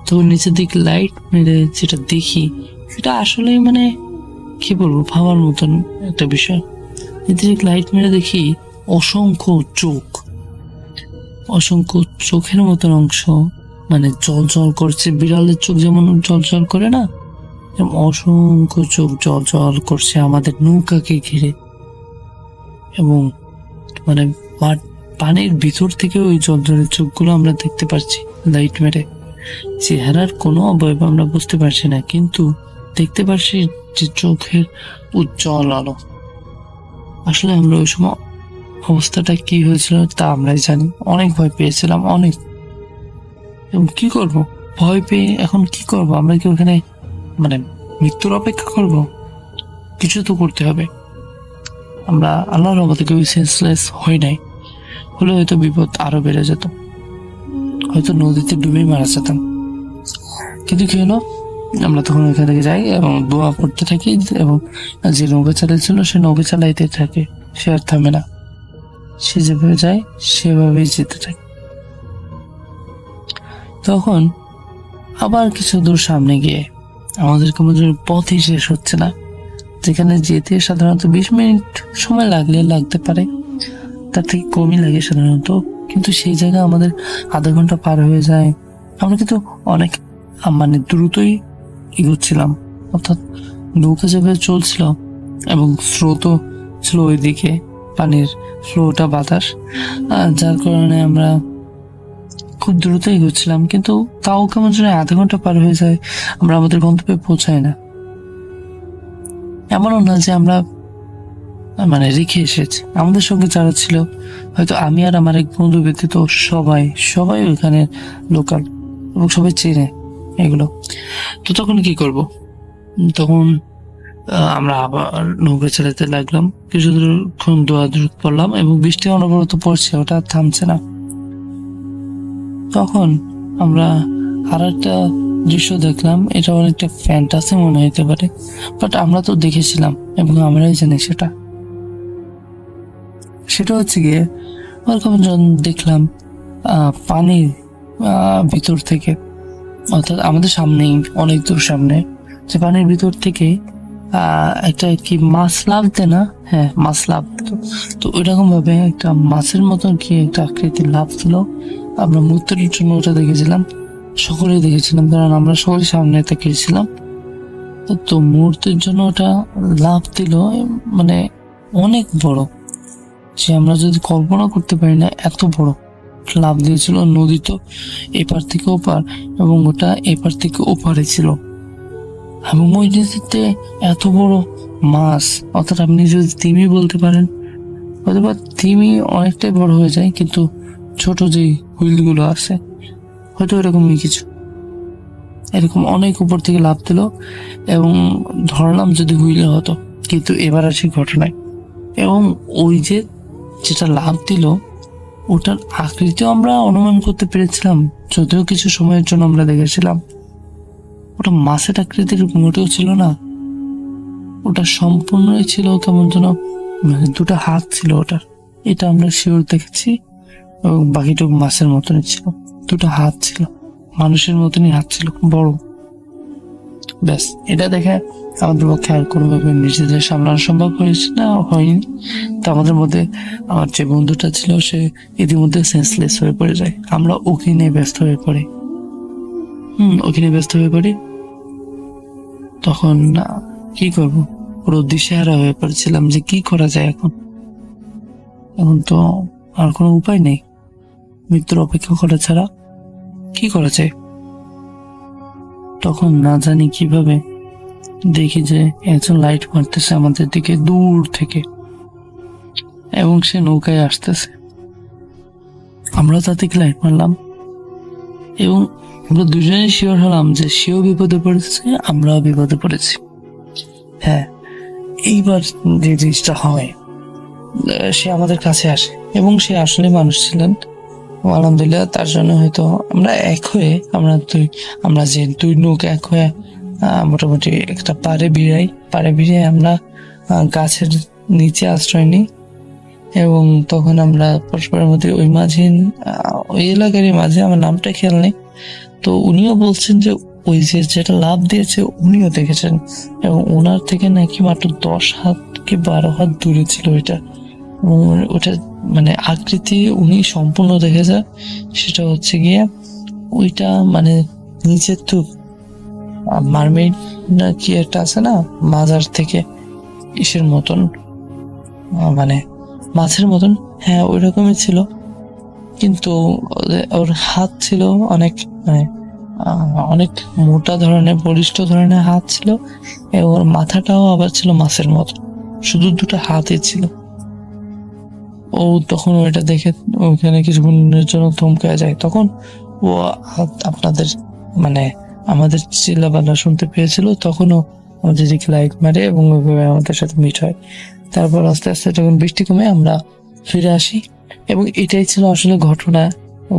তো নিচের দিক লাইট মেরে যেটা দেখি, সেটা আসলেই মানে কি বলবো, ভাবার মতন একটা বিষয়। নিচের দিক লাইট মেরে দেখি অসংখ্য চোখ, অসংখ্য চোখের মতন অংশ, মানে জল জল করছে। বিড়ালের চোখ যেমন জল জল করে না, অসংখ্য চোখ জল জল করছে আমাদের নৌকাকে ঘিরে। এবং মানে পানির ভিতর থেকে ওই জল জলের চোখগুলো আমরা দেখতে পাচ্ছি লাইট মেরে। চেহারার কোনো অবয়ব আমরা বুঝতে পারছি না, কিন্তু দেখতে পাচ্ছি যে চোখের উজ্জ্বল আলো। আসলে আমরা ওই সময় অবস্থাটা কি হয়েছিল তা আমরাই জানি। অনেক ভয় পেয়েছিলাম, অনেক। এবং কি করব, ভয় পেয়ে এখন কি করব? আমরা কি ওখানে মানে মৃত্যুর অপেক্ষা করব? কিছু তো করতে হবে। আমরা আল্লাহর রহমতে কেউ সেন্সলেস হই নাই, হলে হয়তো বিপদ আরো বেড়ে যেত, হয়তো নদীতে ডুবেই মারা যেতাম। কিন্তু কি হলো, আমরা তখন ওইখান থেকে যাই এবং দোয়া করতে থাকি, এবং যে নৌকা চালাইছিল সে নৌকা চালাইতে থাকে, সে আর থামে না। সে যেভাবে যায় সেভাবেই যেতে থাকে। তখন আবার কিছু দূর সামনে গিয়ে আমাদের কেমন পথই শেষ হচ্ছে না। যেখানে যেতে সাধারণত 20 মিনিট সময় লাগতে পারে, তার থেকে কমই লাগে সাধারণত, কিন্তু সেই জায়গায় আমাদের আধা ঘন্টা পার হয়ে যায়। আমরা কিন্তু অনেক মানে দ্রুতই এগোচ্ছিলাম, অর্থাৎ নৌকা যেভাবে চলছিল এবং স্রোত ছিল ওইদিকে, পানির ফ্লোটা বাতাস, যার কারণে আমরা খুব দ্রুত এগোচ্ছিলাম। কিন্তু তাও কেমন যেন আধা ঘন্টা পার হয়ে যায়, আমরা আমাদের গন্তব্যে পৌঁছাই না। এমনও না যে আমরা মানে রেখে এসেছি, আমাদের সঙ্গে যারা ছিল, হয়তো আমি আর আমার এক বন্ধু ব্যতীত সবাই ওইখানে লোকাল এবং সবাই চেনে এগুলো। তো তখন কি করব? তখন আমরা আবার নৌকা চালাতে লাগলাম, কিছু দূরক্ষণ দোয়া দূরত পড়লাম এবং বৃষ্টি অনবরত পড়ছে, ওটা থামছে না। তখন আমরা আর একটা দৃশ্য দেখলাম, এটা অনেকটা ফ্যান্টাসি মনে হতে পারে, বাট আমরা তো দেখেছিলাম এবং আমরাই জানি সেটা হচ্ছে গিয়ে ওরকম যখন দেখলাম পানির ভিতর থেকে, অর্থাৎ আমাদের সামনেই অনেক দূর সামনে, যে পানির ভিতর থেকে একটা কি মাছ লাভ দেয় না, হ্যাঁ মাছ লাভ দিত। তো ওইরকম ভাবে একটা মাছের মতন কি একটা আকৃতির লাভ দিল। আমরা মুহূর্তের জন্য ওটা দেখেছিলাম, সকলেই দেখেছিলাম, কারণ আমরা সকলেই সামনে তাকিয়েছিলাম। তো মুহূর্তের জন্য ওটা লাভ দিল, মানে অনেক বড়, যে আমরা যদি কল্পনা করতে পারি না এত বড় লাভ দিয়েছিল। নদী তো এপার থেকে ওপার এবং ওটা এপার থেকে ওপারে ছিল, এবং ওই নদীতে এত বড় মাছ, অর্থাৎ আপনি যদি তিমি বলতে পারেন, হয়তো বা তিমি অনেকটাই বড় হয়ে যায়, কিন্তু ছোট যে হুইলগুলো আছে হয়তো এরকমই কিছু, এরকম অনেক উপর থেকে লাভ দিল। এবং ধরলাম যদি হুইলে হতো, কিন্তু এবার আসি ঘটনায়। এবং ওই যেটা লাভ দিল, ওটার আকৃতিও আমরা অনুমান করতে পেরেছিলাম, যদিও কিছু সময়ের জন্য আমরা দেখেছিলাম ওটা মাছের আকৃতির মোটেও ছিল না, ওটা সম্পূর্ণই ছিল কেমন যেন মানে দুটো হাত ছিল ওটার, এটা আমরা শিওর দেখেছি। এবং বাকিটুকু মাছের মতনই ছিল, দুটো হাত ছিল, মানুষের মতনই হাত ছিল, বড় ব্যাস, এটা দেখে আমাদের পক্ষে আর কোনোভাবে নিজেদের সামলানো সম্ভব হয়েছে না, হয়নি। তো আমাদের মধ্যে আমার যে বন্ধুটা ছিল সে ইতিমধ্যে সেন্সলেস হয়ে পড়ে যায়। আমরা ওকে নিয়ে ব্যস্ত হয়ে পড়ি। তখন কি করব, পুরো দিশেহারা হয়ে পড়েছিলাম যে কি করা যায় এখন। এখন তো আর কোনো উপায় নেই, মৃত্যুর অপেক্ষা করা ছাড়া কি করা যায়। তখন না জানি কিভাবে দেখি যে একজন লাইট মারতেছে আমাদের দিকে দূর থেকে, এবং সে নৌকায় আসতেছে। আমরা তার দিকে লাইট মারলাম এবং আমরা দুজনেই শিওর হলাম যে সেও বিপদে পড়েছে, আমরাও বিপদে পড়েছি। হ্যাঁ, এইবার যে জিনিসটা হয়, সে আমাদের কাছে আসে এবং সে আসলে মানুষ ছিলেন। আলহামদুলিল্লাহ, তার জন্য হয়তো আমরা এক হয়ে আমরা যে দুই নৌকা এক হয়ে মোটামুটি একটা পাড়ে ভিড়াই আমরা গাছের নিচে আশ্রয় নিই। এবং তখন আমরা পরস্পরের মধ্যে ওই এলাকারই মাঝে, আমার নামটা খেয়াল নেই, তো উনিও বলছেন যে ওই যেটা লাভ দিয়েছে উনিও দেখেছেন, এবং ওনার থেকে নাকি মাত্র 10 হাত কি 12 হাত দূরে ছিল ওইটা। এবং ওটা মানে আকৃতি উনি সম্পূর্ণ দেখেছে। সেটা হচ্ছে গিয়ে ওইটা মানে নিচের তো মারমেড না কি একটা আছে না, মাজার থেকে ইসের মতন, মানে মাছের মতন, হ্যাঁ ওই রকমই ছিল। কিন্তু ওর হাত ছিল অনেক মানে অনেক মোটা ধরনের, বলিষ্ঠ ধরনের হাত ছিল, এবং ওর মাথাটাও আবার ছিল মাছের মতো, শুধু দুটো হাতই ছিল। ও তখন ওইটা দেখে ওখানে কিছুক্ষণের জন্য থমকে যায়। তখন ও আপনাদের মানে আমাদের চিল্লাপাল্লা শুনতে পেয়েছিল, তখনও আমাদের দিকে লাইট মারে এবং ওইভাবে আমাদের সাথে মিট হয়। তারপর আস্তে আস্তে যখন বৃষ্টি কমে আমরা ফিরে আসি, এবং এটাই ছিল আসলে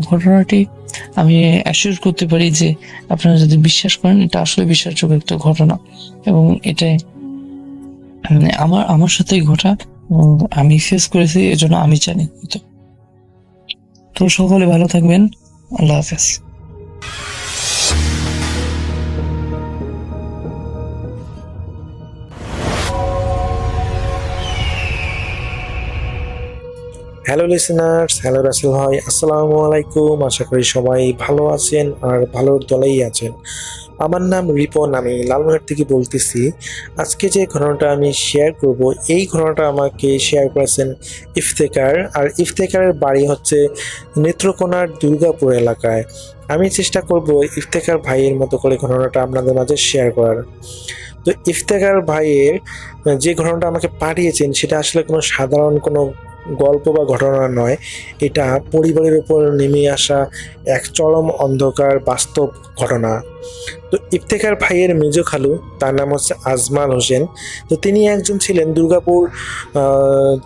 ঘটনাটি আমি অ্যাসিওর করতে পারি যে আপনারা যদি বিশ্বাস করেন, এটা আসলে বিশ্বাসযোগ্য একটা ঘটনা। এবং এটাই মানে আমার সাথেই ঘটা, আমি ফেস করেছি, এজন্য আমি জানি। তো সকলে ভালো থাকবেন, আল্লাহ হাফেজ। হ্যালো লিসেনার্স, হ্যালো রাসেল ভাই, আসসালামু আলাইকুম। আশা করি সবাই ভালো আছেন আর ভালোর দলেই আছেন। আমার নাম রিপন, আমি লালমোহর থেকে বলতেছি। আজকে যে ঘটনাটা আমি শেয়ার করব, এই ঘটনাটা আমাকে শেয়ার করেছেন ইফতেখার। আর ইফতেখারের বাড়ি হচ্ছে নেত্রকোনার দুর্গাপুর এলাকায়। আমি চেষ্টা করব ইফতেখার ভাইয়ের মতো করে ঘটনাটা আপনাদের মাঝে শেয়ার করার। তো ইফতেখার ভাইয়ের যে ঘটনাটা আমাকে পাঠিয়েছেন, সেটা আসলে কোনো সাধারণ কোনো গল্প বা ঘটনা নয়। এটা পরিবারের উপর নেমে আসা এক চরম অন্ধকার বাস্তব ঘটনা। তো ইফতেখার ভাইয়ের মেজ খালু, তার নাম হচ্ছে আজমাল হোসেন। তো তিনি একজন ছিলেন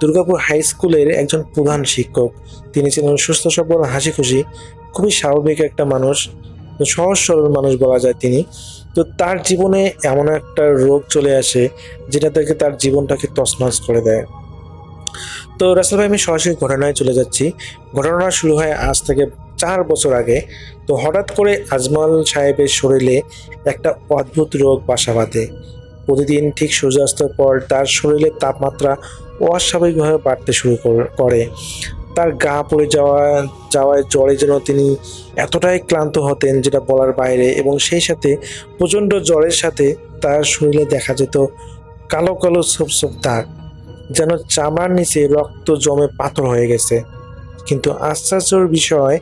দুর্গাপুর হাই স্কুলের একজন প্রধান শিক্ষক। তিনি ছিলেন সুস্থ সবল, হাসি খুশি, খুবই স্বাভাবিক একটা মানুষ, সহজ সরল মানুষ বলা যায় তিনি। তো তার জীবনে এমন একটা রোগ চলে আসে যেটা থেকে তার জীবনটাকে তছনছ করে দেয়। তো রাসেল ভাই, আমি সরাসরি ঘটনায় চলে যাচ্ছি। ঘটনা শুরু হয় আজ থেকে 4 বছর আগে। তো হঠাৎ করে আজমাল সাহেবের শরীরে একটা অদ্ভুত রোগ বাসা বাঁধে। প্রতিদিন ঠিক সূর্যাস্তের পর তার শরীরের তাপমাত্রা অস্বাভাবিকভাবে বাড়তে শুরু করে। তার গা পড়ে যাওয়ায় জ্বরে যেন তিনি এতটাই ক্লান্ত হতেন যেটা বলার বাইরে, এবং সেই সাথে প্রচণ্ড জ্বরের সাথে তার শরীরে দেখা যেত কালো কালো ছোপ ছোপ দাগ, যেন চামড়ার নিচে রক্ত জমে পাথর হয়ে গেছে। কিন্তু আশ্চর্যের বিষয়,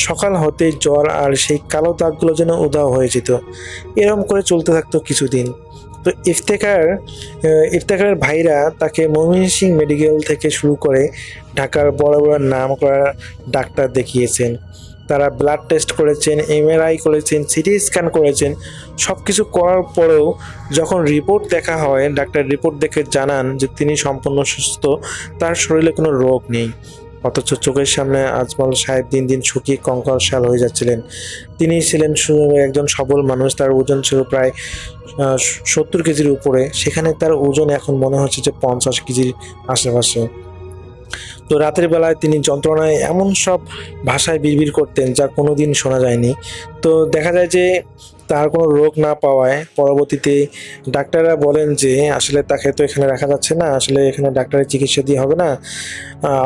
সকাল হতে জ্বর আর সেই কালো দাগগুলো যেন উধাও হয়ে যেত। এরকম করে চলতে থাকতো কিছুদিন। তো ইফতেখারের ভাইরা তাকে ময়মনসিংহ মেডিকেল থেকে শুরু করে ঢাকার বড় বড় নাম করা ডাক্তার দেখিয়েছেন। তারা ব্লাড টেস্ট করেছেন, এমআরআই করেছেন, সিটি স্ক্যান করেছেন। সব কিছু করার পরেও যখন রিপোর্ট দেখা হয়, ডাক্তার রিপোর্ট দেখে জানান যে তিনি সম্পূর্ণ সুস্থ, তার শরীরে কোনো রোগ নেই। অথচ চোখের সামনে আজমল সাহেব দিন দিন শুকিয়ে কঙ্কালসাল হয়ে যাচ্ছিলেন। তিনি ছিলেন একজন সবল মানুষ, তার ওজন ছিল প্রায় 70 কেজির উপরে। সেখানে তার ওজন এখন মনে হচ্ছে যে 50 কেজির আশেপাশে। তো রাতের বেলায় তিনি যন্ত্রণায় এমন সব ভাষায় বিড়বিড় করতেন যা কোনোদিন শোনা যায়নি। তো দেখা যায় যে তার কোনো রোগ না পাওয়ায় পরবর্তীতে ডাক্তাররা বলেন যে আসলে তাকে তো এখানে রাখা যাচ্ছে না, আসলে এখানে ডাক্তারের চিকিৎসা দিয়ে হবে না,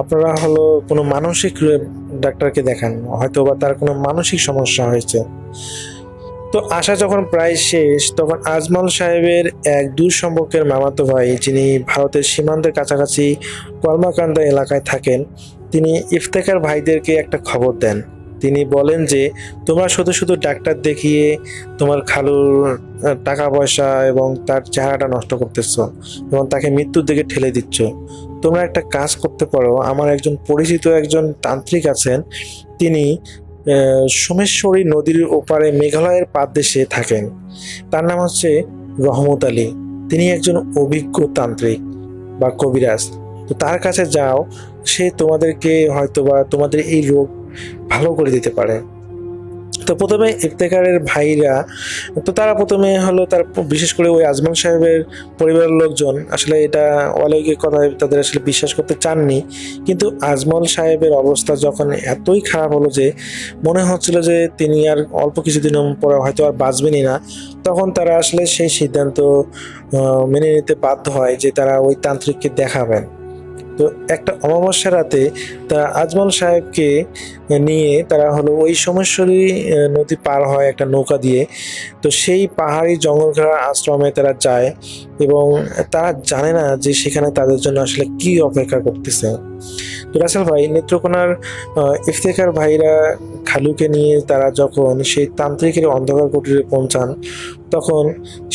আপনারা হলো কোনো মানসিক ডাক্তারকে দেখান, হয়তো বা তার কোনো মানসিক সমস্যা হয়েছে। তো আশা যখন প্রায় শেষ তখন আজমল সাহেবের এক দূর সম্পর্কের মামাতো ভাই, যিনি ভারতের সীমান্তের কাছাকাছি কলমাকান্দা এলাকায় থাকেন, তিনি ইফতেখার ভাইদেরকে একটা খবর দেন। তিনি বলেন যে তোমরা শুধু শুধু ডাক্তার দেখিয়ে তোমার খালুর টাকা পয়সা এবং তার চেহারাটা নষ্ট করতেছো এবং তাকে মৃত্যুর দিকে ঠেলে দিচ্ছ। তোমরা একটা কাজ করতে পারো, আমার একজন পরিচিত একজন তান্ত্রিক আছেন, তিনি সোমেশ্বরী নদীর ওপারে মেঘালয়ের পাদদেশে থাকেন। তার নাম হচ্ছে রহমত আলী। তিনি একজন অভিজ্ঞ তান্ত্রিক বা কবিরাজ। তো তার কাছে যাও, সে তোমাদেরকে হয়তোবা তোমাদের এই রোগ ভালো করে দিতে পারে। তো প্রথমে ইফতেখারের ভাইরা, তো তারা প্রথমে হলো তার বিশেষ করে ওই আজমল সাহেবের পরিবারের লোকজন আসলে এটা অলৌকিক কথায় তাদের আসলে বিশ্বাস করতে চাননি। কিন্তু আজমল সাহেবের অবস্থা যখন এতই খারাপ হলো যে মনে হচ্ছিল যে তিনি আর অল্প কিছুদিন পরে হয়তো আর বাঁচবেনই না, তখন তারা আসলে সেই সিদ্ধান্ত মেনে নিতে বাধ্য হয় যে তারা ওই তান্ত্রিককে দেখাবেন। তো একটা অমাবস্যা রাতে তারা আজমল সাহেবকে নিয়ে তারা হলো ওই সোমেশ্বরী নদী পার হয় একটা নৌকা দিয়ে। তো সেই পাহাড়ি জঙ্গলঘেরা আশ্রমে তারা যায় এবং তারা জানে না যে সেখানে তাদের জন্য আসলে কি অপেক্ষা করতেছে। তো রাসেল ভাই, নেত্রকোনার ইফতেখার ভাইরা খালুকে নিয়ে তারা যখন সেই তান্ত্রিকের অন্ধকার কুটিরে পৌঁছান, তখন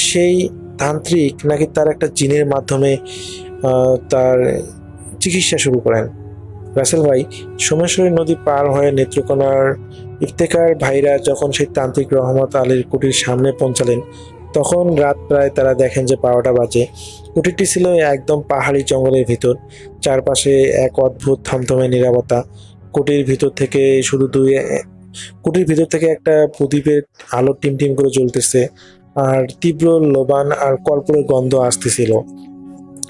সেই তান্ত্রিক নাকি তার একটা জিনের মাধ্যমে তার চিকিৎসা শুরু করেন। রাসেল ভাই, সোমেশ্বরী নদী পার হয়ে নেত্রকোনার ইফতেখার ভাইরা যখন সেই তান্ত্রিক রহমত আলীর কুটির সামনে পৌঁছালেন, তখন রাত প্রায় তারা দেখেন যে 12টা বাজে। কুটিরটি ছিল একদম পাহাড়ি জঙ্গলের ভিতর, চারপাশে এক অদ্ভুত থমথমে নীরবতা। কুটির ভিতর থেকে কুটির ভিতর থেকে একটা প্রদীপের আলো টিম টিম করে জ্বলতেছে, আর তীব্র লোবান আর কর্পূরের গন্ধ আসতেছিল।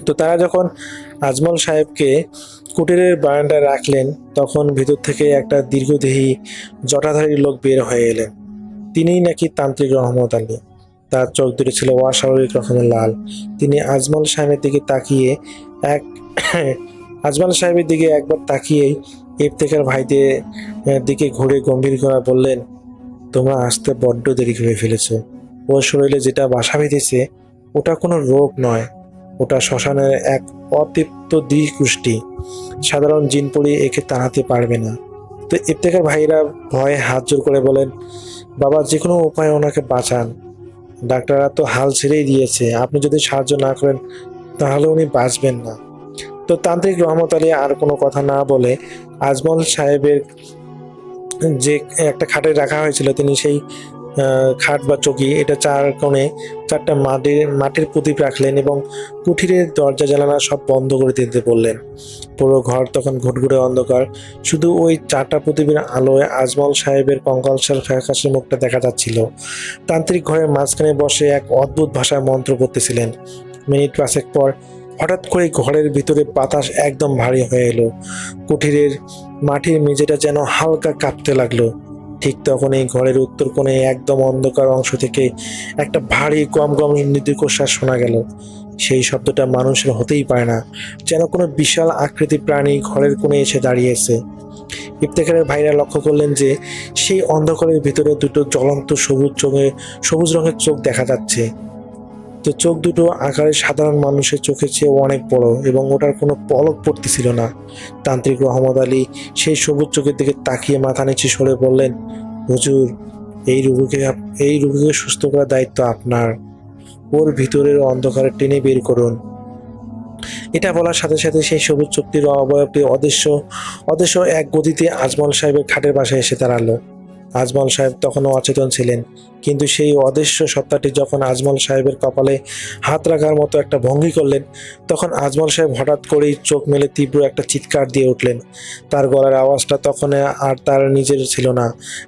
তো তারা যখন আজমল সাহেবকে কুটিরের বারান্দায় রাখলেন, তখন ভিতর থেকে একটা দীর্ঘদেহী জটাধারী লোক বের হয়ে এলেন। তিনিই নাকি তান্ত্রিক রহমত আলী। তার চোখ দুটো ছিল অস্বাভাবিক রকমের লাল। তিনি আজমল সাহেবের দিকে তাকিয়ে এক আজমল সাহেবের দিকে একবার তাকিয়েই ইফতেখার ভাইদের দিকে ঘুরে গম্ভীর করে বললেন, তোমরা আসতে বড্ড দেরি করে ফেলেছো। ওর শরীরে যেটা বাসা বেঁধেছে ওটা কোনো রোগ নয়, ওটা শ্মশানের এক অতৃপ্ত দ্বিকুষ্টি। সাধারণ জিনপরি একে তাড়াতে পারবে না। তো ইফতেখার ভাইরা ভয়ে হাত জোর করে বলেন, বাবা, যে কোনো উপায়ে ওনাকে বাঁচান, ডাক্তাররা তো হাল ছেড়েই দিয়েছে, আপনি যদি সাহায্য না করেন তাহলে উনি বাঁচবেন না। তো তান্ত্রিক রহমত আলী আর কোনো কথা না বলে আজমল সাহেবের যে একটা খাটে রাখা হয়েছিল, তিনি সেই খাট বা চৌকি, এটা চার কোণে চারটা মাটির প্রদীপ রাখলেন এবং কুঠিরের দরজা জানালা সব বন্ধ করে দিতে বললেন। পুরো ঘর তখন ঘুটঘুটে অন্ধকার, শুধু ওই চারটা প্রদীপের আলোয় আজমল সাহেবের কঙ্কালসার ফ্যাকাশে মুখটা দেখা যাচ্ছিল। তান্ত্রিক ঘরের মাঝখানে বসে এক অদ্ভুত ভাষায় মন্ত্র পড়তেছিলেন। মিনিট পাঁচেক পর হঠাৎ করে ঘরের ভিতরে বাতাস একদম ভারী হয়ে এলো। কুঠিরের মাটির মেঝেটা যেন হালকা কাঁপতে লাগলো। ঠিক তখন এই ঘরের উত্তর কোণে একদম অন্ধকার অংশ থেকে একটা ভারী গম গম দীর্ঘশ্বাস শোনা গেল। সেই শব্দটা মানুষের হতেই পারে না, যেন কোনো বিশাল আকৃতি প্রাণী ঘরের কোণে এসে দাঁড়িয়েছে। ইফতেখারের ভাইরা লক্ষ্য করলেন যে সেই অন্ধকারের ভিতরে দুটো জ্বলন্ত সবুজ রঙের চোখ দেখা যাচ্ছে। তো চোখ দুটো আকারে সাধারণ মানুষের চোখের চেয়ে অনেক বড় এবং ওটার কোনো পলক পড়তেছিল না। তান্ত্রিক রহমত আলী সেই সবুজ চোখের দিকে তাকিয়ে মাথা নিচে সরে বললেন, হুজুর, এই রোগীকে সুস্থ করার দায়িত্ব আপনার। ওর ভিতরের অন্ধকারে টেনে বের করুন। এটা বলার সাথে সাথে সেই সবুজ চোখটির অবয়বটি অদৃশ্য এক গতিতে আজমল সাহেবের খাটের পাশে এসে দাঁড়ালো। আজমল সাহেব তখনও অচেতন ছিলেন, কিন্তু সেই অদৃশ্য সত্তাটি যখন আজমল সাহেবের কপালে হাত রাখার মতো একটা ভঙ্গি করলেন, তখন আজমল সাহেব হঠাৎ করেই চোখ মেলে তীব্র একটা চিৎকার দিয়ে উঠলেন। তার গলার আওয়াজটা তখন আর তার নিজের ছিল না,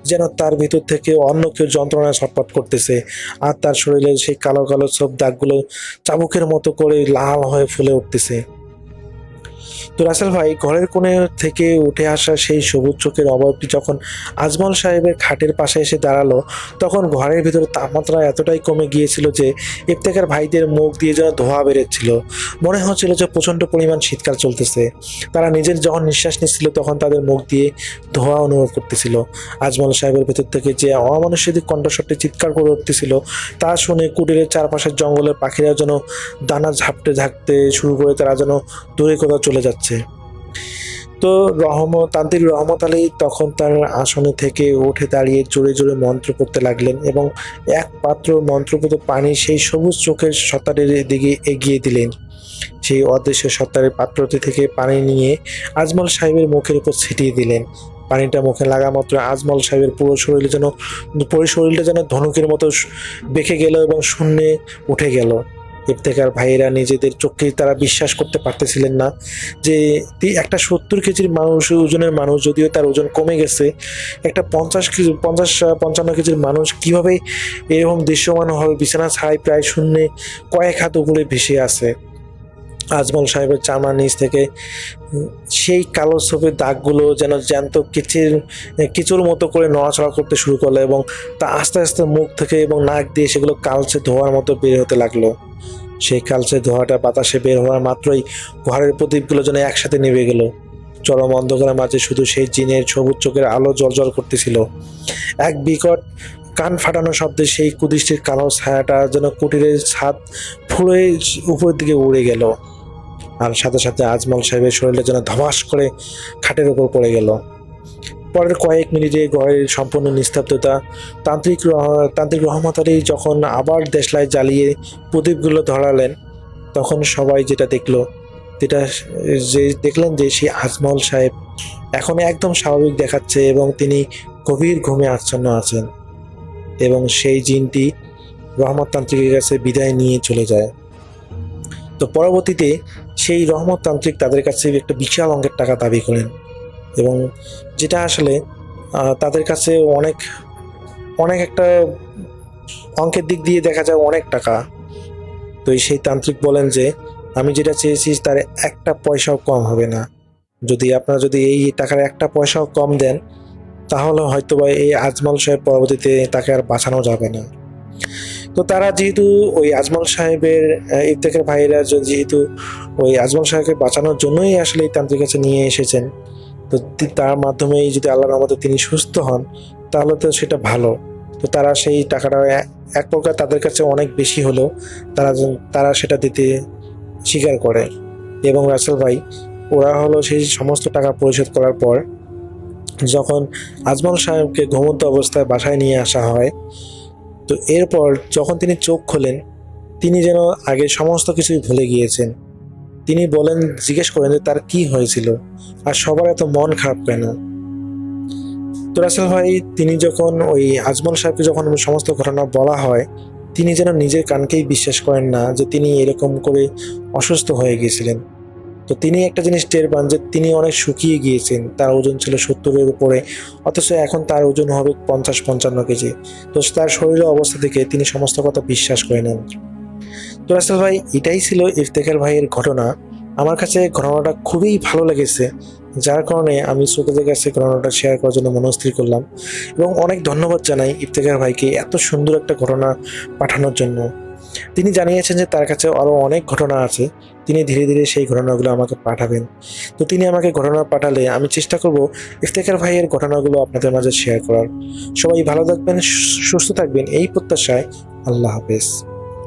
যেন তার ভিতর থেকে অন্য কেউ যন্ত্রণায় ছটফট করতেছে, আর তার শরীরের সেই কালো কালো সব দাগগুলো চাবুকের মতো করে লাল হয়ে ফুলে উঠতেছে। তো রাসেল ভাই ঘরের কোণে থেকে উঠে আসা সেই সবুজ চোখের অবয়বটি যখন আজমল সাহেবের খাটের পাশে এসে দাঁড়ালো, তখন ঘরের ভিতরে তাপমাত্রা এতটাই কমে গিয়েছিল যে ইফতেখার ভাইদের মুখ দিয়ে যেন ধোঁয়া বেরোচ্ছিল। মনে হচ্ছিল যে প্রচণ্ড পরিমাণ শীতকাল চলতেছে। তারা নিজের যখন নিঃশ্বাস নিচ্ছিল তখন তাদের মুখ দিয়ে ধোঁয়া অনুভব করতেছিল। আজমল সাহেবের ভেতর থেকে যে অমানুষিক কণ্ঠস্বরটি চিৎকার করে উঠতেছিল তা শুনে কুটিরের চারপাশের জঙ্গলের পাখিরা যেন দানা ঝাপটে ঝাঁকতে শুরু করে, তারা যেন দূরে কোথাও চলে যাচ্ছে। তো তান্ত্রিক রহমত আলী তখন তার আসনে থেকে উঠে দাঁড়িয়ে জোরে জোরে মন্ত্র পড়তে লাগলেন এবং এক পাত্র মন্ত্রপুত পানি সেই সবুজ চোখের সত্তারের দিকে এগিয়ে দিলেন। সেই অদৃশ্য সত্তারের পাত্রটি থেকে পানি নিয়ে আজমল সাহেবের মুখের উপর ছিটিয়ে দিলেন। পানিটা মুখে লাগা মাত্র আজমল সাহেবের পুরো শরীরটা যেন ধনুকের মতো বেঁকে গেল এবং শূন্যে উঠে গেল। ইফতেখার ভাইয়েরা নিজেদের চোখেই তারা বিশ্বাস করতে পারতেছিলেন না যে একটা 70 কেজির ওজনের মানুষ, যদিও তার ওজন কমে গেছে, একটা 55 কেজির মানুষ কিভাবে এরকম দৃশ্যমান হবে বিছানা ছাড়াই প্রায় শূন্যে কয়েক হাত উপরে ভেসে আছে। আজমল সাহেবের চামড়ার নিচ থেকে সেই কালো ছোপের দাগগুলো যেন জ্যান্ত কেঁচোর মতো করে নড়াচড়া করতে শুরু করলো এবং তা আস্তে আস্তে মুখ থেকে এবং নাক দিয়ে সেগুলো কালচে ধোঁয়ার মতো বের হতে লাগলো। সেই কালচে ধোঁয়াটা বাতাসে বের হওয়ার মাত্রই ঘরের প্রদীপগুলো যেন একসাথে নিভে গেল। চরম অন্ধকারের মাঝে শুধু সেই জিনের সবুজ চোখের আলো জ্বলজ্বল করতেছিল। এক বিকট কান ফাটানো শব্দে সেই কুদৃষ্টির কালো ছায়াটা যেন কুটিরের ছাদ ফুঁড়ে উপরের দিকে উড়ে গেল, আর সাথে সাথে আজমল সাহেবের শরীরটা যেন ধমাস করে খাটের উপর পড়ে গেল। পরের কয়েক মিনিটে ঘরের সম্পূর্ণ নিস্তব্ধতা। তান্ত্রিক রহমত আলী যখন আবার দেশলাই জ্বালিয়ে প্রদীপগুলো ধরালেন, তখন সবাই দেখলেন যে সেই আজমল সাহেব এখন একদম স্বাভাবিক দেখাচ্ছে এবং তিনি গভীর ঘুমে আচ্ছন্ন আছেন এবং সেই জিনটি রহমত তান্ত্রিকের কাছে বিদায় নিয়ে চলে যায়। তো পরবর্তীতে সেই রহমত তান্ত্রিক তাদের কাছে একটা বিশাল অঙ্কের টাকা দাবি করেন এবং যেটা আসলে তাদের কাছে অনেক একটা অঙ্কের দিক দিয়ে দেখা যায় অনেক টাকা। তো সেই তান্ত্রিক বলেন যে আমি যেটা চেয়েছি তার একটা পয়সাও কম হবে না। আপনারা যদি এই টাকার একটা পয়সাও কম দেন তাহলে হয়তোবা এই আজমল সাহেব পরবর্তীতে তাকে আর বাঁচানো যাবে না। তো তারা যেহেতু ওই আজমল সাহেবের ইফতেখার ভাইয়েরা যেহেতু ওই আজমল সাহেবকে বাঁচানোর জন্যই আসলে এই তান্ত্রিক কাছে নিয়ে এসেছেন, তো তার মাধ্যমেই যদি আল্লাহর রহমতে তিনি সুস্থ হন তাহলে তো সেটা ভালো। তো তারা সেই টাকাটা এক প্রকার তাদের কাছে অনেক বেশি হলেও তারা সেটা দিতে স্বীকার করে এবং রাসেল ভাই ওরা সেই সমস্ত টাকা পরিশোধ করার পর যখন আজমল সাহেবকে ঘুমন্ত অবস্থায় বাসায় নিয়ে আসা হয়, তো এরপর যখন তিনি চোখ খোলেন তিনি যেন আগে সমস্ত কিছুই ভুলে গিয়েছেন। তিনি জিজ্ঞেস করেন যে তার কি হয়েছিল আর সবার এত মন খারাপ কেন। তো রাসেল ভাই তিনি যখন ওই আজমল সাহেবকে যখন সমস্ত ঘটনা বলা হয়, তিনি যেন নিজের কানকেই বিশ্বাস করেন না যে তিনি এরকম করে অসুস্থ হয়ে গিয়েছিলেন। তো তিনি একটা জিনিস টের পান যে তিনি অনেক শুকিয়ে গিয়েছেন। তার ওজন ছিল 70-এর উপরে, অথচ এখন তার ওজন হবে 50-55 কেজি। তো তার শরীরের অবস্থা থেকে তিনি সমস্ত কথা বিশ্বাস করে নেন। তো রাসেল ভাই এটাই ছিল ইফতেখার ভাইয়ের ঘটনা। আমার কাছে ঘটনাটা খুবই ভালো লেগেছে, যার কারণে আমি শ্রোতাদের কাছে ঘটনাটা শেয়ার করার জন্য মনস্থির করলাম এবং অনেক ধন্যবাদ জানাই ইফতেখার ভাইকে এত সুন্দর একটা ঘটনা পাঠানোর জন্য। তিনি জানিয়েছেন যে তার কাছে আরও অনেক ঘটনা আছে, তিনি ধীরে ধীরে সেই ঘটনাগুলো আমাকে পাঠাবেন। তো তিনি আমাকে ঘটনা পাঠালে আমি চেষ্টা করব ইফতেখার ভাইয়ের ঘটনাগুলো আপনাদের মাঝে শেয়ার করার। সবাই ভালো থাকবেন, সুস্থ থাকবেন এই প্রত্যাশায়। আল্লাহ হাফেজ।